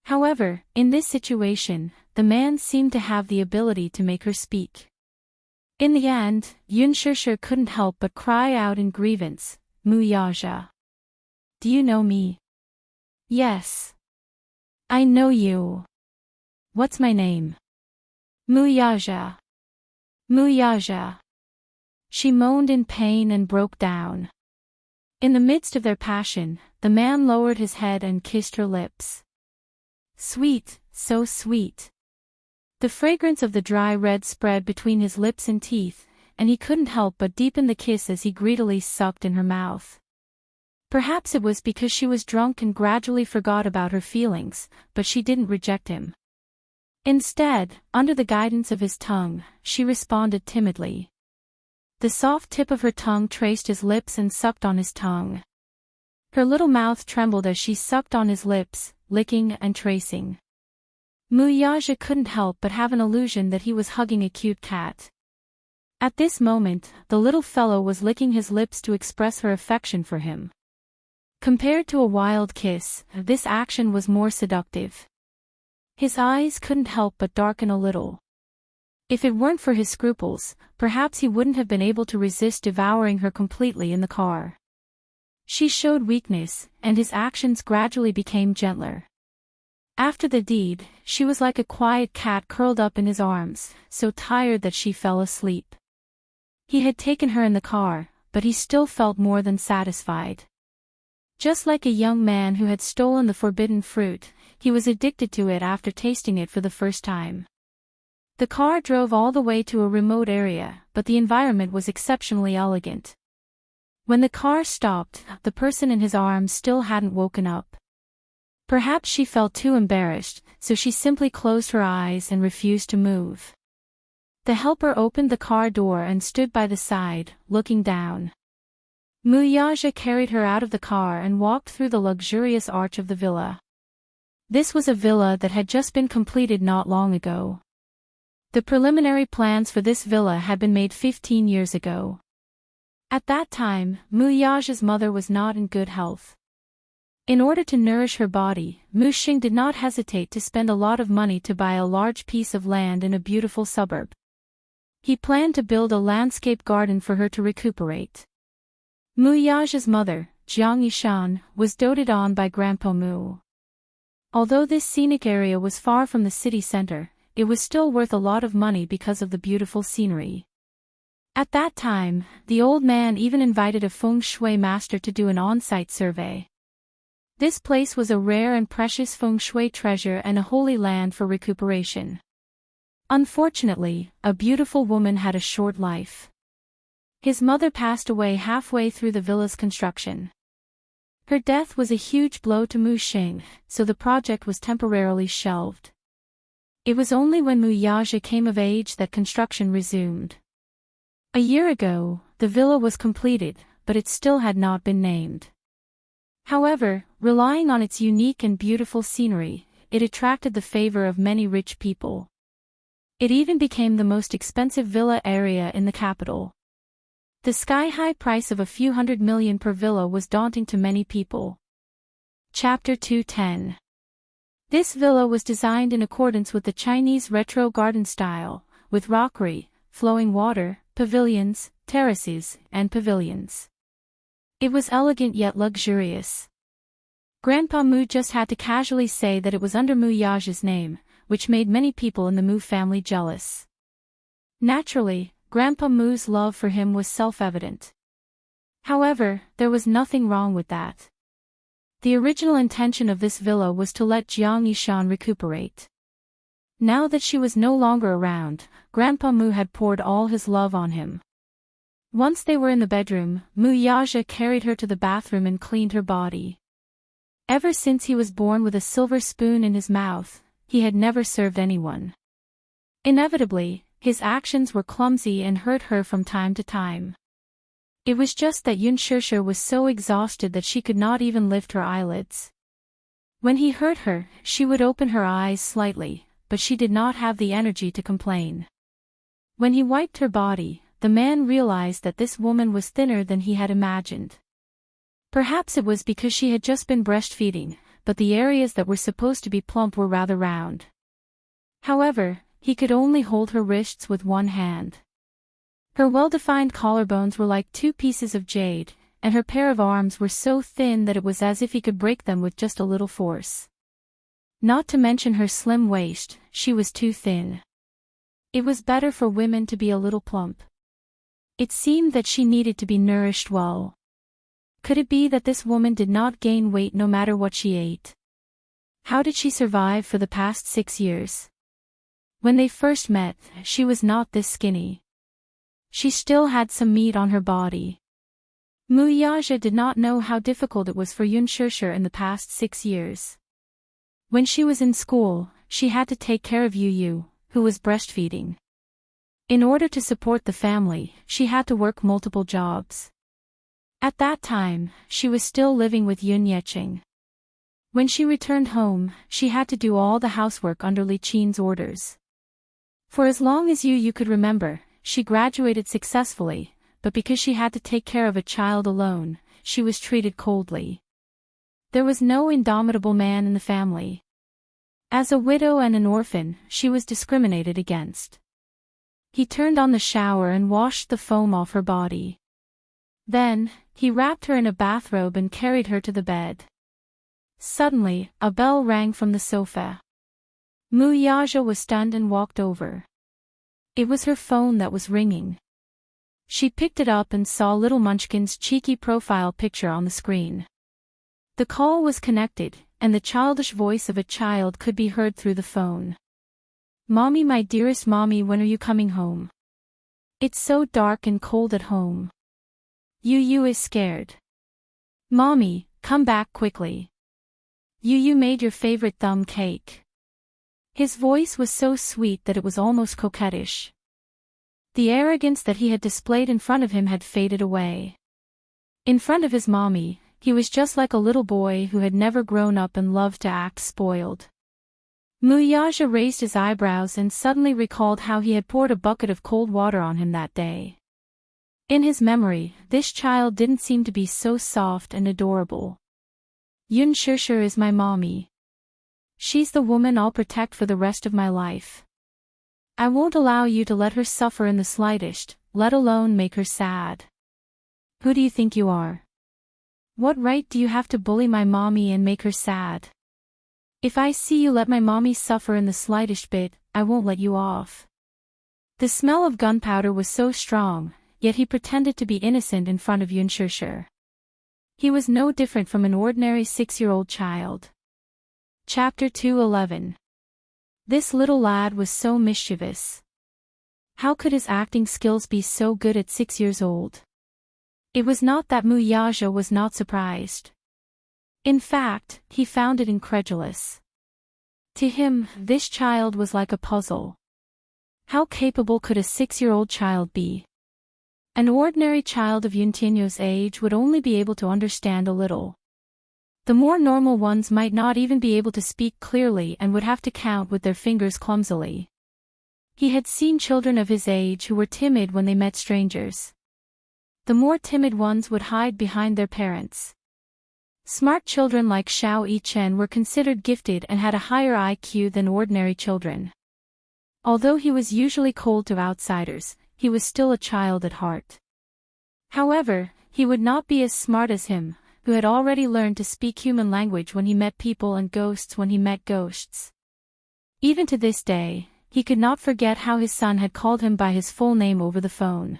However, in this situation, the man seemed to have the ability to make her speak. In the end, Yunshishir couldn't help but cry out in grievance, "Muyaja. Do you know me?" "Yes. I know you. What's my name?" "Muyaja. Muyaja." She moaned in pain and broke down. In the midst of their passion, the man lowered his head and kissed her lips. Sweet, so sweet. The fragrance of the dry red spread between his lips and teeth, and he couldn't help but deepen the kiss as he greedily sucked in her mouth. Perhaps it was because she was drunk and gradually forgot about her feelings, but she didn't reject him. Instead, under the guidance of his tongue, she responded timidly. The soft tip of her tongue traced his lips and sucked on his tongue. Her little mouth trembled as she sucked on his lips, licking and tracing. Muyaja couldn't help but have an illusion that he was hugging a cute cat. At this moment, the little fellow was licking his lips to express her affection for him. Compared to a wild kiss, this action was more seductive. His eyes couldn't help but darken a little. If it weren't for his scruples, perhaps he wouldn't have been able to resist devouring her completely in the car. She showed weakness, and his actions gradually became gentler. After the deed, she was like a quiet cat curled up in his arms, so tired that she fell asleep. He had taken her in the car, but he still felt more than satisfied. Just like a young man who had stolen the forbidden fruit, he was addicted to it after tasting it for the first time. The car drove all the way to a remote area, but the environment was exceptionally elegant. When the car stopped, the person in his arms still hadn't woken up. Perhaps she felt too embarrassed, so she simply closed her eyes and refused to move. The helper opened the car door and stood by the side, looking down. Muyaja carried her out of the car and walked through the luxurious arch of the villa. This was a villa that had just been completed not long ago. The preliminary plans for this villa had been made 15 years ago. At that time, Muyaja's mother was not in good health. In order to nourish her body, Muxing did not hesitate to spend a lot of money to buy a large piece of land in a beautiful suburb. He planned to build a landscape garden for her to recuperate. Muyaja's mother, Jiang Yishan, was doted on by Grandpa Mu. Although this scenic area was far from the city center, it was still worth a lot of money because of the beautiful scenery. At that time, the old man even invited a feng shui master to do an on-site survey. This place was a rare and precious feng shui treasure and a holy land for recuperation. Unfortunately, a beautiful woman had a short life. His mother passed away halfway through the villa's construction. Her death was a huge blow to Muxing, so the project was temporarily shelved. It was only when Muyaja came of age that construction resumed. A year ago, the villa was completed, but it still had not been named. However, relying on its unique and beautiful scenery, it attracted the favor of many rich people. It even became the most expensive villa area in the capital. The sky-high price of a few $100 million per villa was daunting to many people. Chapter 210. This villa was designed in accordance with the Chinese retro garden style, with rockery, flowing water, pavilions, terraces, and pavilions. It was elegant yet luxurious. Grandpa Mu just had to casually say that it was under Mu Yaja's name, which made many people in the Mu family jealous. Naturally, Grandpa Mu's love for him was self-evident. However, there was nothing wrong with that. The original intention of this villa was to let Jiang Yishan recuperate. Now that she was no longer around, Grandpa Mu had poured all his love on him. Once they were in the bedroom, Mu Yaja carried her to the bathroom and cleaned her body. Ever since he was born with a silver spoon in his mouth, he had never served anyone. Inevitably, his actions were clumsy and hurt her from time to time. It was just that Yun Shusher was so exhausted that she could not even lift her eyelids. When he hurt her, she would open her eyes slightly, but she did not have the energy to complain. When he wiped her body, the man realized that this woman was thinner than he had imagined. Perhaps it was because she had just been breastfeeding, but the areas that were supposed to be plump were rather round. However, he could only hold her wrists with one hand. Her well-defined collarbones were like two pieces of jade, and her pair of arms were so thin that it was as if he could break them with just a little force. Not to mention her slim waist, she was too thin. It was better for women to be a little plump. It seemed that she needed to be nourished well. Could it be that this woman did not gain weight no matter what she ate? How did she survive for the past 6 years? When they first met, she was not this skinny. She still had some meat on her body. Mu Yaja did not know how difficult it was for Yun Shusher in the past 6 years. When she was in school, she had to take care of Yu Yu, who was breastfeeding. In order to support the family, she had to work multiple jobs. At that time, she was still living with Yun Yeqing. When she returned home, she had to do all the housework under Li Qin's orders. For as long as Yu Yu could remember, she graduated successfully, but because she had to take care of a child alone, she was treated coldly. There was no indomitable man in the family. As a widow and an orphan, she was discriminated against. He turned on the shower and washed the foam off her body. Then, he wrapped her in a bathrobe and carried her to the bed. Suddenly, a bell rang from the sofa. Mu Yaja was stunned and walked over. It was her phone that was ringing. She picked it up and saw little Munchkin's cheeky profile picture on the screen. The call was connected, and the childish voice of a child could be heard through the phone. "Mommy, my dearest mommy, when are you coming home? It's so dark and cold at home. Yu Yu is scared. Mommy, come back quickly. Yu Yu made your favorite thumb cake." His voice was so sweet that it was almost coquettish. The arrogance that he had displayed in front of him had faded away. In front of his mommy, he was just like a little boy who had never grown up and loved to act spoiled. Mu Yaja raised his eyebrows and suddenly recalled how he had poured a bucket of cold water on him that day. In his memory, this child didn't seem to be so soft and adorable. Yun Shusher is my mommy. She's the woman I'll protect for the rest of my life. I won't allow you to let her suffer in the slightest, let alone make her sad. Who do you think you are? What right do you have to bully my mommy and make her sad? If I see you let my mommy suffer in the slightest bit, I won't let you off. The smell of gunpowder was so strong, yet he pretended to be innocent in front of Yun Shusher. He was no different from an ordinary 6-year-old child. Chapter 211. This little lad was so mischievous. How could his acting skills be so good at 6 years old? It was not that Mu Yaja was not surprised. In fact, he found it incredulous. To him, this child was like a puzzle. How capable could a 6-year-old child be? An ordinary child of Yun Tinyo's age would only be able to understand a little. The more normal ones might not even be able to speak clearly and would have to count with their fingers clumsily. He had seen children of his age who were timid when they met strangers. The more timid ones would hide behind their parents. Smart children like Xiao Yichen were considered gifted and had a higher IQ than ordinary children. Although he was usually cold to outsiders, he was still a child at heart. However, he would not be as smart as him, who had already learned to speak human language when he met people and ghosts when he met ghosts. Even to this day, he could not forget how his son had called him by his full name over the phone.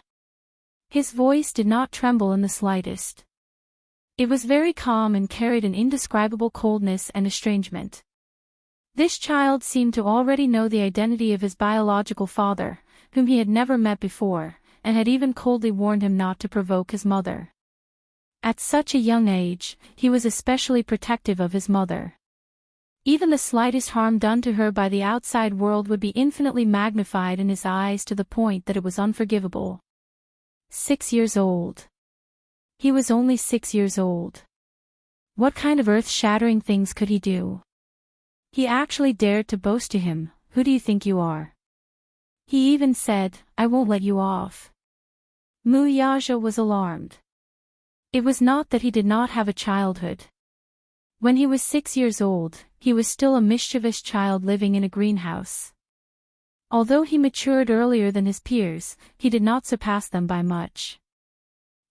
His voice did not tremble in the slightest. It was very calm and carried an indescribable coldness and estrangement. This child seemed to already know the identity of his biological father, whom he had never met before, and had even coldly warned him not to provoke his mother. At such a young age, he was especially protective of his mother. Even the slightest harm done to her by the outside world would be infinitely magnified in his eyes to the point that it was unforgivable. 6 years old. He was only 6 years old. What kind of earth-shattering things could he do? He actually dared to boast to him, "Who do you think you are?" He even said, "I won't let you off." Mu Yaja was alarmed. It was not that he did not have a childhood. When he was 6 years old, he was still a mischievous child living in a greenhouse. Although he matured earlier than his peers, he did not surpass them by much.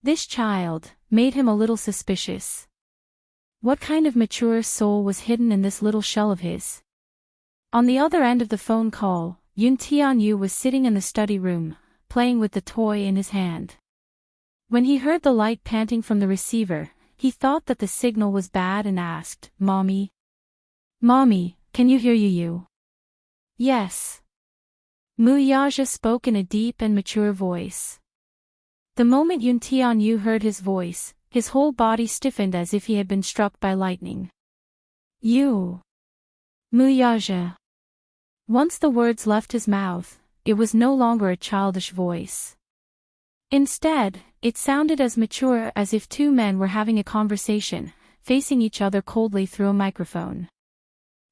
This child made him a little suspicious. What kind of mature soul was hidden in this little shell of his? On the other end of the phone call, Yun Tianyu was sitting in the study room, playing with the toy in his hand. When he heard the light panting from the receiver, he thought that the signal was bad and asked, "Mommy? Mommy, can you hear you?" "Yes." Mu Yaja spoke in a deep and mature voice. The moment Yun Tianyu heard his voice, his whole body stiffened as if he had been struck by lightning. "You." Mu Yaja. Once the words left his mouth, it was no longer a childish voice. Instead, it sounded as mature as if two men were having a conversation, facing each other coldly through a microphone.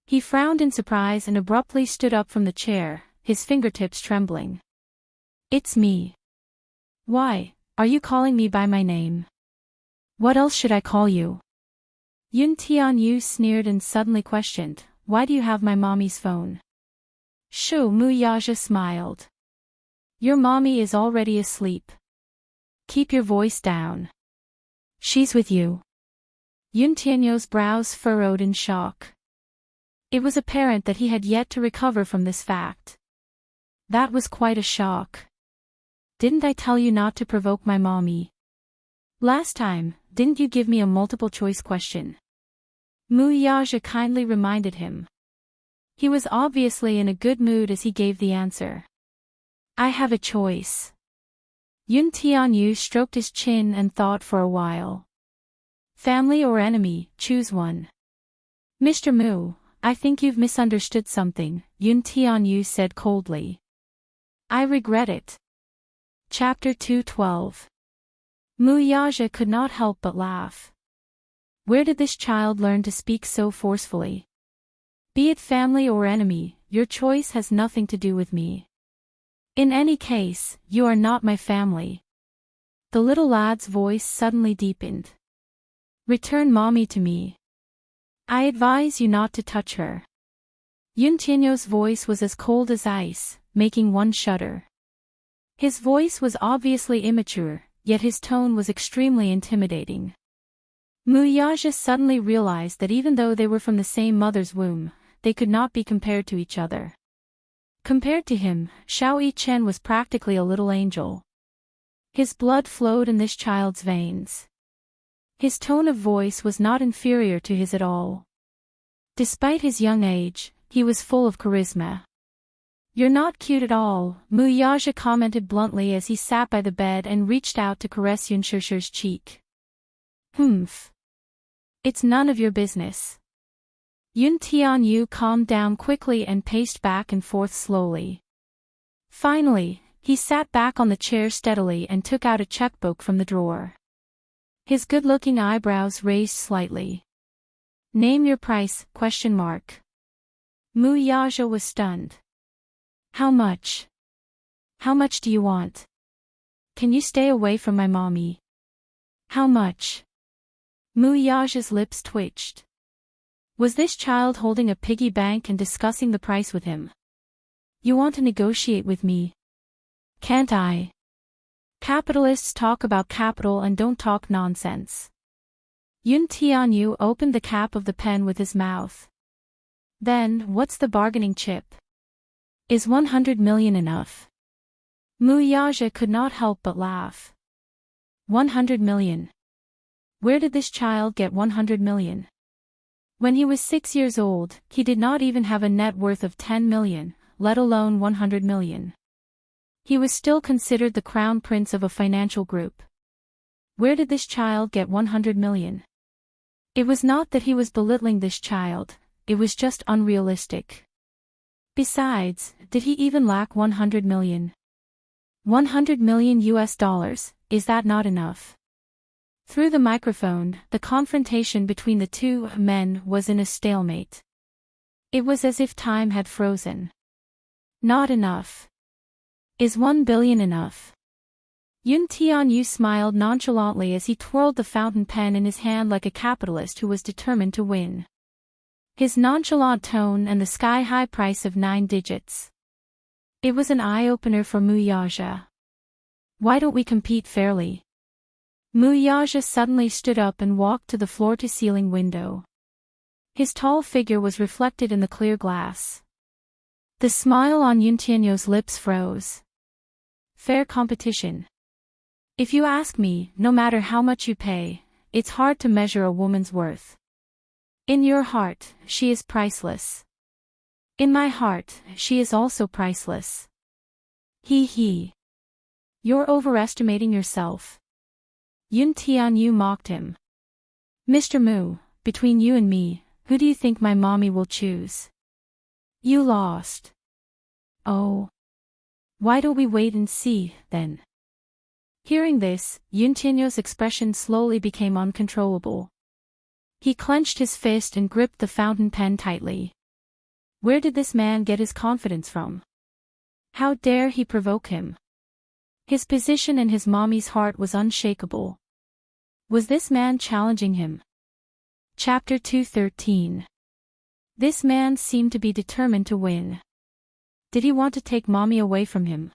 He frowned in surprise and abruptly stood up from the chair, his fingertips trembling. "It's me." "Why, are you calling me by my name? What else should I call you?" Yun Tianyu sneered and suddenly questioned, "Why do you have my mommy's phone?" Shu Mu Yaja smiled. "Your mommy is already asleep. Keep your voice down. She's with you." Yun Tianyu's brows furrowed in shock. It was apparent that he had yet to recover from this fact. That was quite a shock. "Didn't I tell you not to provoke my mommy? Last time, didn't you give me a multiple-choice question?" Mu Yaja kindly reminded him. He was obviously in a good mood as he gave the answer. "I have a choice." Yun Tianyu stroked his chin and thought for a while. "Family or enemy, choose one." "Mr. Mu, I think you've misunderstood something," Yun Tianyu said coldly. "I regret it." Chapter 212. Mu Yaja could not help but laugh. Where did this child learn to speak so forcefully? "Be it family or enemy, your choice has nothing to do with me. In any case, you are not my family." The little lad's voice suddenly deepened. "Return mommy to me. I advise you not to touch her." Yun Tianyu's voice was as cold as ice, making one shudder. His voice was obviously immature, yet his tone was extremely intimidating. Mu Yaja suddenly realized that even though they were from the same mother's womb, they could not be compared to each other. Compared to him, Xiao Yichen was practically a little angel. His blood flowed in this child's veins. His tone of voice was not inferior to his at all. Despite his young age, he was full of charisma. "You're not cute at all," Mu Yaja commented bluntly as he sat by the bed and reached out to caress Yun Shishir's cheek. "Humph. It's none of your business." Yun Tianyu calmed down quickly and paced back and forth slowly. Finally, he sat back on the chair steadily and took out a checkbook from the drawer. His good-looking eyebrows raised slightly. Name your price, ? Mu Yaja was stunned. How much? How much do you want? Can you stay away from my mommy? How much? Mu Yaja's lips twitched. Was this child holding a piggy bank and discussing the price with him? You want to negotiate with me? Can't I? Capitalists talk about capital and don't talk nonsense. Yun Tianyu opened the cap of the pen with his mouth. Then, what's the bargaining chip? Is 100 million enough? Mu Yaja could not help but laugh. 100 million. Where did this child get 100 million? When he was 6 years old, he did not even have a net worth of 10 million, let alone 100 million. He was still considered the crown prince of a financial group. Where did this child get 100 million? It was not that he was belittling this child, it was just unrealistic. Besides, did he even lack 100 million? 100 million US dollars, is that not enough? Through the microphone, the confrontation between the two men was in a stalemate. It was as if time had frozen. Not enough. Is 1 billion enough? Yun Tianyu smiled nonchalantly as he twirled the fountain pen in his hand like a capitalist who was determined to win. His nonchalant tone and the sky-high price of 9 digits. It was an eye-opener for Mu Yaja. Why don't we compete fairly? Mu Yaja suddenly stood up and walked to the floor-to-ceiling window. His tall figure was reflected in the clear glass. The smile on Yun Tianyu's lips froze. Fair competition. If you ask me, no matter how much you pay, it's hard to measure a woman's worth. In your heart, she is priceless. In my heart, she is also priceless. He. You're overestimating yourself. Yun Tianyu mocked him. Mr. Mu, between you and me, who do you think my mommy will choose? You lost. Oh. Why don't we wait and see, then? Hearing this, Yun Tianyu's expression slowly became uncontrollable. He clenched his fist and gripped the fountain pen tightly. Where did this man get his confidence from? How dare he provoke him? His position in his mommy's heart was unshakable. Was this man challenging him? Chapter 213. This man seemed to be determined to win. Did he want to take mommy away from him?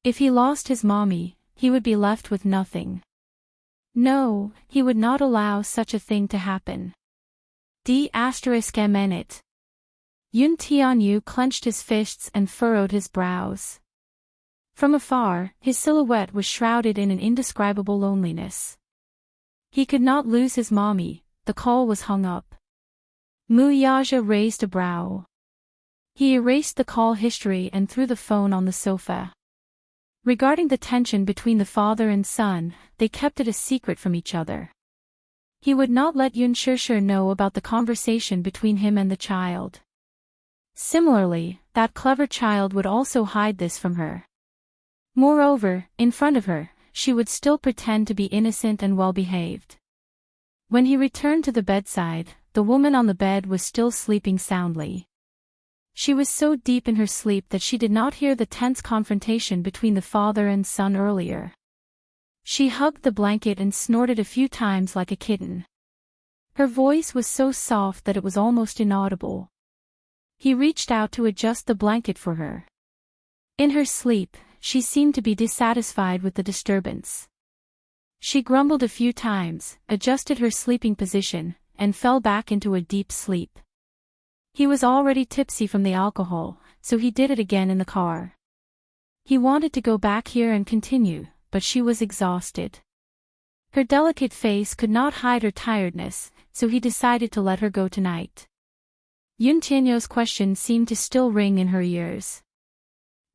If he lost his mommy, he would be left with nothing. No, he would not allow such a thing to happen. D****. Yun Tianyu clenched his fists and furrowed his brows. From afar, his silhouette was shrouded in an indescribable loneliness. He could not lose his mommy, the call was hung up. Mu Yaja raised a brow. He erased the call history and threw the phone on the sofa. Regarding the tension between the father and son, they kept it a secret from each other. He would not let Yun Shishir know about the conversation between him and the child. Similarly, that clever child would also hide this from her. Moreover, in front of her, she would still pretend to be innocent and well-behaved. When he returned to the bedside, the woman on the bed was still sleeping soundly. She was so deep in her sleep that she did not hear the tense confrontation between the father and son earlier. She hugged the blanket and snorted a few times like a kitten. Her voice was so soft that it was almost inaudible. He reached out to adjust the blanket for her. In her sleep, she seemed to be dissatisfied with the disturbance. She grumbled a few times, adjusted her sleeping position, and fell back into a deep sleep. He was already tipsy from the alcohol, so he did it again in the car. He wanted to go back here and continue, but she was exhausted. Her delicate face could not hide her tiredness, so he decided to let her go tonight. Yun Tianyu's question seemed to still ring in her ears.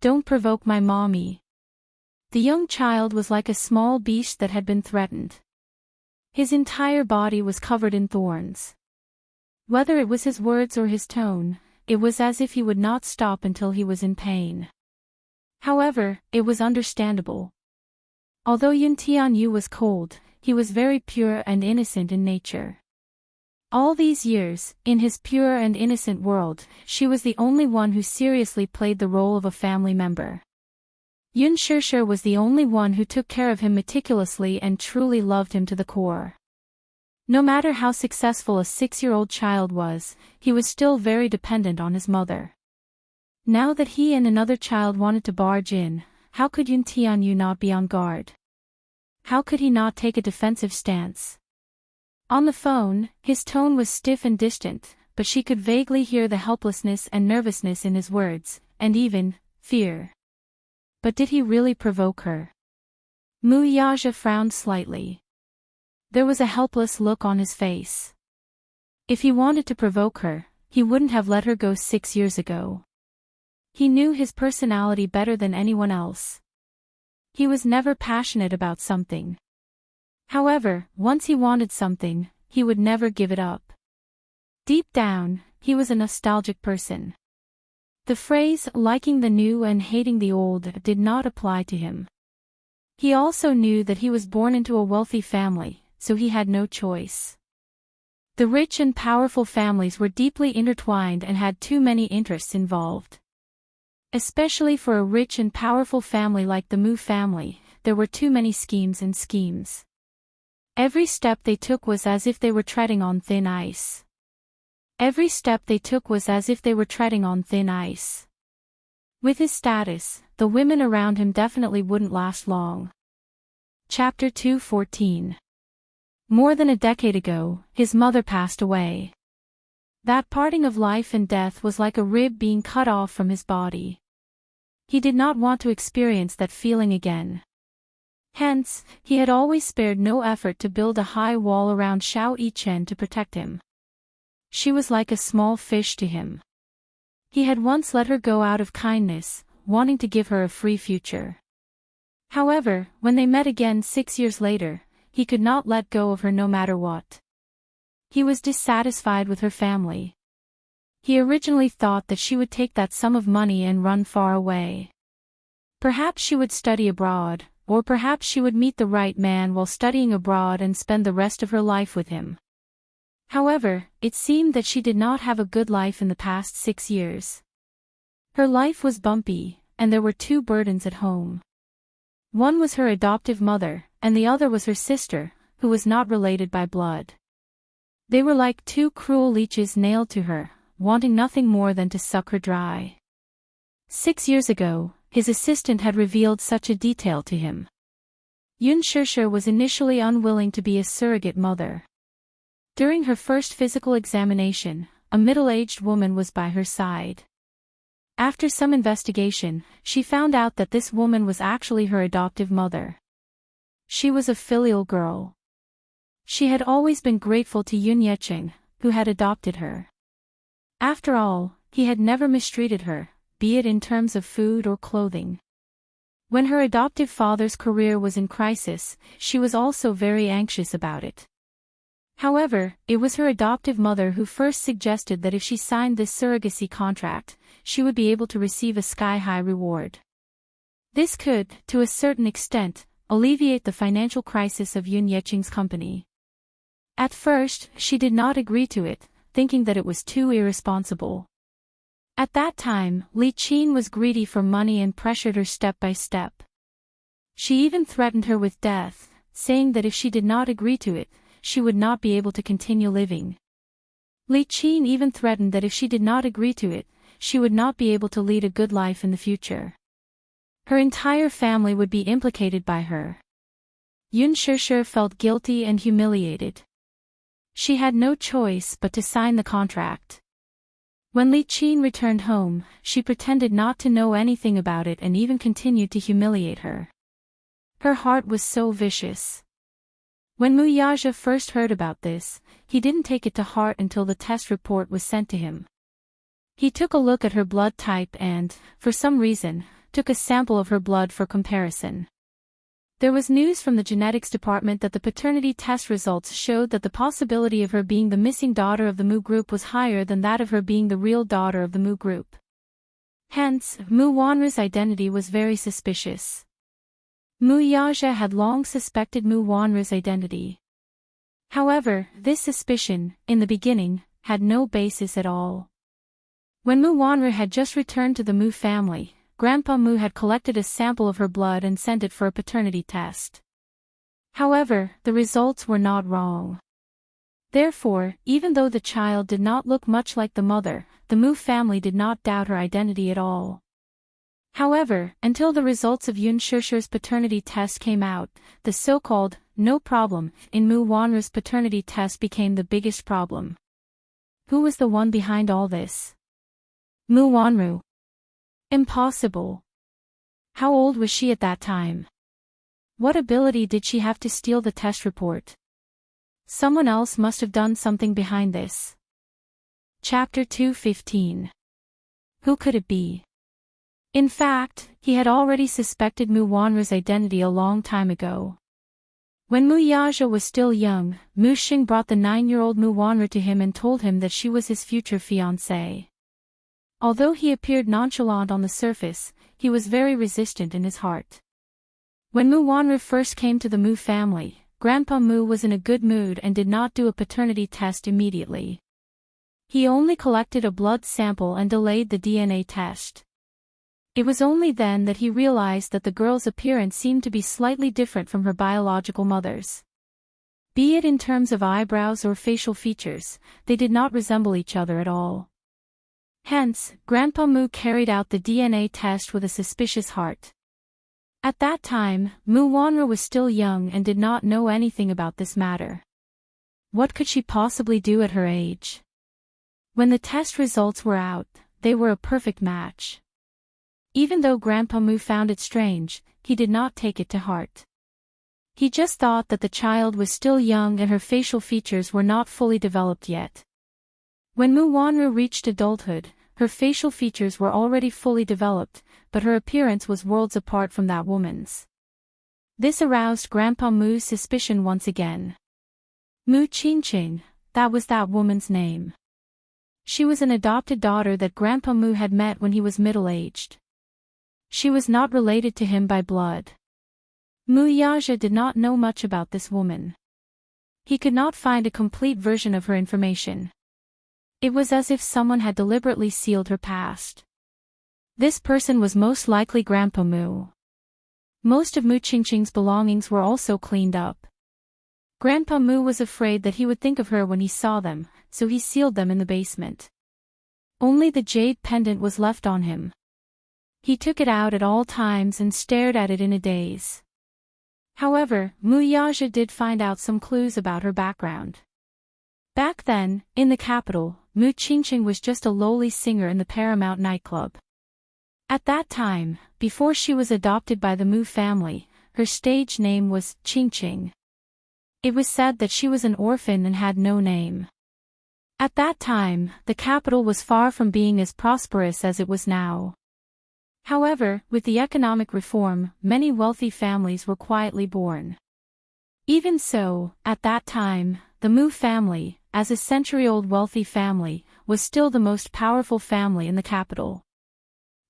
Don't provoke my mommy. The young child was like a small beast that had been threatened. His entire body was covered in thorns. Whether it was his words or his tone, it was as if he would not stop until he was in pain. However, it was understandable. Although Yun Tianyu was cold, he was very pure and innocent in nature. All these years, in his pure and innocent world, she was the only one who seriously played the role of a family member. Yun Shishir was the only one who took care of him meticulously and truly loved him to the core. No matter how successful a 6-year-old child was, he was still very dependent on his mother. Now that he and another child wanted to barge in, how could Yun Tianyu not be on guard? How could he not take a defensive stance? On the phone, his tone was stiff and distant, but she could vaguely hear the helplessness and nervousness in his words, and even fear. But did he really provoke her? Mu Yaja frowned slightly. There was a helpless look on his face. If he wanted to provoke her, he wouldn't have let her go 6 years ago. He knew his personality better than anyone else. He was never passionate about something. However, once he wanted something, he would never give it up. Deep down, he was a nostalgic person. The phrase, liking the new and hating the old, did not apply to him. He also knew that he was born into a wealthy family, so he had no choice. The rich and powerful families were deeply intertwined and had too many interests involved. Especially for a rich and powerful family like the Mu family, there were too many schemes and schemes. Every step they took was as if they were treading on thin ice. Every step they took was as if they were treading on thin ice. With his status, the women around him definitely wouldn't last long. Chapter 214. More than a decade ago, his mother passed away. That parting of life and death was like a rib being cut off from his body. He did not want to experience that feeling again. Hence, he had always spared no effort to build a high wall around Xiao Yichen to protect him. She was like a small fish to him. He had once let her go out of kindness, wanting to give her a free future. However, when they met again 6 years later, he could not let go of her no matter what. He was dissatisfied with her family. He originally thought that she would take that sum of money and run far away. Perhaps she would study abroad, or perhaps she would meet the right man while studying abroad and spend the rest of her life with him. However, it seemed that she did not have a good life in the past 6 years. Her life was bumpy, and there were 2 burdens at home. One was her adoptive mother, and the other was her sister, who was not related by blood. They were like 2 cruel leeches nailed to her, wanting nothing more than to suck her dry. 6 years ago, his assistant had revealed such a detail to him. Yun Shishir was initially unwilling to be a surrogate mother. During her first physical examination, a middle-aged woman was by her side. After some investigation, she found out that this woman was actually her adoptive mother. She was a filial girl. She had always been grateful to Yun Yecheng, who had adopted her. After all, he had never mistreated her, be it in terms of food or clothing. When her adoptive father's career was in crisis, she was also very anxious about it. However, it was her adoptive mother who first suggested that if she signed this surrogacy contract, she would be able to receive a sky-high reward. This could, to a certain extent, alleviate the financial crisis of Yun Yecheng's company. At first, she did not agree to it, thinking that it was too irresponsible. At that time, Li Qin was greedy for money and pressured her step by step. She even threatened her with death, saying that if she did not agree to it, she would not be able to continue living. Li Qin even threatened that if she did not agree to it, she would not be able to lead a good life in the future. Her entire family would be implicated by her. Yun Shishir felt guilty and humiliated. She had no choice but to sign the contract. When Li Qin returned home, she pretended not to know anything about it and even continued to humiliate her. Her heart was so vicious. When Mu Yaja first heard about this, he didn't take it to heart until the test report was sent to him. He took a look at her blood type and, for some reason, took a sample of her blood for comparison. There was news from the genetics department that the paternity test results showed that the possibility of her being the missing daughter of the Mu group was higher than that of her being the real daughter of the Mu group. Hence, Mu Wanru's identity was very suspicious. Mu Yaja had long suspected Mu Wanru's identity. However, this suspicion, in the beginning, had no basis at all. When Mu Wanru had just returned to the Mu family, Grandpa Mu had collected a sample of her blood and sent it for a paternity test. However, the results were not wrong. Therefore, even though the child did not look much like the mother, the Mu family did not doubt her identity at all. However, until the results of Yun Shishir's paternity test came out, the so-called no problem in Mu Wanru's paternity test became the biggest problem. Who was the one behind all this? Mu Wanru. Impossible. How old was she at that time? What ability did she have to steal the test report? Someone else must have done something behind this. Chapter 2:15. Who could it be? In fact, he had already suspected Mu Wanru's identity a long time ago. When Mu Yaja was still young, Mu Xing brought the 9-year-old Mu Wanru to him and told him that she was his future fiancée. Although he appeared nonchalant on the surface, he was very resistant in his heart. When Mu Wanru first came to the Mu family, Grandpa Mu was in a good mood and did not do a paternity test immediately. He only collected a blood sample and delayed the DNA test. It was only then that he realized that the girl's appearance seemed to be slightly different from her biological mother's. Be it in terms of eyebrows or facial features, they did not resemble each other at all. Hence, Grandpa Mu carried out the DNA test with a suspicious heart. At that time, Mu Wanru was still young and did not know anything about this matter. What could she possibly do at her age? When the test results were out, they were a perfect match. Even though Grandpa Mu found it strange, he did not take it to heart. He just thought that the child was still young and her facial features were not fully developed yet. When Mu Wanru reached adulthood, her facial features were already fully developed, but her appearance was worlds apart from that woman's. This aroused Grandpa Mu's suspicion once again. Mu Qingqing, that was that woman's name. She was an adopted daughter that Grandpa Mu had met when he was middle-aged. She was not related to him by blood. Mu Yaja did not know much about this woman. He could not find a complete version of her information. It was as if someone had deliberately sealed her past. This person was most likely Grandpa Mu. Most of Mu Qingqing's belongings were also cleaned up. Grandpa Mu was afraid that he would think of her when he saw them, so he sealed them in the basement. Only the jade pendant was left on him. He took it out at all times and stared at it in a daze. However, Mu Yaja did find out some clues about her background. Back then, in the capital, Mu Qingqing was just a lowly singer in the Paramount nightclub. At that time, before she was adopted by the Mu family, her stage name was Qingqing. It was said that she was an orphan and had no name. At that time, the capital was far from being as prosperous as it was now. However, with the economic reform, many wealthy families were quietly born. Even so, at that time, the Mu family, as a century-old wealthy family, was still the most powerful family in the capital.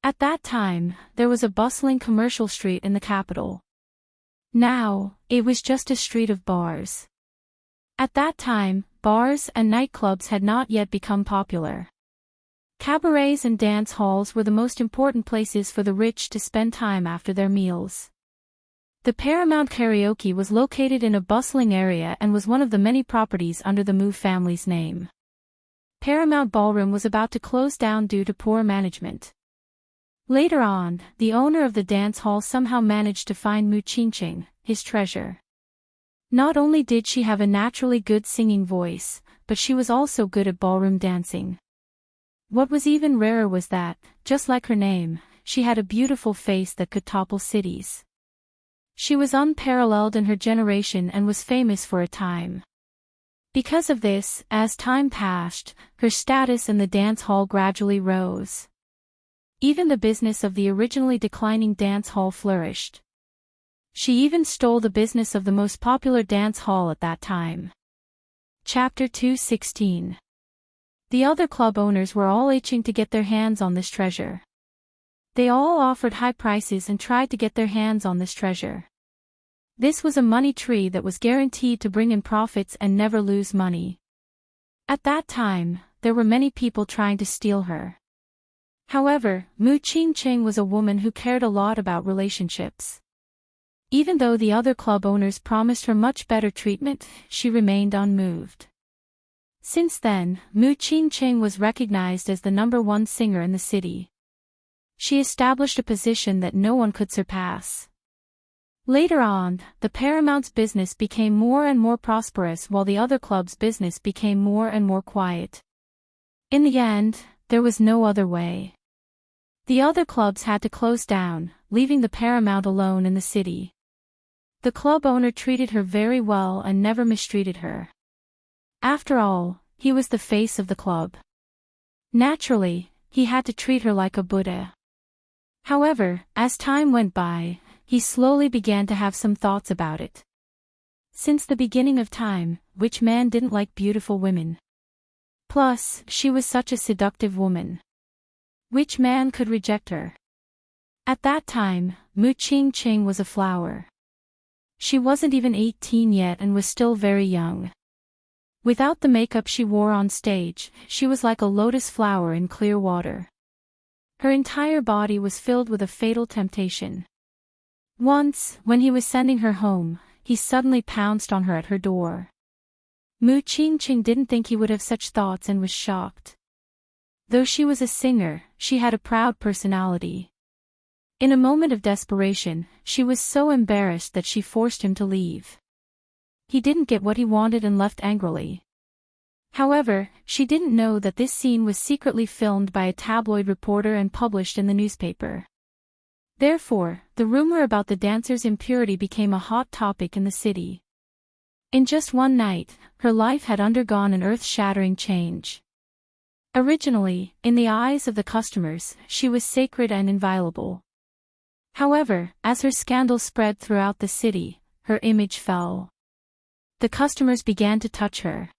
At that time, there was a bustling commercial street in the capital. Now, it was just a street of bars. At that time, bars and nightclubs had not yet become popular. Cabarets and dance halls were the most important places for the rich to spend time after their meals. The Paramount Karaoke was located in a bustling area and was one of the many properties under the Mu family's name. Paramount Ballroom was about to close down due to poor management. Later on, the owner of the dance hall somehow managed to find Mu Qingqing, his treasure. Not only did she have a naturally good singing voice, but she was also good at ballroom dancing. What was even rarer was that, just like her name, she had a beautiful face that could topple cities. She was unparalleled in her generation and was famous for a time. Because of this, as time passed, her status in the dance hall gradually rose. Even the business of the originally declining dance hall flourished. She even stole the business of the most popular dance hall at that time. Chapter 2:16. The other club owners were all itching to get their hands on this treasure. They all offered high prices and tried to get their hands on this treasure. This was a money tree that was guaranteed to bring in profits and never lose money. At that time, there were many people trying to steal her. However, Mu Qingqing was a woman who cared a lot about relationships. Even though the other club owners promised her much better treatment, she remained unmoved. Since then, Mu Qingqing was recognized as the #1 singer in the city. She established a position that no one could surpass. Later on, the Paramount's business became more and more prosperous while the other club's business became more and more quiet. In the end, there was no other way. The other clubs had to close down, leaving the Paramount alone in the city. The club owner treated her very well and never mistreated her. After all, he was the face of the club. Naturally, he had to treat her like a Buddha. However, as time went by, he slowly began to have some thoughts about it. Since the beginning of time, which man didn't like beautiful women? Plus, she was such a seductive woman. Which man could reject her? At that time, Mu Qingqing was a flower. She wasn't even 18 yet and was still very young. Without the makeup she wore on stage, she was like a lotus flower in clear water. Her entire body was filled with a fatal temptation. Once, when he was sending her home, he suddenly pounced on her at her door. Mu Qingqing didn't think he would have such thoughts and was shocked. Though she was a singer, she had a proud personality. In a moment of desperation, she was so embarrassed that she forced him to leave. He didn't get what he wanted and left angrily. However, she didn't know that this scene was secretly filmed by a tabloid reporter and published in the newspaper. Therefore, the rumor about the dancer's impurity became a hot topic in the city. In just one night, her life had undergone an earth-shattering change. Originally, in the eyes of the customers, she was sacred and inviolable. However, as her scandal spread throughout the city, her image fell. The customers began to touch her.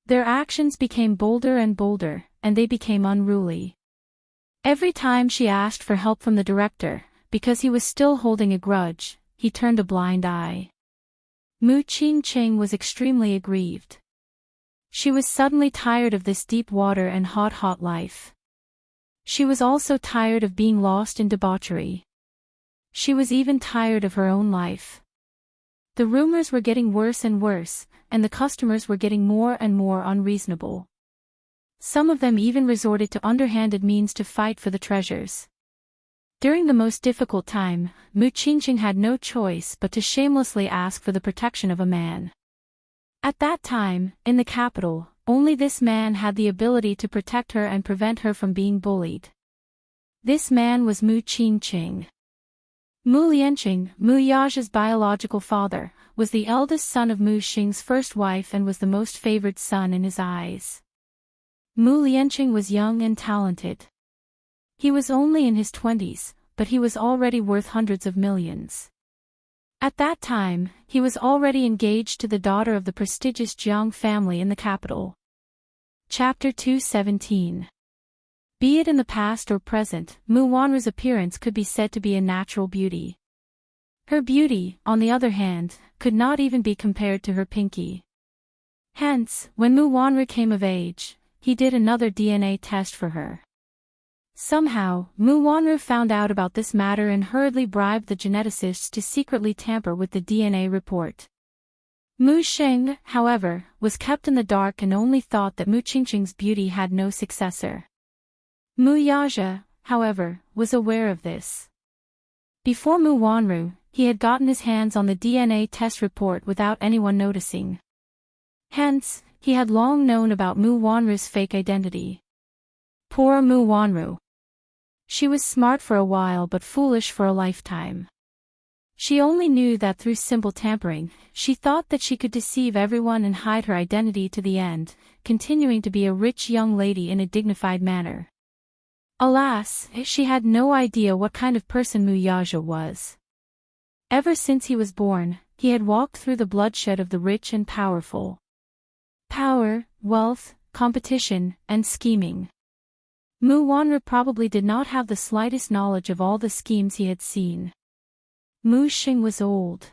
Their actions became bolder and bolder, and they became unruly. Every time she asked for help from the director, because he was still holding a grudge, he turned a blind eye. Mu Qingqing was extremely aggrieved. She was suddenly tired of this deep water and hot life. She was also tired of being lost in debauchery. She was even tired of her own life. The rumors were getting worse and worse, and the customers were getting more and more unreasonable. Some of them even resorted to underhanded means to fight for the treasures. During the most difficult time, Mu Qingqing had no choice but to shamelessly ask for the protection of a man. At that time, in the capital, only this man had the ability to protect her and prevent her from being bullied. This man was Mu Qingqing. Mu Lianqing, Mu Yaja's biological father, was the eldest son of Mu Xing's first wife and was the most favored son in his eyes. Mu Lianqing was young and talented. He was only in his 20s, but he was already worth hundreds of millions. At that time, he was already engaged to the daughter of the prestigious Jiang family in the capital. Chapter 217. Be it in the past or present, Mu Wanru's appearance could be said to be a natural beauty. Her beauty, on the other hand, could not even be compared to her pinky. Hence, when Mu Wanru came of age, he did another DNA test for her. Somehow, Mu Wanru found out about this matter and hurriedly bribed the geneticists to secretly tamper with the DNA report. Mu Xing, however, was kept in the dark and only thought that Mu Qingqing's beauty had no successor. Mu Yaja, however, was aware of this. Before Mu Wanru, he had gotten his hands on the DNA test report without anyone noticing. Hence, he had long known about Mu Wanru's fake identity. Poor Mu Wanru. She was smart for a while but foolish for a lifetime. She only knew that through simple tampering, she thought that she could deceive everyone and hide her identity to the end, continuing to be a rich young lady in a dignified manner. Alas, she had no idea what kind of person Mu Yaja was. Ever since he was born, he had walked through the bloodshed of the rich and powerful. Power, wealth, competition, and scheming. Mu Wanru probably did not have the slightest knowledge of all the schemes he had seen. Mu Xing was old.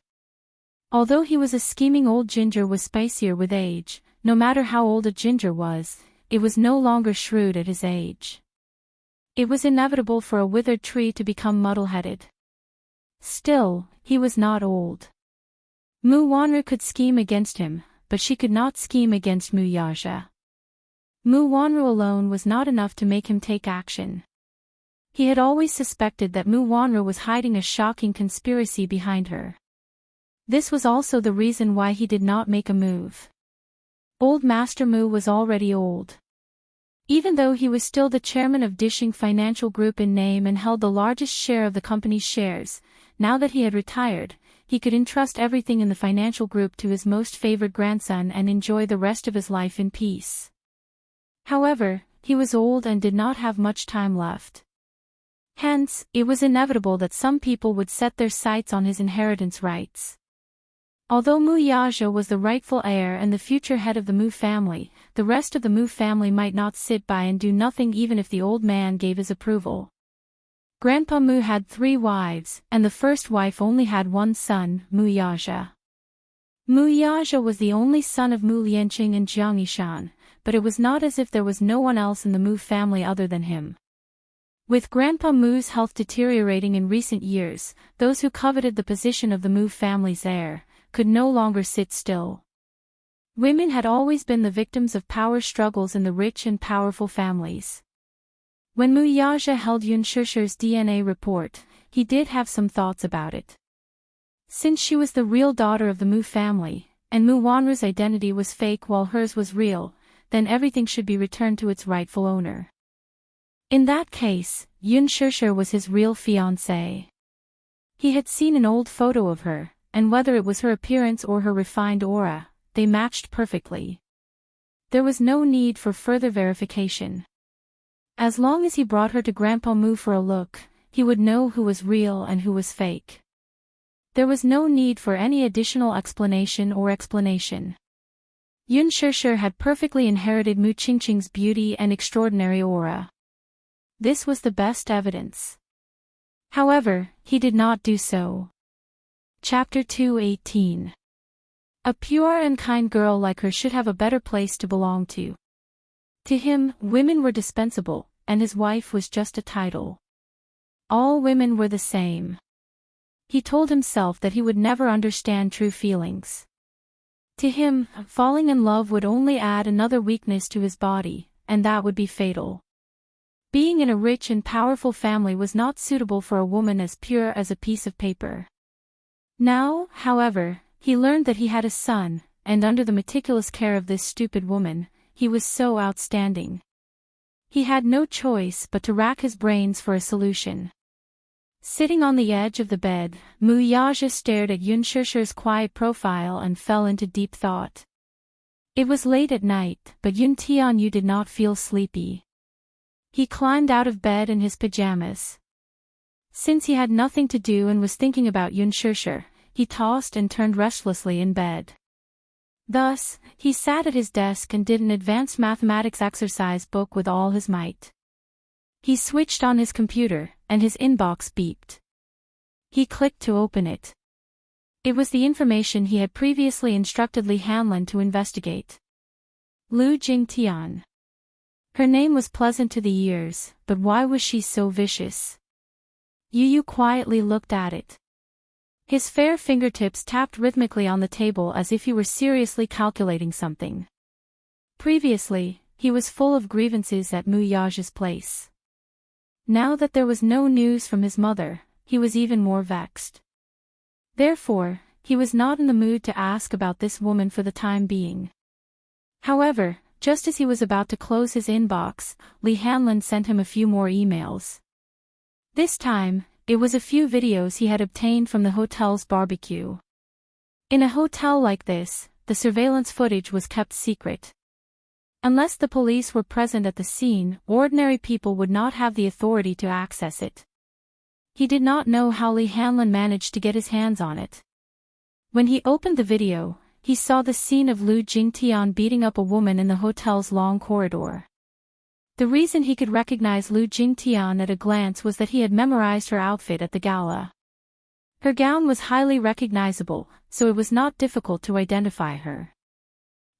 Although he was a scheming old ginger was spicier with age, no matter how old a ginger was, it was no longer shrewd at his age. It was inevitable for a withered tree to become muddle-headed. Still, he was not old. Mu Wanru could scheme against him, but she could not scheme against Mu Yaja. Mu Wanru alone was not enough to make him take action. He had always suspected that Mu Wanru was hiding a shocking conspiracy behind her. This was also the reason why he did not make a move. Old Master Mu was already old. Even though he was still the chairman of Dishing Financial Group in name and held the largest share of the company's shares, now that he had retired, he could entrust everything in the financial group to his most favored grandson and enjoy the rest of his life in peace. However, he was old and did not have much time left. Hence, it was inevitable that some people would set their sights on his inheritance rights. Although Mu Yaja was the rightful heir and the future head of the Mu family, the rest of the Mu family might not sit by and do nothing even if the old man gave his approval. Grandpa Mu had 3 wives, and the first wife only had one son, Mu Yaja. Mu Yaja was the only son of Mu Lianqing and Jiang Yishan, but it was not as if there was no one else in the Mu family other than him. With Grandpa Mu's health deteriorating in recent years, those who coveted the position of the Mu family's heir could no longer sit still. Women had always been the victims of power struggles in the rich and powerful families. When Mu Yaja held Yun Shusher's DNA report, he did have some thoughts about it. Since she was the real daughter of the Mu family, and Mu Wanru's identity was fake while hers was real, then everything should be returned to its rightful owner. In that case, Yun Shusher was his real fiancée. He had seen an old photo of her, and whether it was her appearance or her refined aura, they matched perfectly. There was no need for further verification. As long as he brought her to Grandpa Mu for a look, he would know who was real and who was fake. There was no need for any additional explanation. Yun Shusher had perfectly inherited Mu Qingqing's beauty and extraordinary aura. This was the best evidence. However, he did not do so. Chapter 2:18. A pure and kind girl like her should have a better place to belong to. To him, women were dispensable, and his wife was just a title. All women were the same. He told himself that he would never understand true feelings. To him, falling in love would only add another weakness to his body, and that would be fatal. Being in a rich and powerful family was not suitable for a woman as pure as a piece of paper. Now, however, he learned that he had a son, and under the meticulous care of this stupid woman, he was so outstanding. He had no choice but to rack his brains for a solution. Sitting on the edge of the bed, Mu Yaja stared at Yun Shusher's quiet profile and fell into deep thought. It was late at night, but Yun Tianyu did not feel sleepy. He climbed out of bed in his pajamas. Since he had nothing to do and was thinking about Yun Shusher, he tossed and turned restlessly in bed. Thus, he sat at his desk and did an advanced mathematics exercise book with all his might. He switched on his computer, and his inbox beeped. He clicked to open it. It was the information he had previously instructed Li Hanlin to investigate. Lu Jingtian. Her name was pleasant to the ears, but why was she so vicious? Yu quietly looked at it. His fair fingertips tapped rhythmically on the table as if he were seriously calculating something. Previously, he was full of grievances at Mu Yaja's place. Now that there was no news from his mother, he was even more vexed. Therefore, he was not in the mood to ask about this woman for the time being. However, just as he was about to close his inbox, Li Hanlin sent him a few more emails. This time, it was a few videos he had obtained from the hotel's barbecue. In a hotel like this, the surveillance footage was kept secret. Unless the police were present at the scene, ordinary people would not have the authority to access it. He did not know how Li Hanlin managed to get his hands on it. When he opened the video, he saw the scene of Lu Jingtian beating up a woman in the hotel's long corridor. The reason he could recognize Lu Jingtian at a glance was that he had memorized her outfit at the gala. Her gown was highly recognizable, so it was not difficult to identify her.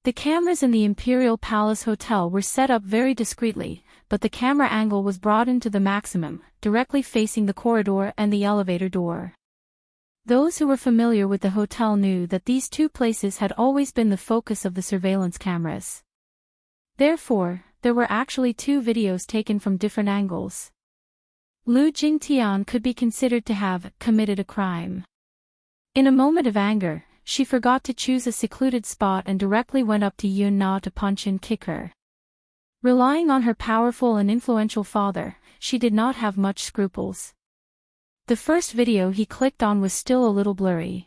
The cameras in the Imperial Palace Hotel were set up very discreetly, but the camera angle was broadened to the maximum, directly facing the corridor and the elevator door. Those who were familiar with the hotel knew that these two places had always been the focus of the surveillance cameras. Therefore, there were actually two videos taken from different angles. Lu Jingtian could be considered to have committed a crime. In a moment of anger, she forgot to choose a secluded spot and directly went up to Yun Na to punch and kick her. Relying on her powerful and influential father, she did not have much scruples. The first video he clicked on was still a little blurry.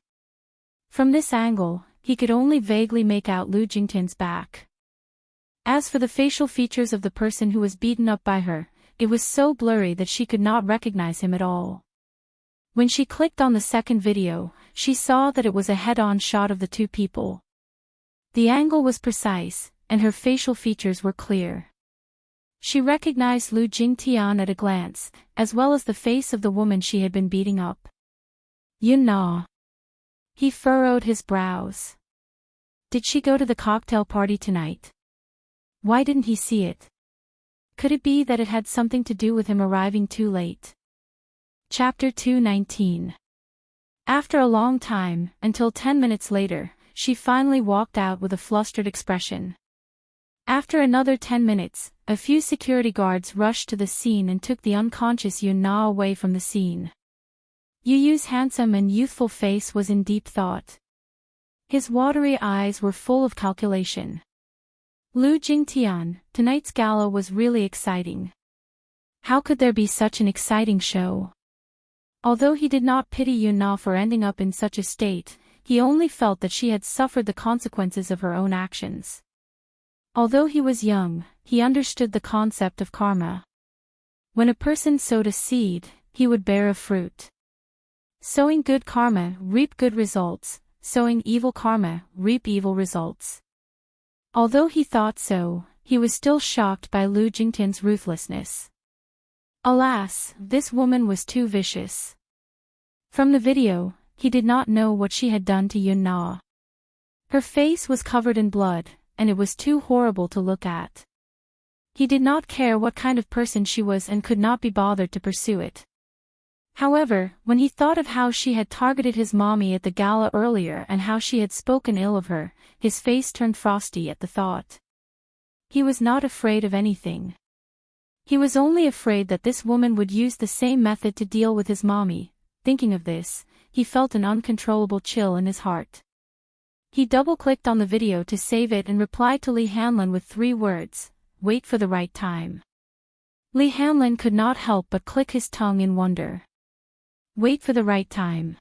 From this angle, he could only vaguely make out Lu Jingtian's back. As for the facial features of the person who was beaten up by her, it was so blurry that she could not recognize him at all. When she clicked on the second video, she saw that it was a head-on shot of the two people. The angle was precise, and her facial features were clear. She recognized Lu Jingtian at a glance, as well as the face of the woman she had been beating up. Yun Na. He furrowed his brows. Did she go to the cocktail party tonight? Why didn't he see it? Could it be that it had something to do with him arriving too late? Chapter 219. After a long time, until 10 minutes later, she finally walked out with a flustered expression. After another 10 minutes, a few security guards rushed to the scene and took the unconscious Yun Na away from the scene. Yu Yu's handsome and youthful face was in deep thought. His watery eyes were full of calculation. Lu Jingtian, tonight's gala was really exciting. How could there be such an exciting show? Although he did not pity Yun Na for ending up in such a state, he only felt that she had suffered the consequences of her own actions. Although he was young, he understood the concept of karma. When a person sowed a seed, he would bear a fruit. Sowing good karma, reap good results; sowing evil karma, reap evil results. Although he thought so, he was still shocked by Lu Jingtian's ruthlessness. Alas, this woman was too vicious. From the video, he did not know what she had done to Yun Na. Her face was covered in blood, and it was too horrible to look at. He did not care what kind of person she was and could not be bothered to pursue it. However, when he thought of how she had targeted his mommy at the gala earlier and how she had spoken ill of her, his face turned frosty at the thought. He was not afraid of anything. He was only afraid that this woman would use the same method to deal with his mommy. Thinking of this, he felt an uncontrollable chill in his heart. He double-clicked on the video to save it and replied to Li Hanlin with 3 words, "Wait for the right time." Li Hanlin could not help but click his tongue in wonder. Wait for the right time.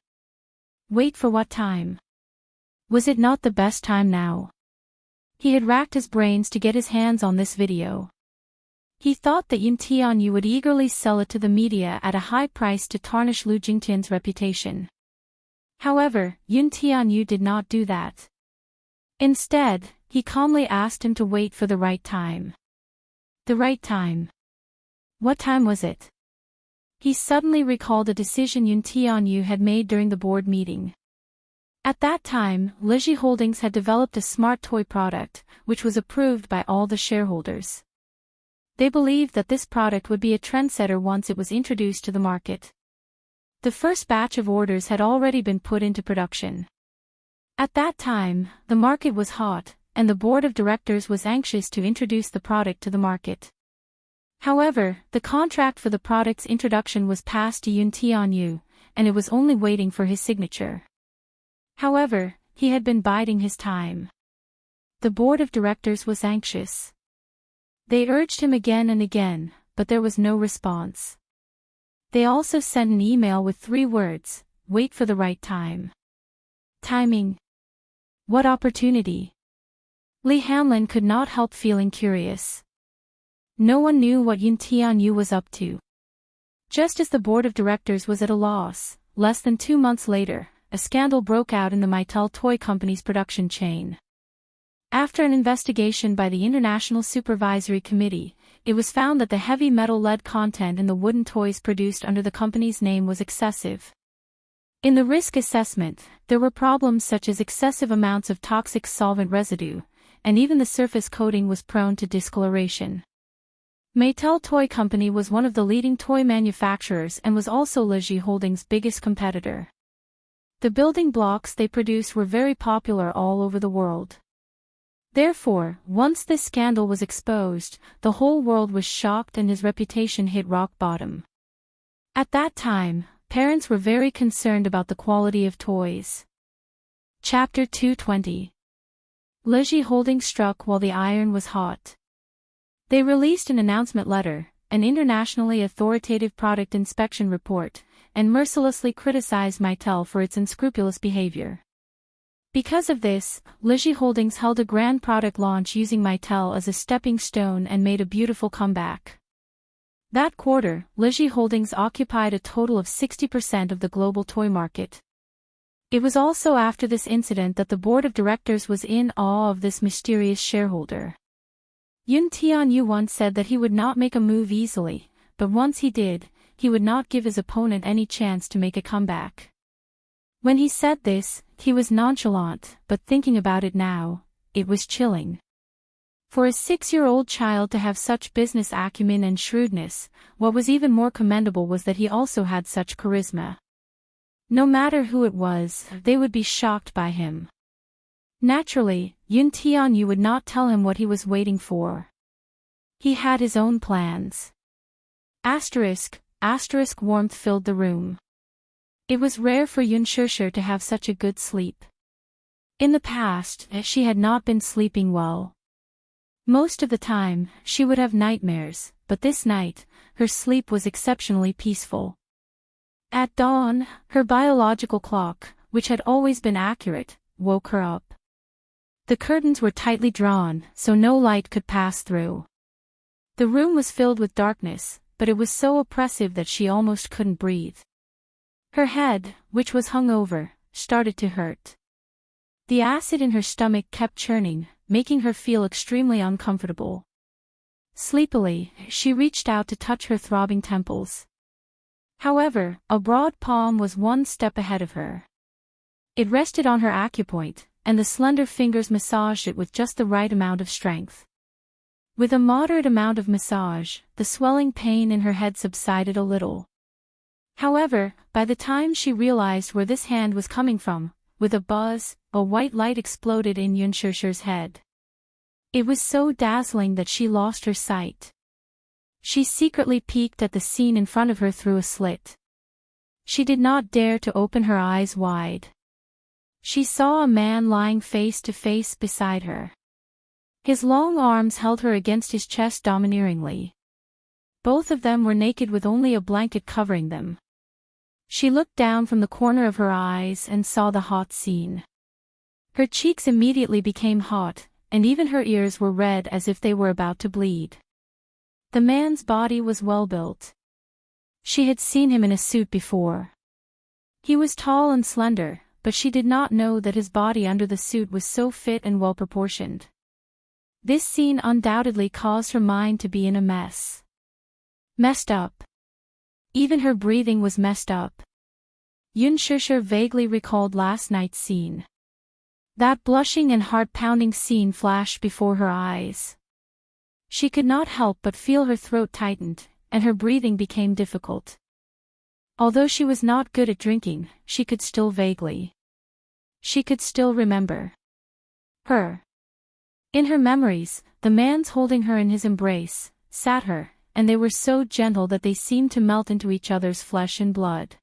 Wait for what time? Was it not the best time now? He had racked his brains to get his hands on this video. He thought that Yun Tianyu would eagerly sell it to the media at a high price to tarnish Lu Jingtian's reputation. However, Yun Tianyu did not do that. Instead, he calmly asked him to wait for the right time. The right time. What time was it? He suddenly recalled a decision Yun Tianyu had made during the board meeting. At that time, Liji Holdings had developed a smart toy product, which was approved by all the shareholders. They believed that this product would be a trendsetter once it was introduced to the market. The first batch of orders had already been put into production. At that time, the market was hot, and the board of directors was anxious to introduce the product to the market. However, the contract for the product's introduction was passed to Yun Tianyu, and it was only waiting for his signature. However, he had been biding his time. The board of directors was anxious. They urged him again and again, but there was no response. They also sent an email with 3 words, "Wait for the right time." Timing. What opportunity? Li Hanlin could not help feeling curious. No one knew what Yun Tianyu was up to. Just as the board of directors was at a loss, less than 2 months later, a scandal broke out in the Mattel toy company's production chain. After an investigation by the International Supervisory Committee, it was found that the heavy metal lead content in the wooden toys produced under the company's name was excessive. In the risk assessment, there were problems such as excessive amounts of toxic solvent residue, and even the surface coating was prone to discoloration. Mattel Toy Company was one of the leading toy manufacturers and was also Leji Holdings' biggest competitor. The building blocks they produced were very popular all over the world. Therefore, once this scandal was exposed, the whole world was shocked and his reputation hit rock bottom. At that time, parents were very concerned about the quality of toys. Chapter 220. Leji Holdings struck while the iron was hot. They released an announcement letter, an internationally authoritative product inspection report, and mercilessly criticized Mattel for its unscrupulous behavior. Because of this, Leji Holdings held a grand product launch using Mattel as a stepping stone and made a beautiful comeback. That quarter, Leji Holdings occupied a total of 60% of the global toy market. It was also after this incident that the board of directors was in awe of this mysterious shareholder. Yun Tianyu once said that he would not make a move easily, but once he did, he would not give his opponent any chance to make a comeback. When he said this, he was nonchalant, but thinking about it now, it was chilling. For a 6-year-old child to have such business acumen and shrewdness, what was even more commendable was that he also had such charisma. No matter who it was, they would be shocked by him. Naturally, Yun Tianyu would not tell him what he was waiting for. He had his own plans. Asterisk warmth filled the room. It was rare for Yun Shishir to have such a good sleep. In the past, she had not been sleeping well. Most of the time, she would have nightmares, but this night, her sleep was exceptionally peaceful. At dawn, her biological clock, which had always been accurate, woke her up. The curtains were tightly drawn, so no light could pass through. The room was filled with darkness, but it was so oppressive that she almost couldn't breathe. Her head, which was hung over, started to hurt. The acid in her stomach kept churning, making her feel extremely uncomfortable. Sleepily, she reached out to touch her throbbing temples. However, a broad palm was one step ahead of her. It rested on her acupoint, and the slender fingers massaged it with just the right amount of strength. With a moderate amount of massage, the swelling pain in her head subsided a little. However, by the time she realized where this hand was coming from, with a buzz, a white light exploded in Yun Shishir's head. It was so dazzling that she lost her sight. She secretly peeked at the scene in front of her through a slit. She did not dare to open her eyes wide. She saw a man lying face to face beside her. His long arms held her against his chest domineeringly. Both of them were naked with only a blanket covering them. She looked down from the corner of her eyes and saw the hot scene. Her cheeks immediately became hot, and even her ears were red as if they were about to bleed. The man's body was well built. She had seen him in a suit before. He was tall and slender, but she did not know that his body under the suit was so fit and well proportioned. This scene undoubtedly caused her mind to be in a mess. Messed up. Even her breathing was messed up. Yun Shishir vaguely recalled last night's scene. That blushing and heart-pounding scene flashed before her eyes. She could not help but feel her throat tightened, and her breathing became difficult. Although she was not good at drinking, she could still vaguely. She could still remember her. In her memories, the man's holding her in his embrace, sat her, and they were so gentle that they seemed to melt into each other's flesh and blood.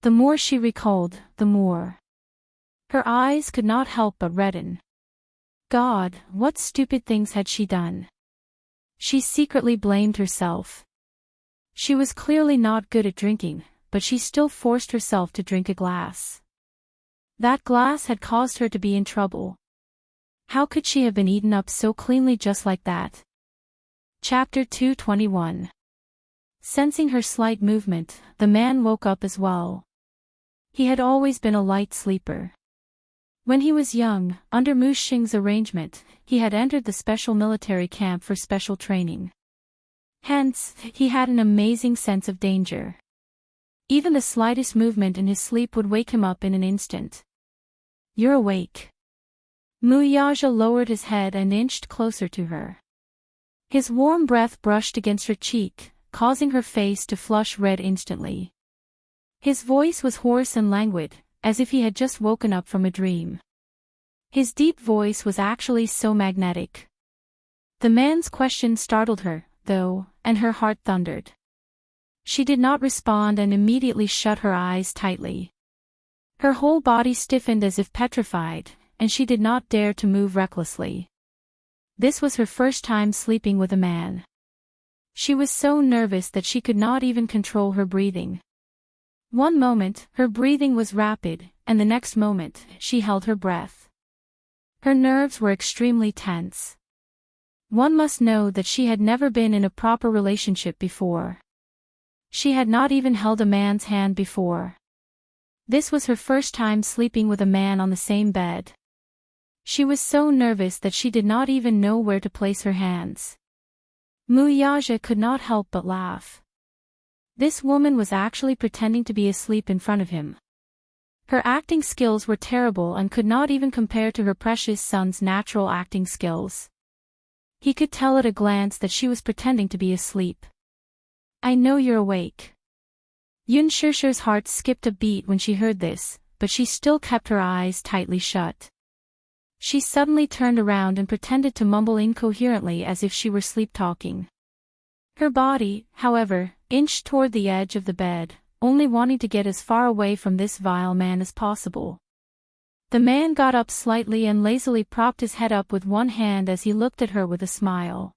The more she recalled, the more. Her eyes could not help but redden. God, what stupid things had she done? She secretly blamed herself. She was clearly not good at drinking, but she still forced herself to drink a glass. That glass had caused her to be in trouble. How could she have been eaten up so cleanly just like that? Chapter 221. Sensing her slight movement, the man woke up as well. He had always been a light sleeper. When he was young, under Mu Xing's arrangement, he had entered the special military camp for special training. Hence, he had an amazing sense of danger. Even the slightest movement in his sleep would wake him up in an instant. "You're awake." Muyaja lowered his head and inched closer to her. His warm breath brushed against her cheek, causing her face to flush red instantly. His voice was hoarse and languid, as if he had just woken up from a dream. His deep voice was actually so magnetic. The man's question startled her, though, and her heart thundered. She did not respond and immediately shut her eyes tightly. Her whole body stiffened as if petrified, and she did not dare to move recklessly. This was her first time sleeping with a man. She was so nervous that she could not even control her breathing. One moment, her breathing was rapid, and the next moment, she held her breath. Her nerves were extremely tense. One must know that she had never been in a proper relationship before. She had not even held a man's hand before. This was her first time sleeping with a man on the same bed. She was so nervous that she did not even know where to place her hands. Muyaja could not help but laugh. This woman was actually pretending to be asleep in front of him. Her acting skills were terrible and could not even compare to her precious son's natural acting skills. He could tell at a glance that she was pretending to be asleep. "I know you're awake." Yun Shishir's heart skipped a beat when she heard this, but she still kept her eyes tightly shut. She suddenly turned around and pretended to mumble incoherently as if she were sleep-talking. Her body, however, inched toward the edge of the bed, only wanting to get as far away from this vile man as possible. The man got up slightly and lazily propped his head up with one hand as he looked at her with a smile.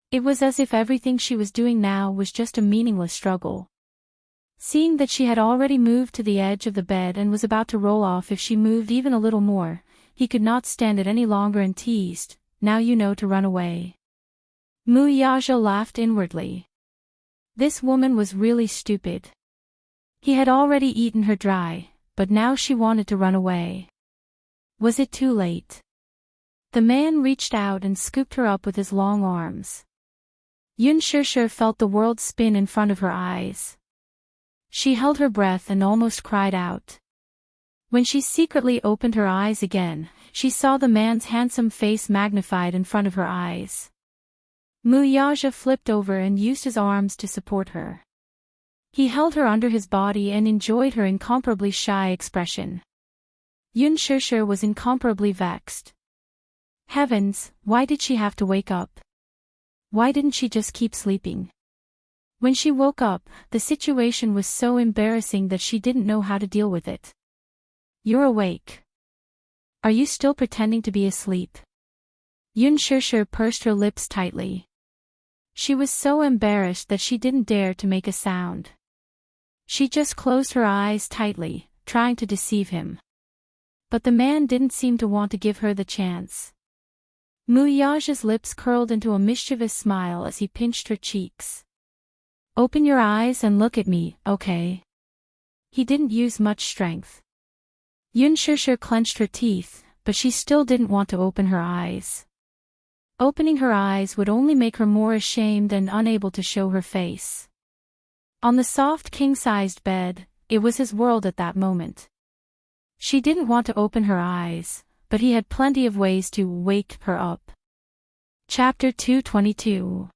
It was as if everything she was doing now was just a meaningless struggle. Seeing that she had already moved to the edge of the bed and was about to roll off if she moved even a little more, he could not stand it any longer and teased, "Now you know to run away." Muyaja laughed inwardly. This woman was really stupid. He had already eaten her dry, but now she wanted to run away. Was it too late? The man reached out and scooped her up with his long arms. Yun Shishir felt the world spin in front of her eyes. She held her breath and almost cried out. When she secretly opened her eyes again, she saw the man's handsome face magnified in front of her eyes. Muyaja flipped over and used his arms to support her. He held her under his body and enjoyed her incomparably shy expression. Yun Shishir was incomparably vexed. Heavens, why did she have to wake up? Why didn't she just keep sleeping? When she woke up, the situation was so embarrassing that she didn't know how to deal with it. "You're awake. Are you still pretending to be asleep?" Yun Shishir pursed her lips tightly. She was so embarrassed that she didn't dare to make a sound. She just closed her eyes tightly, trying to deceive him. But the man didn't seem to want to give her the chance. Muyaja's lips curled into a mischievous smile as he pinched her cheeks. "Open your eyes and look at me, okay?" He didn't use much strength. Yun Shishir clenched her teeth, but she still didn't want to open her eyes. Opening her eyes would only make her more ashamed and unable to show her face. On the soft king-sized bed, it was his world at that moment. She didn't want to open her eyes, but he had plenty of ways to wake her up. Chapter 222.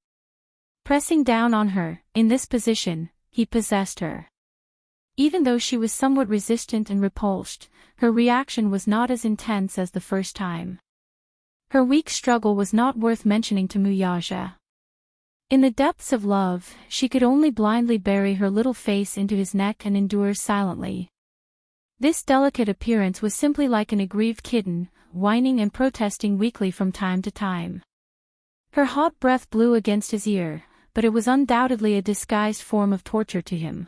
Pressing down on her, in this position, he possessed her. Even though she was somewhat resistant and repulsed, her reaction was not as intense as the first time. Her weak struggle was not worth mentioning to Muyaja. In the depths of love, she could only blindly bury her little face into his neck and endure silently. This delicate appearance was simply like an aggrieved kitten, whining and protesting weakly from time to time. Her hot breath blew against his ear, but it was undoubtedly a disguised form of torture to him.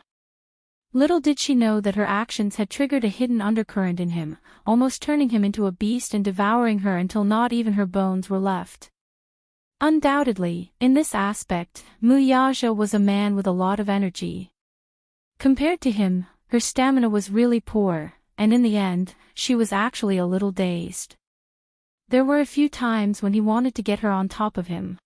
Little did she know that her actions had triggered a hidden undercurrent in him, almost turning him into a beast and devouring her until not even her bones were left. Undoubtedly, in this aspect, Muyaja was a man with a lot of energy. Compared to him, her stamina was really poor, and in the end, she was actually a little dazed. There were a few times when he wanted to get her on top of him.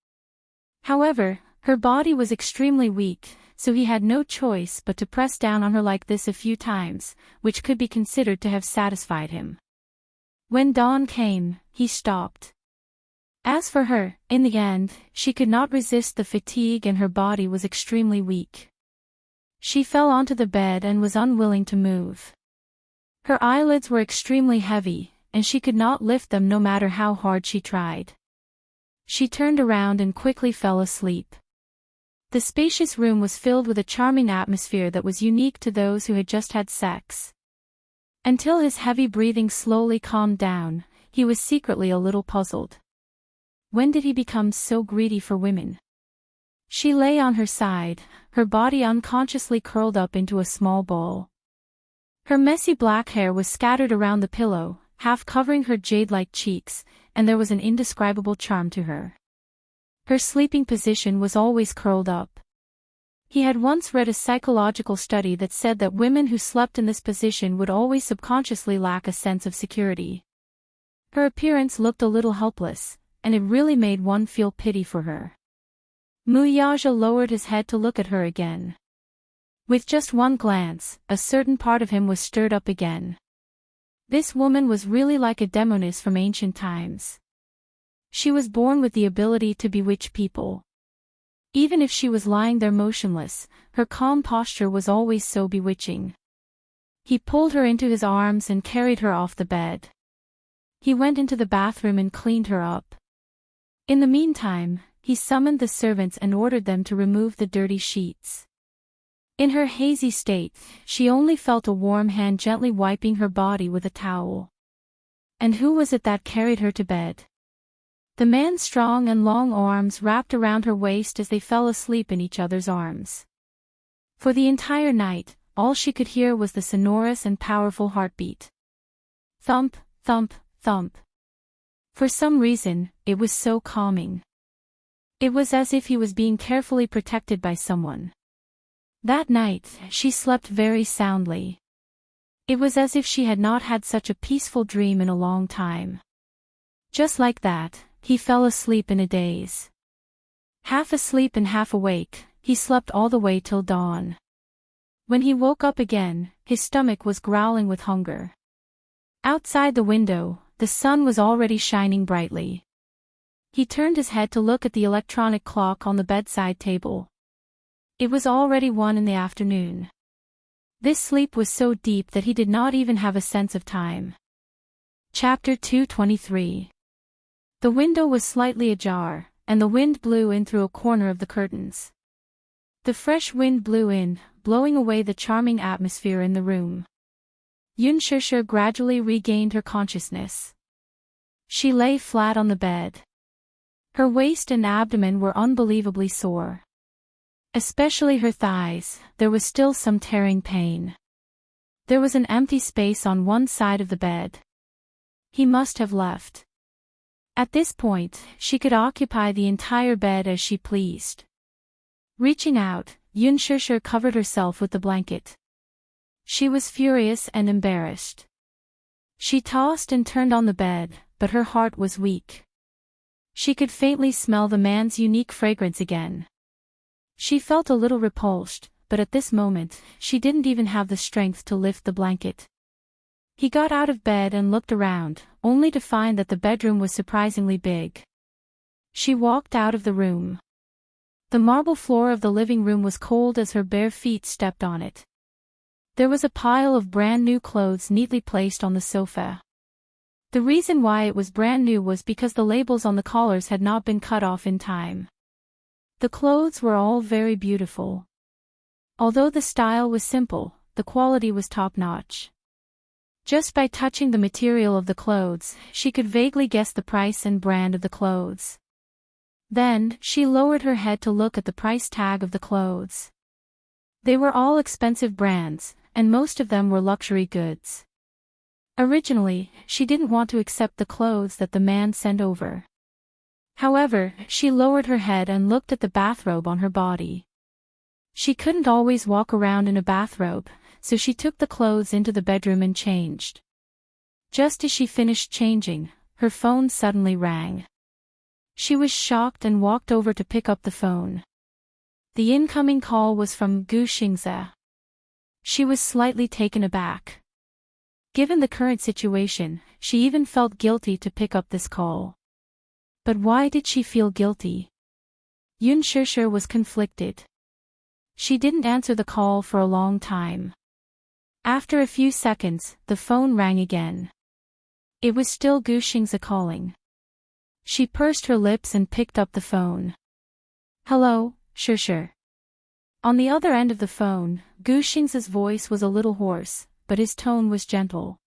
However, her body was extremely weak, so he had no choice but to press down on her like this a few times, which could be considered to have satisfied him. When dawn came, he stopped. As for her, in the end, she could not resist the fatigue and her body was extremely weak. She fell onto the bed and was unwilling to move. Her eyelids were extremely heavy, and she could not lift them no matter how hard she tried. She turned around and quickly fell asleep. The spacious room was filled with a charming atmosphere that was unique to those who had just had sex. Until his heavy breathing slowly calmed down, he was secretly a little puzzled. When did he become so greedy for women? She lay on her side, her body unconsciously curled up into a small ball. Her messy black hair was scattered around the pillow, half covering her jade-like cheeks, and there was an indescribable charm to her. Her sleeping position was always curled up. He had once read a psychological study that said that women who slept in this position would always subconsciously lack a sense of security. Her appearance looked a little helpless, and it really made one feel pity for her. Muyaja lowered his head to look at her again. With just one glance, a certain part of him was stirred up again. This woman was really like a demoness from ancient times. She was born with the ability to bewitch people. Even if she was lying there motionless, her calm posture was always so bewitching. He pulled her into his arms and carried her off the bed. He went into the bathroom and cleaned her up. In the meantime, he summoned the servants and ordered them to remove the dirty sheets. In her hazy state, she only felt a warm hand gently wiping her body with a towel. And who was it that carried her to bed? The man's strong and long arms wrapped around her waist as they fell asleep in each other's arms. For the entire night, all she could hear was the sonorous and powerful heartbeat. Thump, thump, thump. For some reason, it was so calming. It was as if he was being carefully protected by someone. That night, she slept very soundly. It was as if she had not had such a peaceful dream in a long time. Just like that, he fell asleep in a daze. Half asleep and half awake, he slept all the way till dawn. When he woke up again, his stomach was growling with hunger. Outside the window, the sun was already shining brightly. He turned his head to look at the electronic clock on the bedside table. It was already 1 p.m. This sleep was so deep that he did not even have a sense of time. Chapter 223. The window was slightly ajar, and the wind blew in through a corner of the curtains. The fresh wind blew in, blowing away the charming atmosphere in the room. Yunshushu gradually regained her consciousness. She lay flat on the bed. Her waist and abdomen were unbelievably sore. Especially her thighs, there was still some tearing pain. There was an empty space on one side of the bed. He must have left. At this point, she could occupy the entire bed as she pleased. Reaching out, Yunshushu covered herself with the blanket. She was furious and embarrassed. She tossed and turned on the bed, but her heart was weak. She could faintly smell the man's unique fragrance again. She felt a little repulsed, but at this moment, she didn't even have the strength to lift the blanket. He got out of bed and looked around, only to find that the bedroom was surprisingly big. She walked out of the room. The marble floor of the living room was cold as her bare feet stepped on it. There was a pile of brand new clothes neatly placed on the sofa. The reason why it was brand new was because the labels on the collars had not been cut off in time. The clothes were all very beautiful. Although the style was simple, the quality was top-notch. Just by touching the material of the clothes, she could vaguely guess the price and brand of the clothes. Then, she lowered her head to look at the price tag of the clothes. They were all expensive brands, and most of them were luxury goods. Originally, she didn't want to accept the clothes that the man sent over. However, she lowered her head and looked at the bathrobe on her body. She couldn't always walk around in a bathrobe, so she took the clothes into the bedroom and changed. Just as she finished changing, her phone suddenly rang. She was shocked and walked over to pick up the phone. The incoming call was from Gu Xingze. She was slightly taken aback. Given the current situation, she even felt guilty to pick up this call. But why did she feel guilty? Yun Shishir was conflicted. She didn't answer the call for a long time. After a few seconds, the phone rang again. It was still Gu Xingze calling. She pursed her lips and picked up the phone. Hello, Shishir. On the other end of the phone, Gu Xingze's voice was a little hoarse, but his tone was gentle.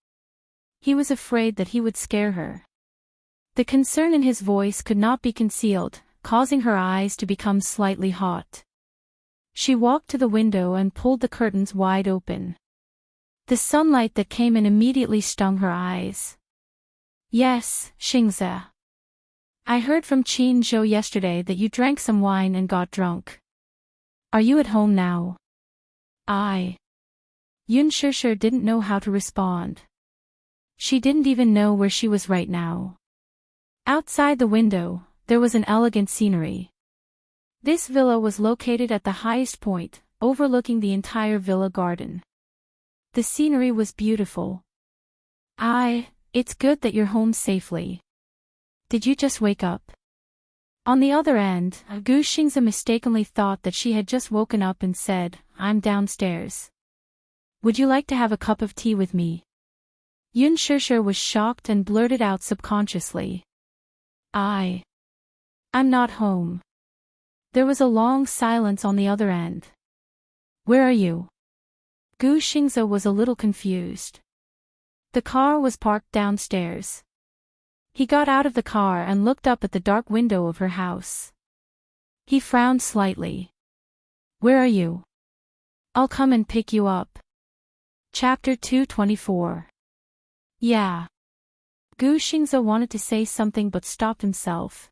He was afraid that he would scare her. The concern in his voice could not be concealed, causing her eyes to become slightly hot. She walked to the window and pulled the curtains wide open. The sunlight that came in immediately stung her eyes. Yes, Xingze. I heard from Qin Zhou yesterday that you drank some wine and got drunk. Are you at home now? Yun Shishir didn't know how to respond. She didn't even know where she was right now. Outside the window, there was an elegant scenery. This villa was located at the highest point, overlooking the entire villa garden. The scenery was beautiful. It's good that you're home safely. Did you just wake up? On the other end, Gu Xingze mistakenly thought that she had just woken up and said, I'm downstairs. Would you like to have a cup of tea with me? Yun Shishir was shocked and blurted out subconsciously. I'm not home. There was a long silence on the other end. Where are you? Gu Xingze was a little confused. The car was parked downstairs. He got out of the car and looked up at the dark window of her house. He frowned slightly. Where are you? I'll come and pick you up. Chapter 224. Yeah. Gu Xingze wanted to say something but stopped himself.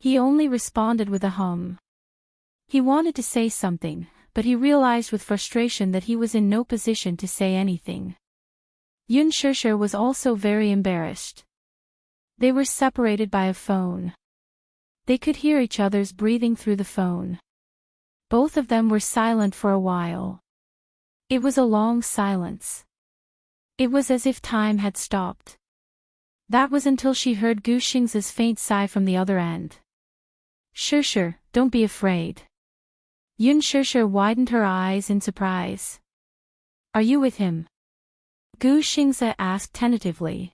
He only responded with a hum. He wanted to say something, but he realized with frustration that he was in no position to say anything. Yun Shishir was also very embarrassed. They were separated by a phone. They could hear each other's breathing through the phone. Both of them were silent for a while. It was a long silence. It was as if time had stopped. That was until she heard Gu Xingze's faint sigh from the other end. Shishir, don't be afraid. Yun Shishir widened her eyes in surprise. Are you with him? Gu Xingze asked tentatively.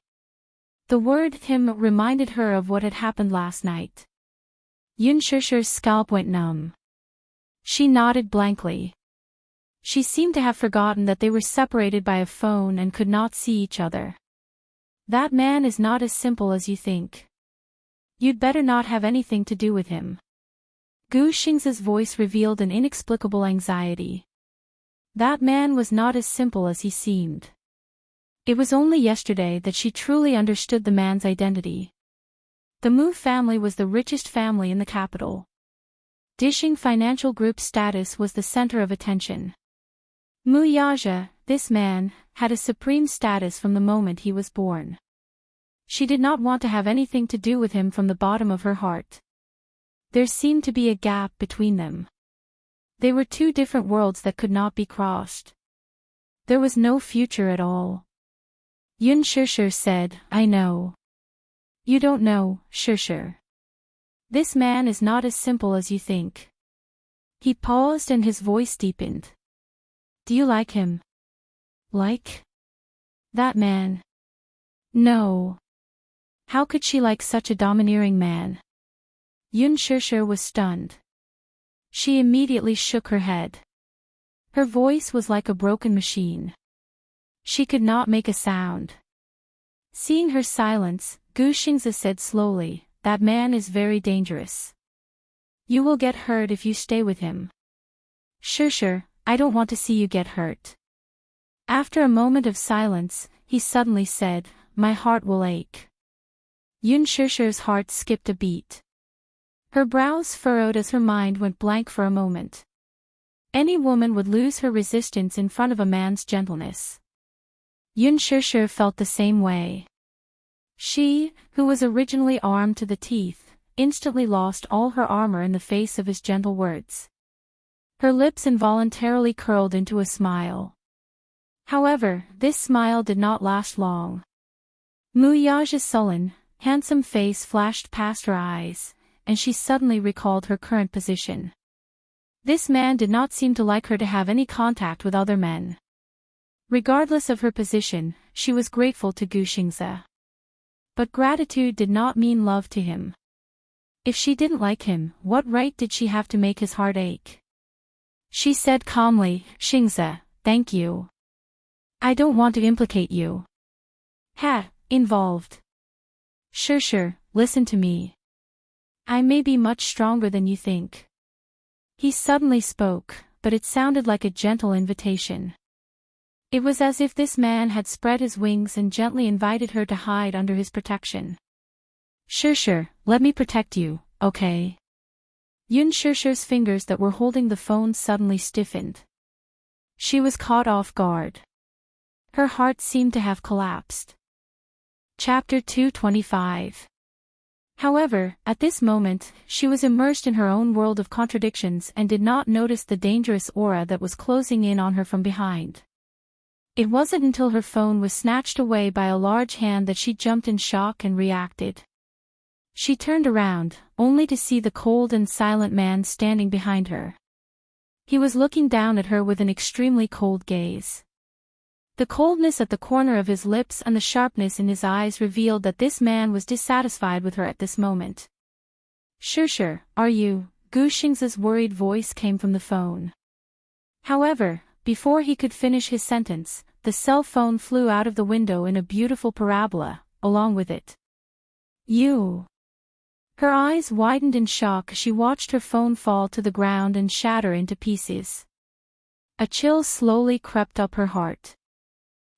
The word him reminded her of what had happened last night. Yun Shishir's scalp went numb. She nodded blankly. She seemed to have forgotten that they were separated by a phone and could not see each other. That man is not as simple as you think. You'd better not have anything to do with him. Gu Xingze's voice revealed an inexplicable anxiety. That man was not as simple as he seemed. It was only yesterday that she truly understood the man's identity. The Mu family was the richest family in the capital. Dishing financial group status was the center of attention. Mu Yaja, this man, had a supreme status from the moment he was born. She did not want to have anything to do with him from the bottom of her heart. There seemed to be a gap between them. They were two different worlds that could not be crossed. There was no future at all. Yun Shishir said, I know. You don't know, Shishir. This man is not as simple as you think. He paused and his voice deepened. Do you like him? Like? That man? No. How could she like such a domineering man? Yun Shishir was stunned. She immediately shook her head. Her voice was like a broken machine. She could not make a sound. Seeing her silence, Gu Xingze said slowly, that man is very dangerous. You will get hurt if you stay with him. Shishir, I don't want to see you get hurt. After a moment of silence, he suddenly said, my heart will ache. Yun Shishir's heart skipped a beat. Her brows furrowed as her mind went blank for a moment. Any woman would lose her resistance in front of a man's gentleness. Yun Shishir felt the same way. She, who was originally armed to the teeth, instantly lost all her armor in the face of his gentle words. Her lips involuntarily curled into a smile. However, this smile did not last long. Mu Yaja's sullen, handsome face flashed past her eyes, and she suddenly recalled her current position. This man did not seem to like her to have any contact with other men. Regardless of her position, she was grateful to Gu Xingze. But gratitude did not mean love to him. If she didn't like him, what right did she have to make his heart ache? She said calmly, "Xingze, thank you. I don't want to implicate you. Involved. Sure, listen to me. I may be much stronger than you think." He suddenly spoke, but it sounded like a gentle invitation. It was as if this man had spread his wings and gently invited her to hide under his protection. Sure, let me protect you, okay? Yun Shishi's fingers that were holding the phone suddenly stiffened. She was caught off guard. Her heart seemed to have collapsed. Chapter 225. However, at this moment, she was immersed in her own world of contradictions and did not notice the dangerous aura that was closing in on her from behind. It wasn't until her phone was snatched away by a large hand that she jumped in shock and reacted. She turned around, only to see the cold and silent man standing behind her. He was looking down at her with an extremely cold gaze. The coldness at the corner of his lips and the sharpness in his eyes revealed that this man was dissatisfied with her at this moment. Sure, are you? Gu Xingze's worried voice came from the phone. However, before he could finish his sentence, the cell phone flew out of the window in a beautiful parabola, along with it. You. Her eyes widened in shock as she watched her phone fall to the ground and shatter into pieces. A chill slowly crept up her heart.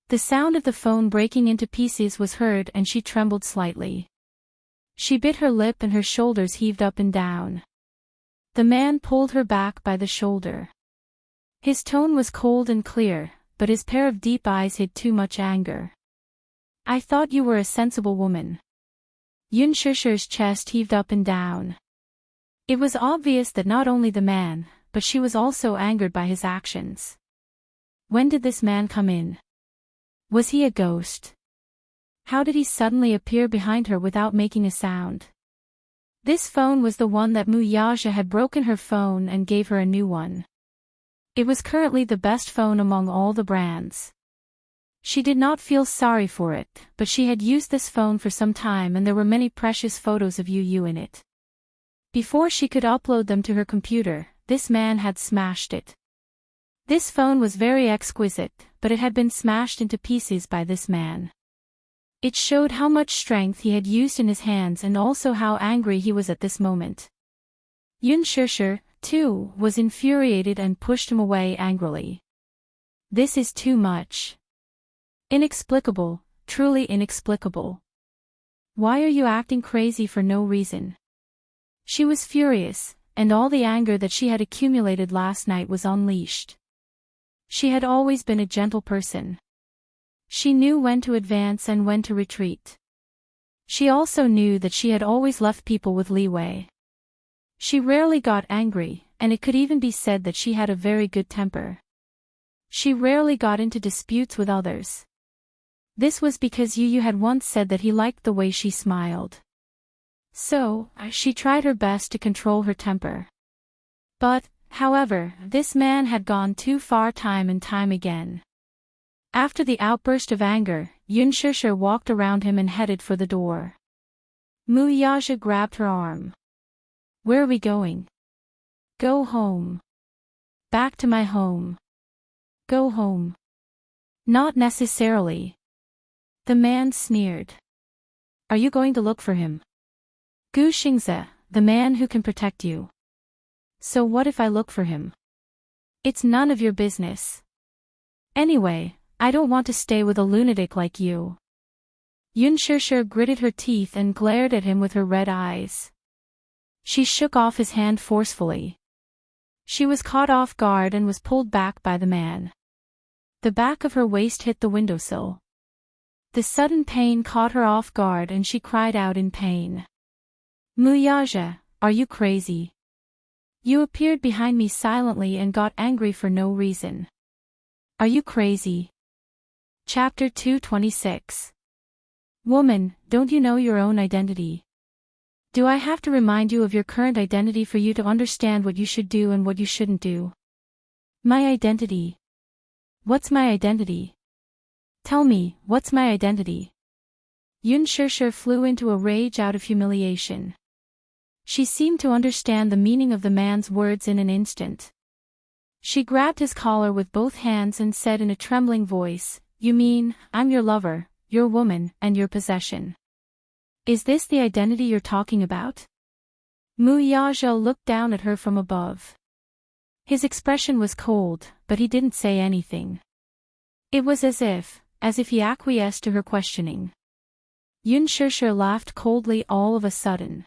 The sound of the phone breaking into pieces was heard and she trembled slightly. She bit her lip and her shoulders heaved up and down. The man pulled her back by the shoulder. His tone was cold and clear, but his pair of deep eyes hid too much anger. "I thought you were a sensible woman." Yun Shishi's chest heaved up and down. It was obvious that not only the man, but she was also angered by his actions. When did this man come in? Was he a ghost? How did he suddenly appear behind her without making a sound? This phone was the one that Mu Yaja had broken her phone and gave her a new one. It was currently the best phone among all the brands. She did not feel sorry for it, but she had used this phone for some time and there were many precious photos of Yu in it. Before she could upload them to her computer, this man had smashed it. This phone was very exquisite, but it had been smashed into pieces by this man. It showed how much strength he had used in his hands and also how angry he was at this moment. Yun Shishi, too, was infuriated and pushed him away angrily. This is too much. Inexplicable, truly inexplicable. Why are you acting crazy for no reason? She was furious, and all the anger that she had accumulated last night was unleashed. She had always been a gentle person. She knew when to advance and when to retreat. She also knew that she had always left people with leeway. She rarely got angry, and it could even be said that she had a very good temper. She rarely got into disputes with others. This was because Yu had once said that he liked the way she smiled. So, she tried her best to control her temper. But, however, this man had gone too far time and time again. After the outburst of anger, Yun Shishi walked around him and headed for the door. Mu Yaja grabbed her arm. "Where are we going?" "Go home." "Back to my home." "Go home." "Not necessarily." The man sneered. "Are you going to look for him?" "Gu Xingze, the man who can protect you." "So what if I look for him?" "It's none of your business. Anyway, I don't want to stay with a lunatic like you." Yun Shishi gritted her teeth and glared at him with her red eyes. She shook off his hand forcefully. She was caught off guard and was pulled back by the man. The back of her waist hit the windowsill. The sudden pain caught her off guard and she cried out in pain. "Mu Yaja, are you crazy?" You appeared behind me silently and got angry for no reason. Are you crazy? Chapter 226. Woman, don't you know your own identity? Do I have to remind you of your current identity for you to understand what you should do and what you shouldn't do? My identity. What's my identity? Tell me, what's my identity? Yun Shirshir flew into a rage out of humiliation. She seemed to understand the meaning of the man's words in an instant. She grabbed his collar with both hands and said in a trembling voice, "You mean, I'm your lover, your woman, and your possession. Is this the identity you're talking about?" Mu Yazhou looked down at her from above. His expression was cold, but he didn't say anything. It was as if he acquiesced to her questioning. Yun Shirshir laughed coldly all of a sudden.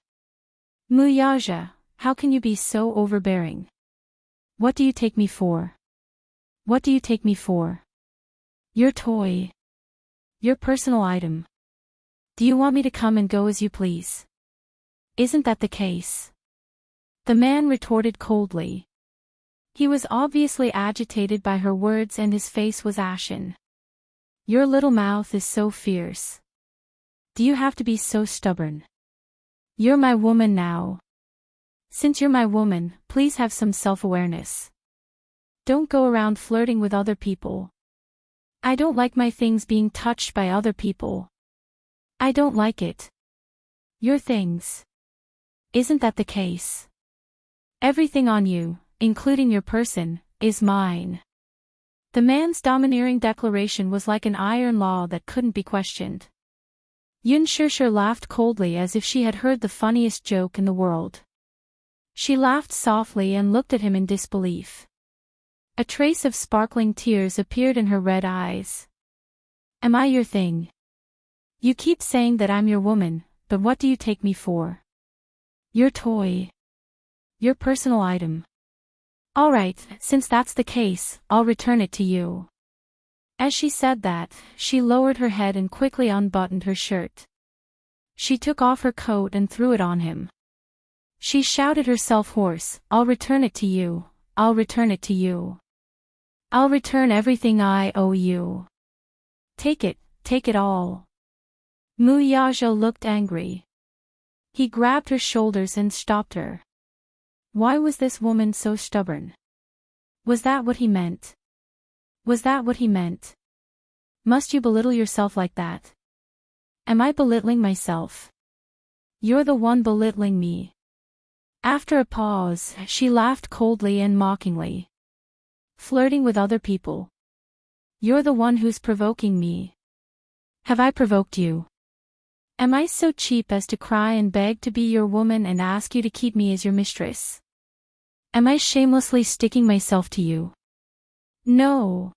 "Mu Yazhou, how can you be so overbearing? What do you take me for? What do you take me for? Your toy? Your personal item? Do you want me to come and go as you please? Isn't that the case?" The man retorted coldly. He was obviously agitated by her words and his face was ashen. "Your little mouth is so fierce. Do you have to be so stubborn? You're my woman now. Since you're my woman, please have some self-awareness. Don't go around flirting with other people. I don't like my things being touched by other people. I don't like it. Your things. Isn't that the case? Everything on you, including your person, is mine." The man's domineering declaration was like an iron law that couldn't be questioned. Yun Shirshir laughed coldly as if she had heard the funniest joke in the world. She laughed softly and looked at him in disbelief. A trace of sparkling tears appeared in her red eyes. "Am I your thing? You keep saying that I'm your woman, but what do you take me for? Your toy? Your personal item? All right, since that's the case, I'll return it to you." As she said that, she lowered her head and quickly unbuttoned her shirt. She took off her coat and threw it on him. She shouted herself hoarse, "I'll return it to you, I'll return it to you. I'll return everything I owe you. Take it all." Mu Yazhou looked angry. He grabbed her shoulders and stopped her. Why was this woman so stubborn? Was that what he meant? Was that what he meant? Must you belittle yourself like that? Am I belittling myself? You're the one belittling me. After a pause, she laughed coldly and mockingly. Flirting with other people. You're the one who's provoking me. Have I provoked you? Am I so cheap as to cry and beg to be your woman and ask you to keep me as your mistress? Am I shamelessly sticking myself to you? No.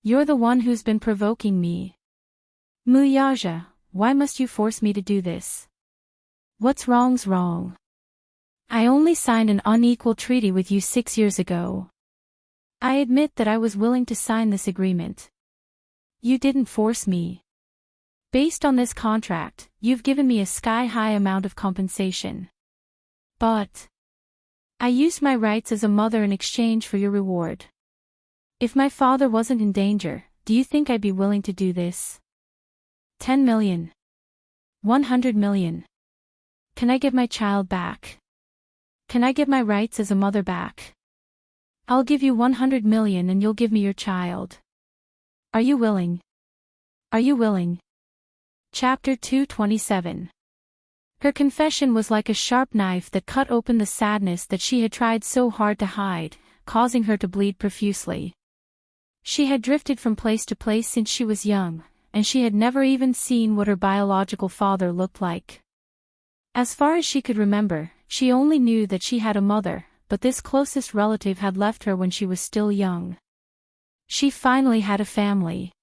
You're the one who's been provoking me. Mu Yazhou, why must you force me to do this? What's wrong's wrong. I only signed an unequal treaty with you 6 years ago. I admit that I was willing to sign this agreement. You didn't force me. Based on this contract, you've given me a sky-high amount of compensation. But I used my rights as a mother in exchange for your reward. If my father wasn't in danger, do you think I'd be willing to do this? 10 million. 100 million. Can I get my child back? Can I get my rights as a mother back? I'll give you 100 million and you'll give me your child. Are you willing? Are you willing? Chapter 227. Her confession was like a sharp knife that cut open the sadness that she had tried so hard to hide, causing her to bleed profusely. She had drifted from place to place since she was young, and she had never even seen what her biological father looked like. As far as she could remember, she only knew that she had a mother, but this closest relative had left her when she was still young. She finally had a family.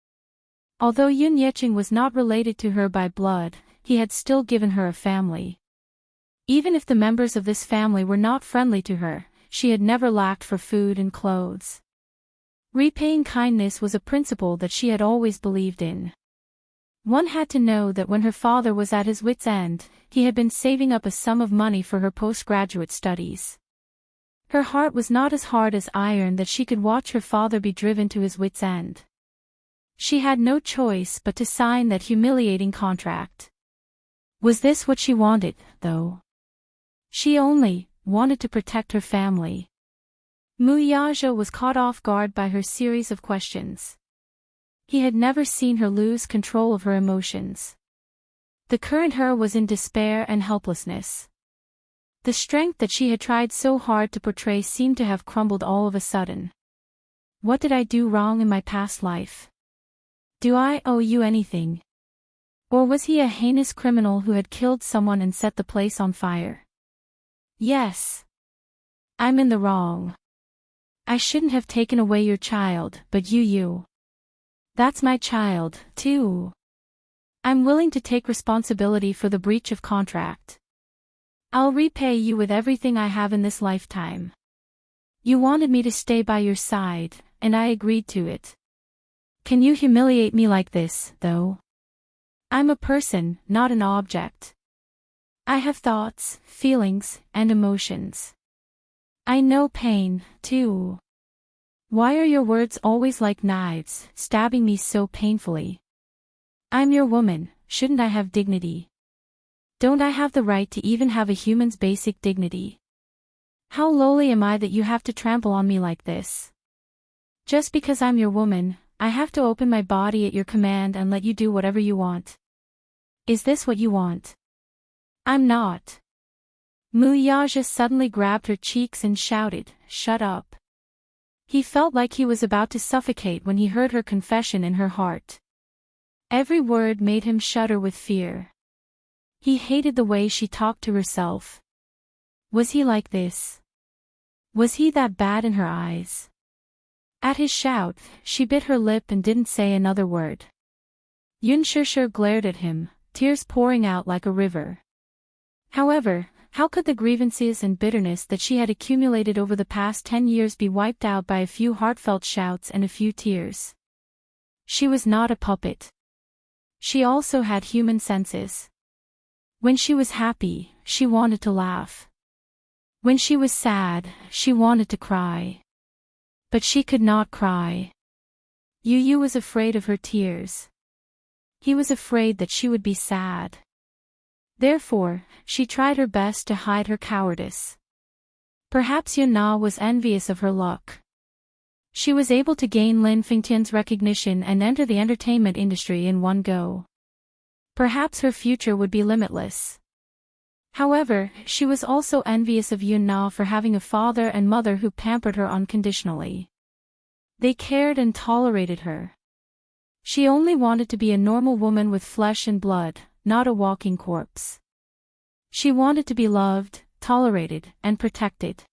Although Yun Yecheng was not related to her by blood, he had still given her a family. Even if the members of this family were not friendly to her, she had never lacked for food and clothes. Repaying kindness was a principle that she had always believed in. One had to know that when her father was at his wit's end, he had been saving up a sum of money for her postgraduate studies. Her heart was not as hard as iron that she could watch her father be driven to his wits' end. She had no choice but to sign that humiliating contract. Was this what she wanted, though? She only wanted to protect her family. Muyaja was caught off guard by her series of questions. He had never seen her lose control of her emotions. The current her was in despair and helplessness. The strength that she had tried so hard to portray seemed to have crumbled all of a sudden. What did I do wrong in my past life? Do I owe you anything? Or was he a heinous criminal who had killed someone and set the place on fire? Yes. I'm in the wrong. I shouldn't have taken away your child, but you. That's my child, too. I'm willing to take responsibility for the breach of contract. I'll repay you with everything I have in this lifetime. You wanted me to stay by your side, and I agreed to it. Can you humiliate me like this, though? I'm a person, not an object. I have thoughts, feelings, and emotions. I know pain, too. Why are your words always like knives, stabbing me so painfully? I'm your woman, shouldn't I have dignity? Don't I have the right to even have a human's basic dignity? How lowly am I that you have to trample on me like this? Just because I'm your woman, I have to open my body at your command and let you do whatever you want. Is this what you want? I'm not. Muyaja suddenly grabbed her cheeks and shouted, "Shut up." He felt like he was about to suffocate when he heard her confession in her heart. Every word made him shudder with fear. He hated the way she talked to herself. Was he like this? Was he that bad in her eyes? At his shout, she bit her lip and didn't say another word. Yunshishir glared at him, tears pouring out like a river. However, how could the grievances and bitterness that she had accumulated over the past 10 years be wiped out by a few heartfelt shouts and a few tears? She was not a puppet. She also had human senses. When she was happy, she wanted to laugh. When she was sad, she wanted to cry. But she could not cry. Yu was afraid of her tears. He was afraid that she would be sad. Therefore, she tried her best to hide her cowardice. Perhaps Yuna was envious of her luck. She was able to gain Lin Fengtian's recognition and enter the entertainment industry in one go. Perhaps her future would be limitless. However, she was also envious of Yuna for having a father and mother who pampered her unconditionally. They cared and tolerated her. She only wanted to be a normal woman with flesh and blood, not a walking corpse. She wanted to be loved, tolerated, and protected.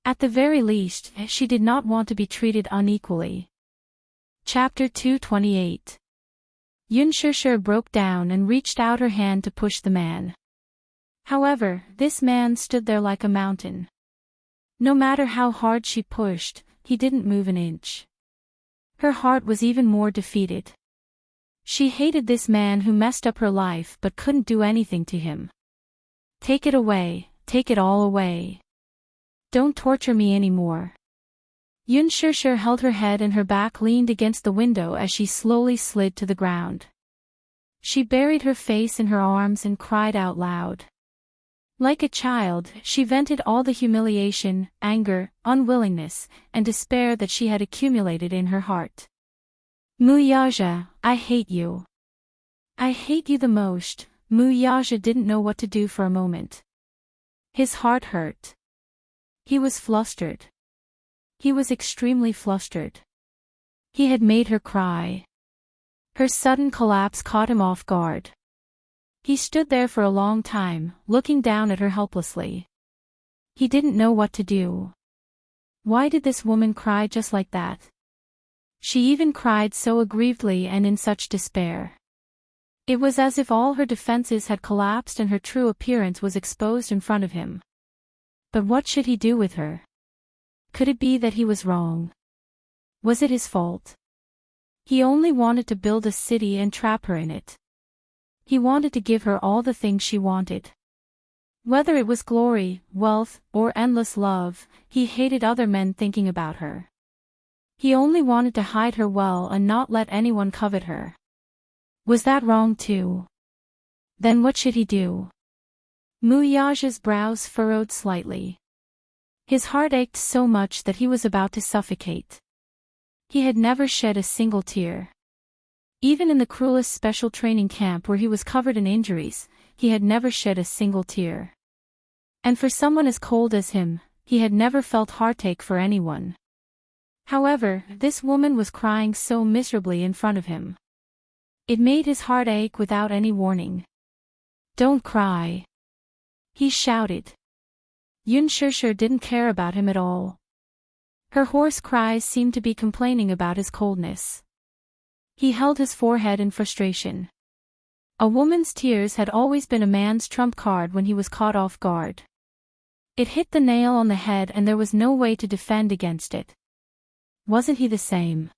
At the very least, she did not want to be treated unequally. Chapter 228. Yunshishir broke down and reached out her hand to push the man. However, this man stood there like a mountain. No matter how hard she pushed, he didn't move an inch. Her heart was even more defeated. She hated this man who messed up her life but couldn't do anything to him. Take it away, take it all away. Don't torture me anymore. Yunshishir held her head and her back leaned against the window as she slowly slid to the ground. She buried her face in her arms and cried out loud. Like a child, she vented all the humiliation, anger, unwillingness, and despair that she had accumulated in her heart. Muyaja, I hate you. I hate you the most. Muyaja didn't know what to do for a moment. His heart hurt. He was flustered. He was extremely flustered. He had made her cry. Her sudden collapse caught him off guard. He stood there for a long time, looking down at her helplessly. He didn't know what to do. Why did this woman cry just like that? She even cried so aggrievedly and in such despair. It was as if all her defenses had collapsed and her true appearance was exposed in front of him. But what should he do with her? Could it be that he was wrong? Was it his fault? He only wanted to build a city and trap her in it. He wanted to give her all the things she wanted. Whether it was glory, wealth, or endless love, he hated other men thinking about her. He only wanted to hide her well and not let anyone covet her. Was that wrong too? Then what should he do? Muyaja's brows furrowed slightly. His heart ached so much that he was about to suffocate. He had never shed a single tear. Even in the cruelest special training camp where he was covered in injuries, he had never shed a single tear. And for someone as cold as him, he had never felt heartache for anyone. However, this woman was crying so miserably in front of him. It made his heart ache without any warning. "Don't cry," he shouted. Yun Shishir didn't care about him at all. Her hoarse cries seemed to be complaining about his coldness. He held his forehead in frustration. A woman's tears had always been a man's trump card when he was caught off guard. It hit the nail on the head and there was no way to defend against it. Wasn't he the same?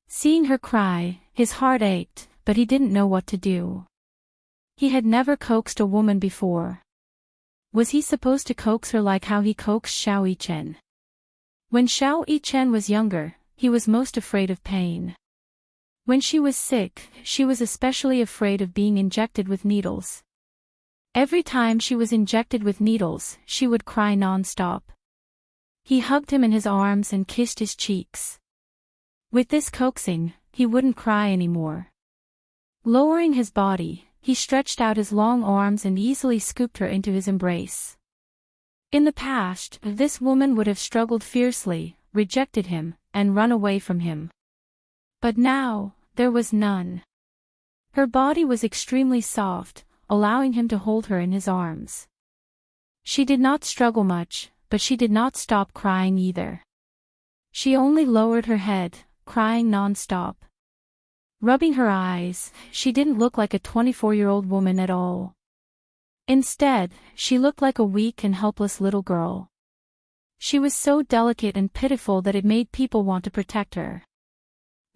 Seeing her cry, his heart ached, but he didn't know what to do. He had never coaxed a woman before. Was he supposed to coax her like how he coaxed Xiao Yichen? When Xiao Yichen was younger, he was most afraid of pain. When she was sick, she was especially afraid of being injected with needles. Every time she was injected with needles, she would cry non-stop. He hugged him in his arms and kissed his cheeks. With this coaxing, he wouldn't cry anymore. Lowering his body, he stretched out his long arms and easily scooped her into his embrace. In the past, this woman would have struggled fiercely, rejected him, and run away from him. But now, there was none. Her body was extremely soft, allowing him to hold her in his arms. She did not struggle much, but she did not stop crying either. She only lowered her head, crying non-stop. Rubbing her eyes, she didn't look like a 24-year-old woman at all. Instead, she looked like a weak and helpless little girl. She was so delicate and pitiful that it made people want to protect her.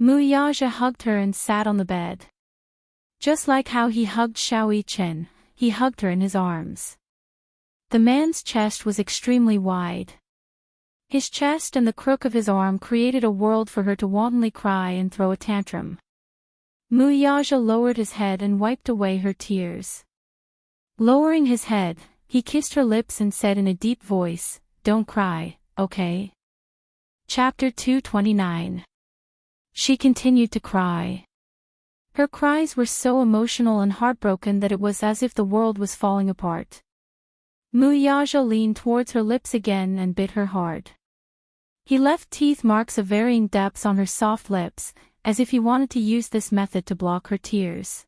Muyaja hugged her and sat on the bed. Just like how he hugged Xiao Yichen, he hugged her in his arms. The man's chest was extremely wide. His chest and the crook of his arm created a world for her to wantonly cry and throw a tantrum. Muyaja lowered his head and wiped away her tears. Lowering his head, he kissed her lips and said in a deep voice, "Don't cry, okay?" Chapter 229. She continued to cry. Her cries were so emotional and heartbroken that it was as if the world was falling apart. Muyaja leaned towards her lips again and bit her hard. He left teeth marks of varying depths on her soft lips, as if he wanted to use this method to block her tears.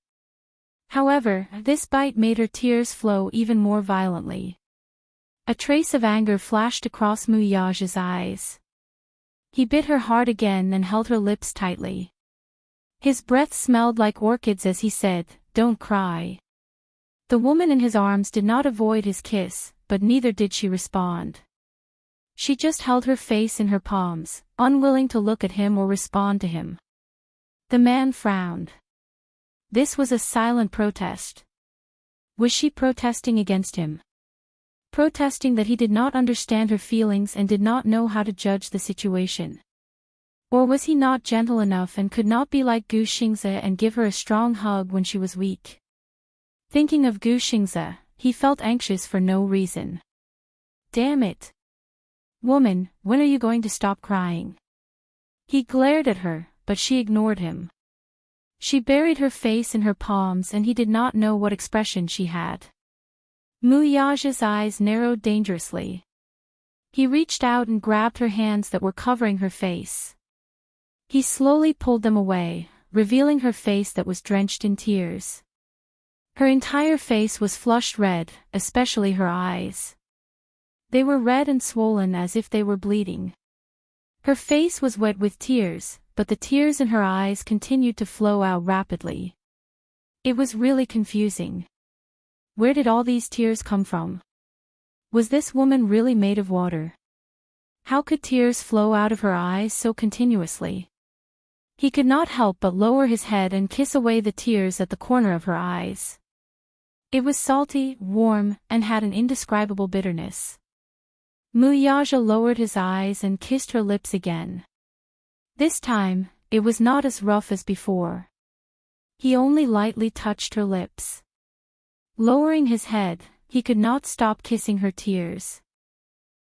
However, this bite made her tears flow even more violently. A trace of anger flashed across Muyaja's eyes. He bit her hard again and held her lips tightly. His breath smelled like orchids as he said, "Don't cry." The woman in his arms did not avoid his kiss, but neither did she respond. She just held her face in her palms, unwilling to look at him or respond to him. The man frowned. This was a silent protest. Was she protesting against him? Protesting that he did not understand her feelings and did not know how to judge the situation? Or was he not gentle enough and could not be like Gu Xingze and give her a strong hug when she was weak? Thinking of Gu Xingze, he felt anxious for no reason. Damn it! Woman, when are you going to stop crying? He glared at her, but she ignored him. She buried her face in her palms and he did not know what expression she had. Muyaja's eyes narrowed dangerously. He reached out and grabbed her hands that were covering her face. He slowly pulled them away, revealing her face that was drenched in tears. Her entire face was flushed red, especially her eyes. They were red and swollen as if they were bleeding. Her face was wet with tears, but the tears in her eyes continued to flow out rapidly. It was really confusing. Where did all these tears come from? Was this woman really made of water? How could tears flow out of her eyes so continuously? He could not help but lower his head and kiss away the tears at the corner of her eyes. It was salty, warm, and had an indescribable bitterness. Muyaja lowered his eyes and kissed her lips again. This time, it was not as rough as before. He only lightly touched her lips. Lowering his head, he could not stop kissing her tears.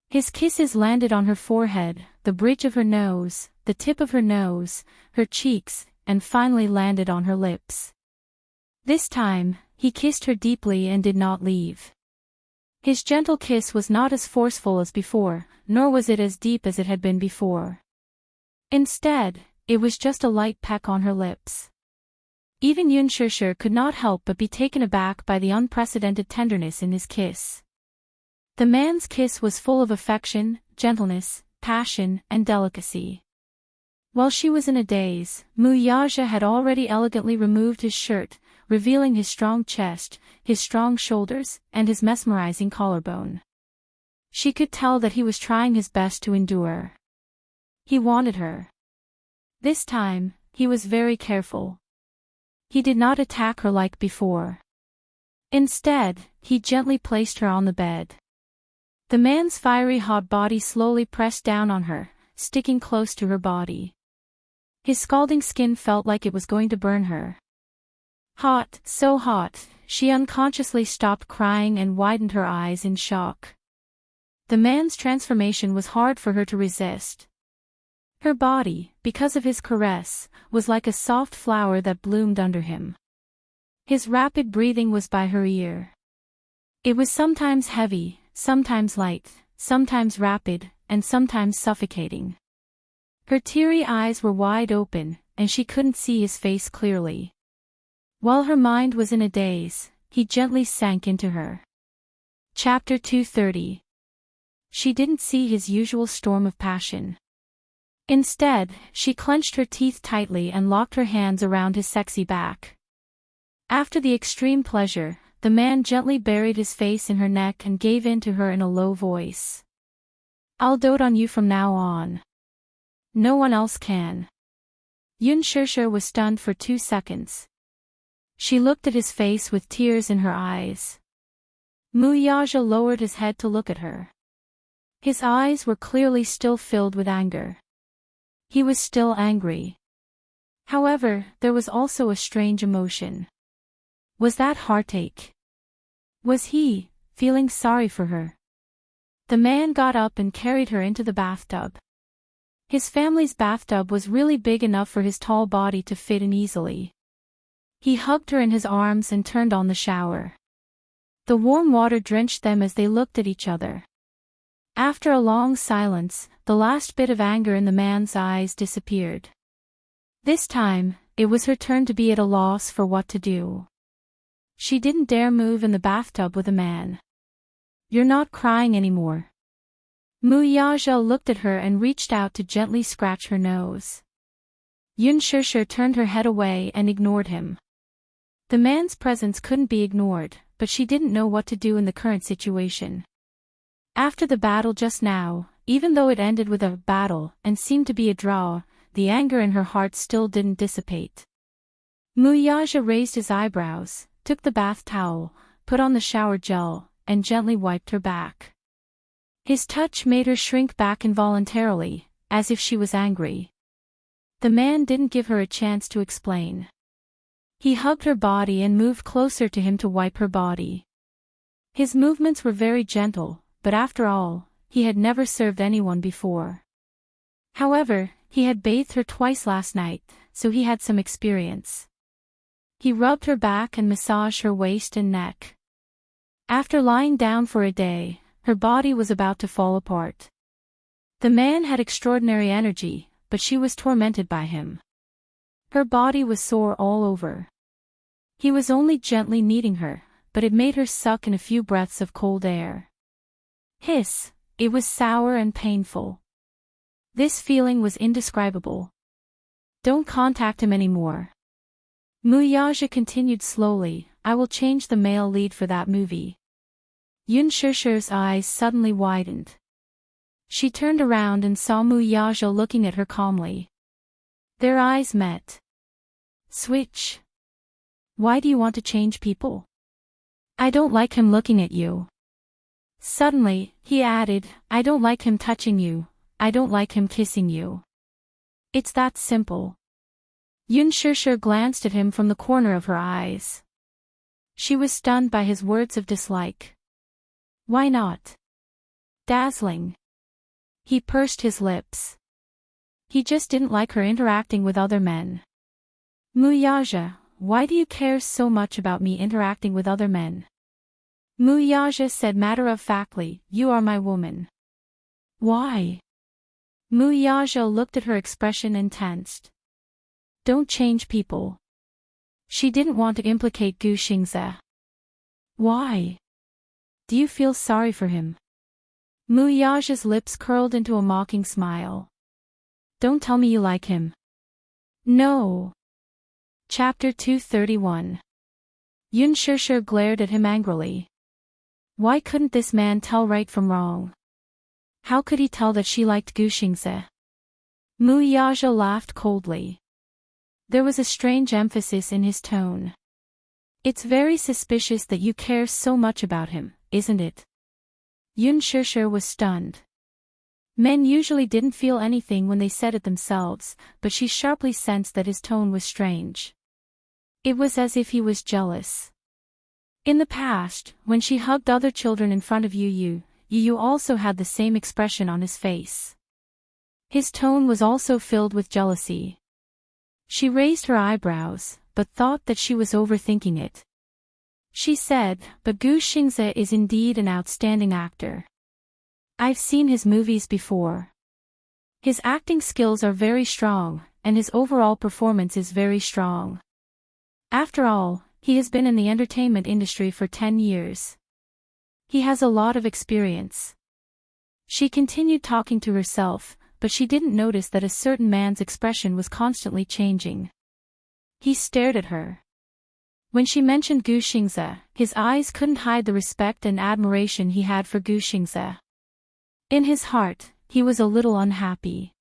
His kisses landed on her forehead, the bridge of her nose, the tip of her nose, her cheeks, and finally landed on her lips. This time, he kissed her deeply and did not leave. His gentle kiss was not as forceful as before, nor was it as deep as it had been before. Instead, it was just a light peck on her lips. Even Yunshishir could not help but be taken aback by the unprecedented tenderness in his kiss. The man's kiss was full of affection, gentleness, passion, and delicacy. While she was in a daze, Muyaja had already elegantly removed his shirt, revealing his strong chest, his strong shoulders, and his mesmerizing collarbone. She could tell that he was trying his best to endure. He wanted her. This time, he was very careful. He did not attack her like before. Instead, he gently placed her on the bed. The man's fiery hot body slowly pressed down on her, sticking close to her body. His scalding skin felt like it was going to burn her. Hot, so hot, she unconsciously stopped crying and widened her eyes in shock. The man's transformation was hard for her to resist. Her body, because of his caress, was like a soft flower that bloomed under him. His rapid breathing was by her ear. It was sometimes heavy, sometimes light, sometimes rapid, and sometimes suffocating. Her teary eyes were wide open, and she couldn't see his face clearly. While her mind was in a daze, he gently sank into her. Chapter 230. She didn't see his usual storm of passion. Instead, she clenched her teeth tightly and locked her hands around his sexy back. After the extreme pleasure, the man gently buried his face in her neck and gave in to her in a low voice. "I'll dote on you from now on. No one else can." Yunshishir was stunned for 2 seconds. She looked at his face with tears in her eyes. Muyaja lowered his head to look at her. His eyes were clearly still filled with anger. He was still angry. However, there was also a strange emotion. Was that heartache? Was he feeling sorry for her? The man got up and carried her into the bathtub. His family's bathtub was really big enough for his tall body to fit in easily. He hugged her in his arms and turned on the shower. The warm water drenched them as they looked at each other. After a long silence, the last bit of anger in the man's eyes disappeared. This time, it was her turn to be at a loss for what to do. She didn't dare move in the bathtub with a man. "You're not crying anymore." Muyaja looked at her and reached out to gently scratch her nose. Yunshishir turned her head away and ignored him. The man's presence couldn't be ignored, but she didn't know what to do in the current situation. After the battle just now, even though it ended with a battle and seemed to be a draw, the anger in her heart still didn't dissipate. Muyaja raised his eyebrows, took the bath towel, put on the shower gel, and gently wiped her back. His touch made her shrink back involuntarily, as if she was angry. The man didn't give her a chance to explain. He hugged her body and moved closer to him to wipe her body. His movements were very gentle, but after all, he had never served anyone before. However, he had bathed her twice last night, so he had some experience. He rubbed her back and massaged her waist and neck. After lying down for a day, her body was about to fall apart. The man had extraordinary energy, but she was tormented by him. Her body was sore all over. He was only gently kneading her, but it made her suck in a few breaths of cold air. Hiss, it was sour and painful. This feeling was indescribable. "Don't contact him anymore." Muyaja continued slowly, "I will change the male lead for that movie." Yunshishir's eyes suddenly widened. She turned around and saw Muyaja looking at her calmly. Their eyes met. "Switch. Why do you want to change people?" I don't like him looking at you. Suddenly, he added, I don't like him touching you, I don't like him kissing you. It's that simple. Yun Shishir glanced at him from the corner of her eyes. She was stunned by his words of dislike. Why not? Dazzling. He pursed his lips. He just didn't like her interacting with other men. Muyaja, why do you care so much about me interacting with other men? Muyaja said matter-of-factly, you are my woman. Why? Muyaja looked at her expression and tensed. Don't change people. She didn't want to implicate Gu Xingze. Why? Do you feel sorry for him? Muyaja's lips curled into a mocking smile. Don't tell me you like him. No. Chapter 231. Yun Shishir glared at him angrily. Why couldn't this man tell right from wrong? How could he tell that she liked Gu Xingze? Muyaja laughed coldly. There was a strange emphasis in his tone. It's very suspicious that you care so much about him, isn't it? Yun Shishir was stunned. Men usually didn't feel anything when they said it themselves, but she sharply sensed that his tone was strange. It was as if he was jealous. In the past, when she hugged other children in front of Yu also had the same expression on his face. His tone was also filled with jealousy. She raised her eyebrows, but thought that she was overthinking it. She said, but Gu Xingze is indeed an outstanding actor. I've seen his movies before. His acting skills are very strong, and his overall performance is very strong. After all, he has been in the entertainment industry for 10 years. He has a lot of experience. She continued talking to herself, but she didn't notice that a certain man's expression was constantly changing. He stared at her. When she mentioned Gu Xingze, his eyes couldn't hide the respect and admiration he had for Gu Xingze. In his heart, he was a little unhappy.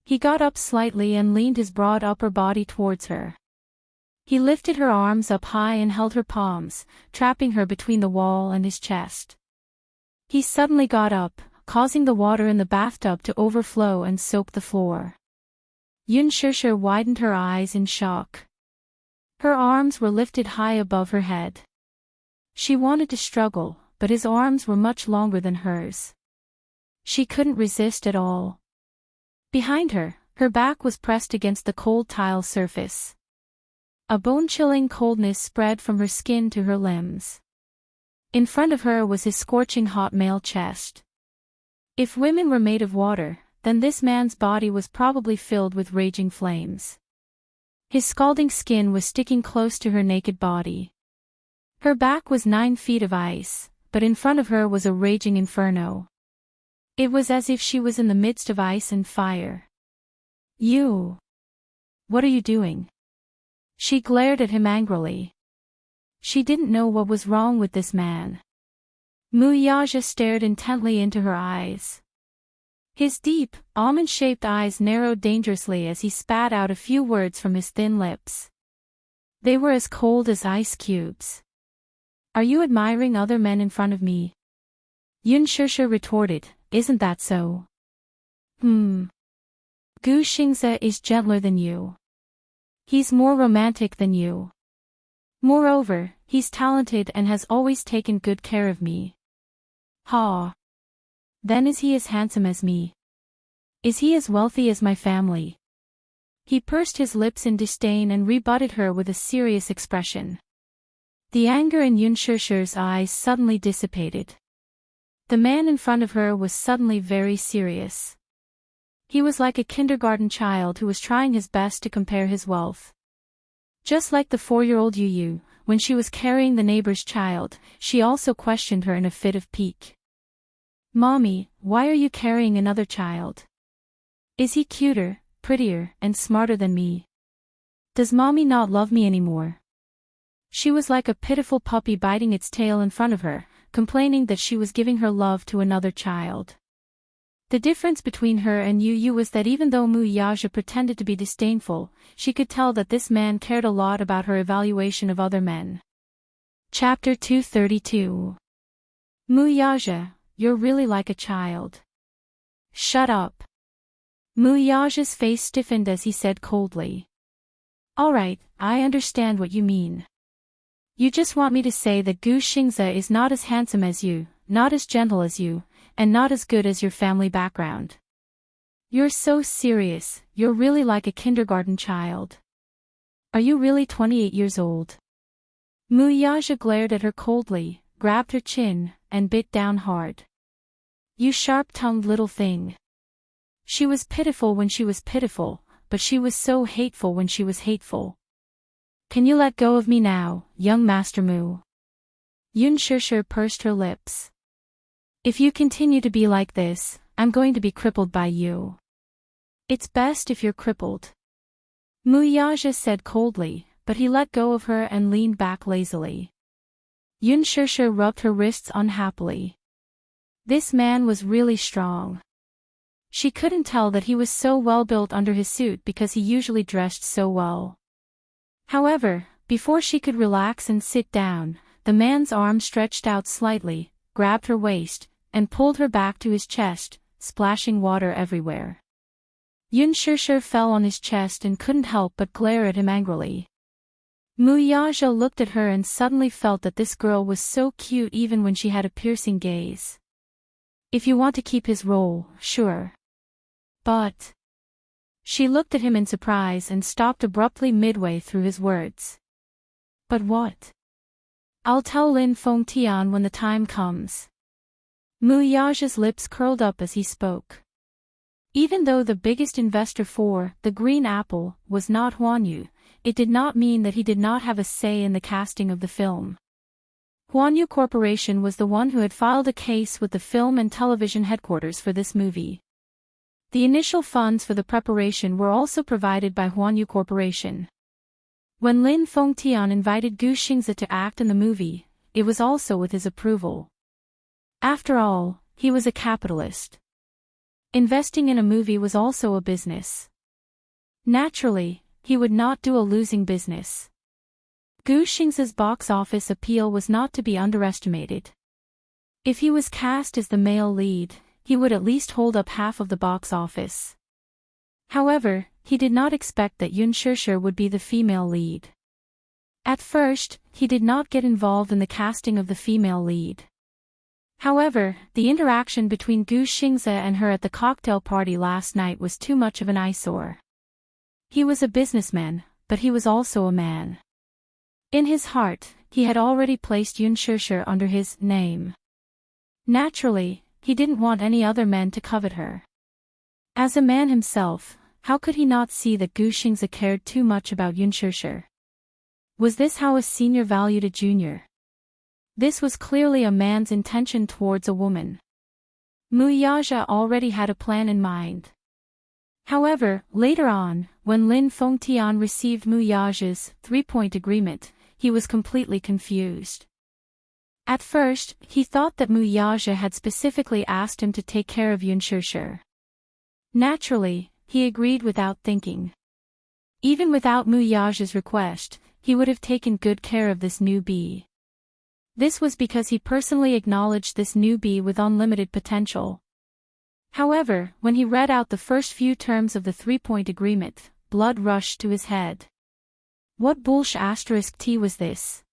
He got up slightly and leaned his broad upper body towards her. He lifted her arms up high and held her palms, trapping her between the wall and his chest. He suddenly got up, causing the water in the bathtub to overflow and soak the floor. Yun Shishir widened her eyes in shock. Her arms were lifted high above her head. She wanted to struggle, but his arms were much longer than hers. She couldn't resist at all. Behind her, her back was pressed against the cold tile surface. A bone-chilling coldness spread from her skin to her limbs. In front of her was his scorching hot male chest. If women were made of water, then this man's body was probably filled with raging flames. His scalding skin was sticking close to her naked body. Her back was 9 feet of ice, but in front of her was a raging inferno. It was as if she was in the midst of ice and fire. You! What are you doing? She glared at him angrily. She didn't know what was wrong with this man. Muyaja stared intently into her eyes. His deep, almond-shaped eyes narrowed dangerously as he spat out a few words from his thin lips. They were as cold as ice cubes. Are you admiring other men in front of me? Yun Shishir retorted, isn't that so? Gu Xingze is gentler than you. He's more romantic than you. Moreover, he's talented and has always taken good care of me. Ha! Then is he as handsome as me? Is he as wealthy as my family? He pursed his lips in disdain and rebutted her with a serious expression. The anger in Yun Shishir's eyes suddenly dissipated. The man in front of her was suddenly very serious. He was like a kindergarten child who was trying his best to compare his wealth. Just like the 4-year-old Yu, when she was carrying the neighbor's child, she also questioned her in a fit of pique. Mommy, why are you carrying another child? Is he cuter, prettier, and smarter than me? Does mommy not love me anymore? She was like a pitiful puppy biting its tail in front of her, complaining that she was giving her love to another child. The difference between her and Yu was that even though Muyaja pretended to be disdainful, she could tell that this man cared a lot about her evaluation of other men. Chapter 232. Muyaja, you're really like a child. Shut up. Muyaja's face stiffened as he said coldly. Alright, I understand what you mean. You just want me to say that Gu Xingze is not as handsome as you, not as gentle as you, and not as good as your family background. You're so serious, you're really like a kindergarten child. Are you really 28 years old? Muyaja glared at her coldly, grabbed her chin, and bit down hard. You sharp-tongued little thing. She was pitiful when she was pitiful, but she was so hateful when she was hateful. Can you let go of me now, young Master Mu? Yun Shishir pursed her lips. If you continue to be like this, I'm going to be crippled by you. It's best if you're crippled. Muyaja said coldly, but he let go of her and leaned back lazily. Yun Shishir rubbed her wrists unhappily. This man was really strong. She couldn't tell that he was so well built under his suit because he usually dressed so well. However, before she could relax and sit down, the man's arm stretched out slightly, grabbed her waist, and pulled her back to his chest, splashing water everywhere. Yun Shishir fell on his chest and couldn't help but glare at him angrily. Muyaja looked at her and suddenly felt that this girl was so cute even when she had a piercing gaze. If you want to keep his role, sure. But... She looked at him in surprise and stopped abruptly midway through his words. But what? I'll tell Lin Fengtian when the time comes. Muyaja's lips curled up as he spoke. Even though the biggest investor for the Green Apple was not Huanyu, it did not mean that he did not have a say in the casting of the film. Huanyu Corporation was the one who had filed a case with the film and television headquarters for this movie. The initial funds for the preparation were also provided by Huanyu Corporation. When Lin Fengtian invited Gu Xingze to act in the movie, it was also with his approval. After all, he was a capitalist. Investing in a movie was also a business. Naturally, he would not do a losing business. Gu Xingze's box office appeal was not to be underestimated. If he was cast as the male lead, he would at least hold up half of the box office. However, he did not expect that Yun Shishir would be the female lead. At first, he did not get involved in the casting of the female lead. However, the interaction between Gu Xingze and her at the cocktail party last night was too much of an eyesore. He was a businessman, but he was also a man. In his heart, he had already placed Yun Shishir under his name. Naturally, he didn't want any other men to covet her. As a man himself, how could he not see that Gu Xingze cared too much about Yun Shishir? Was this how a senior valued a junior? This was clearly a man's intention towards a woman. Muyaja already had a plan in mind. However, later on, when Lin Fengtian received Muyaja's 3-point agreement, he was completely confused. At first, he thought that Muyaja had specifically asked him to take care of Yun Shishir. Naturally, he agreed without thinking. Even without Muyaja's request, he would have taken good care of this newbie. This was because he personally acknowledged this newbie with unlimited potential. However, when he read out the first few terms of the 3-point agreement, blood rushed to his head. What bullsh*t was this?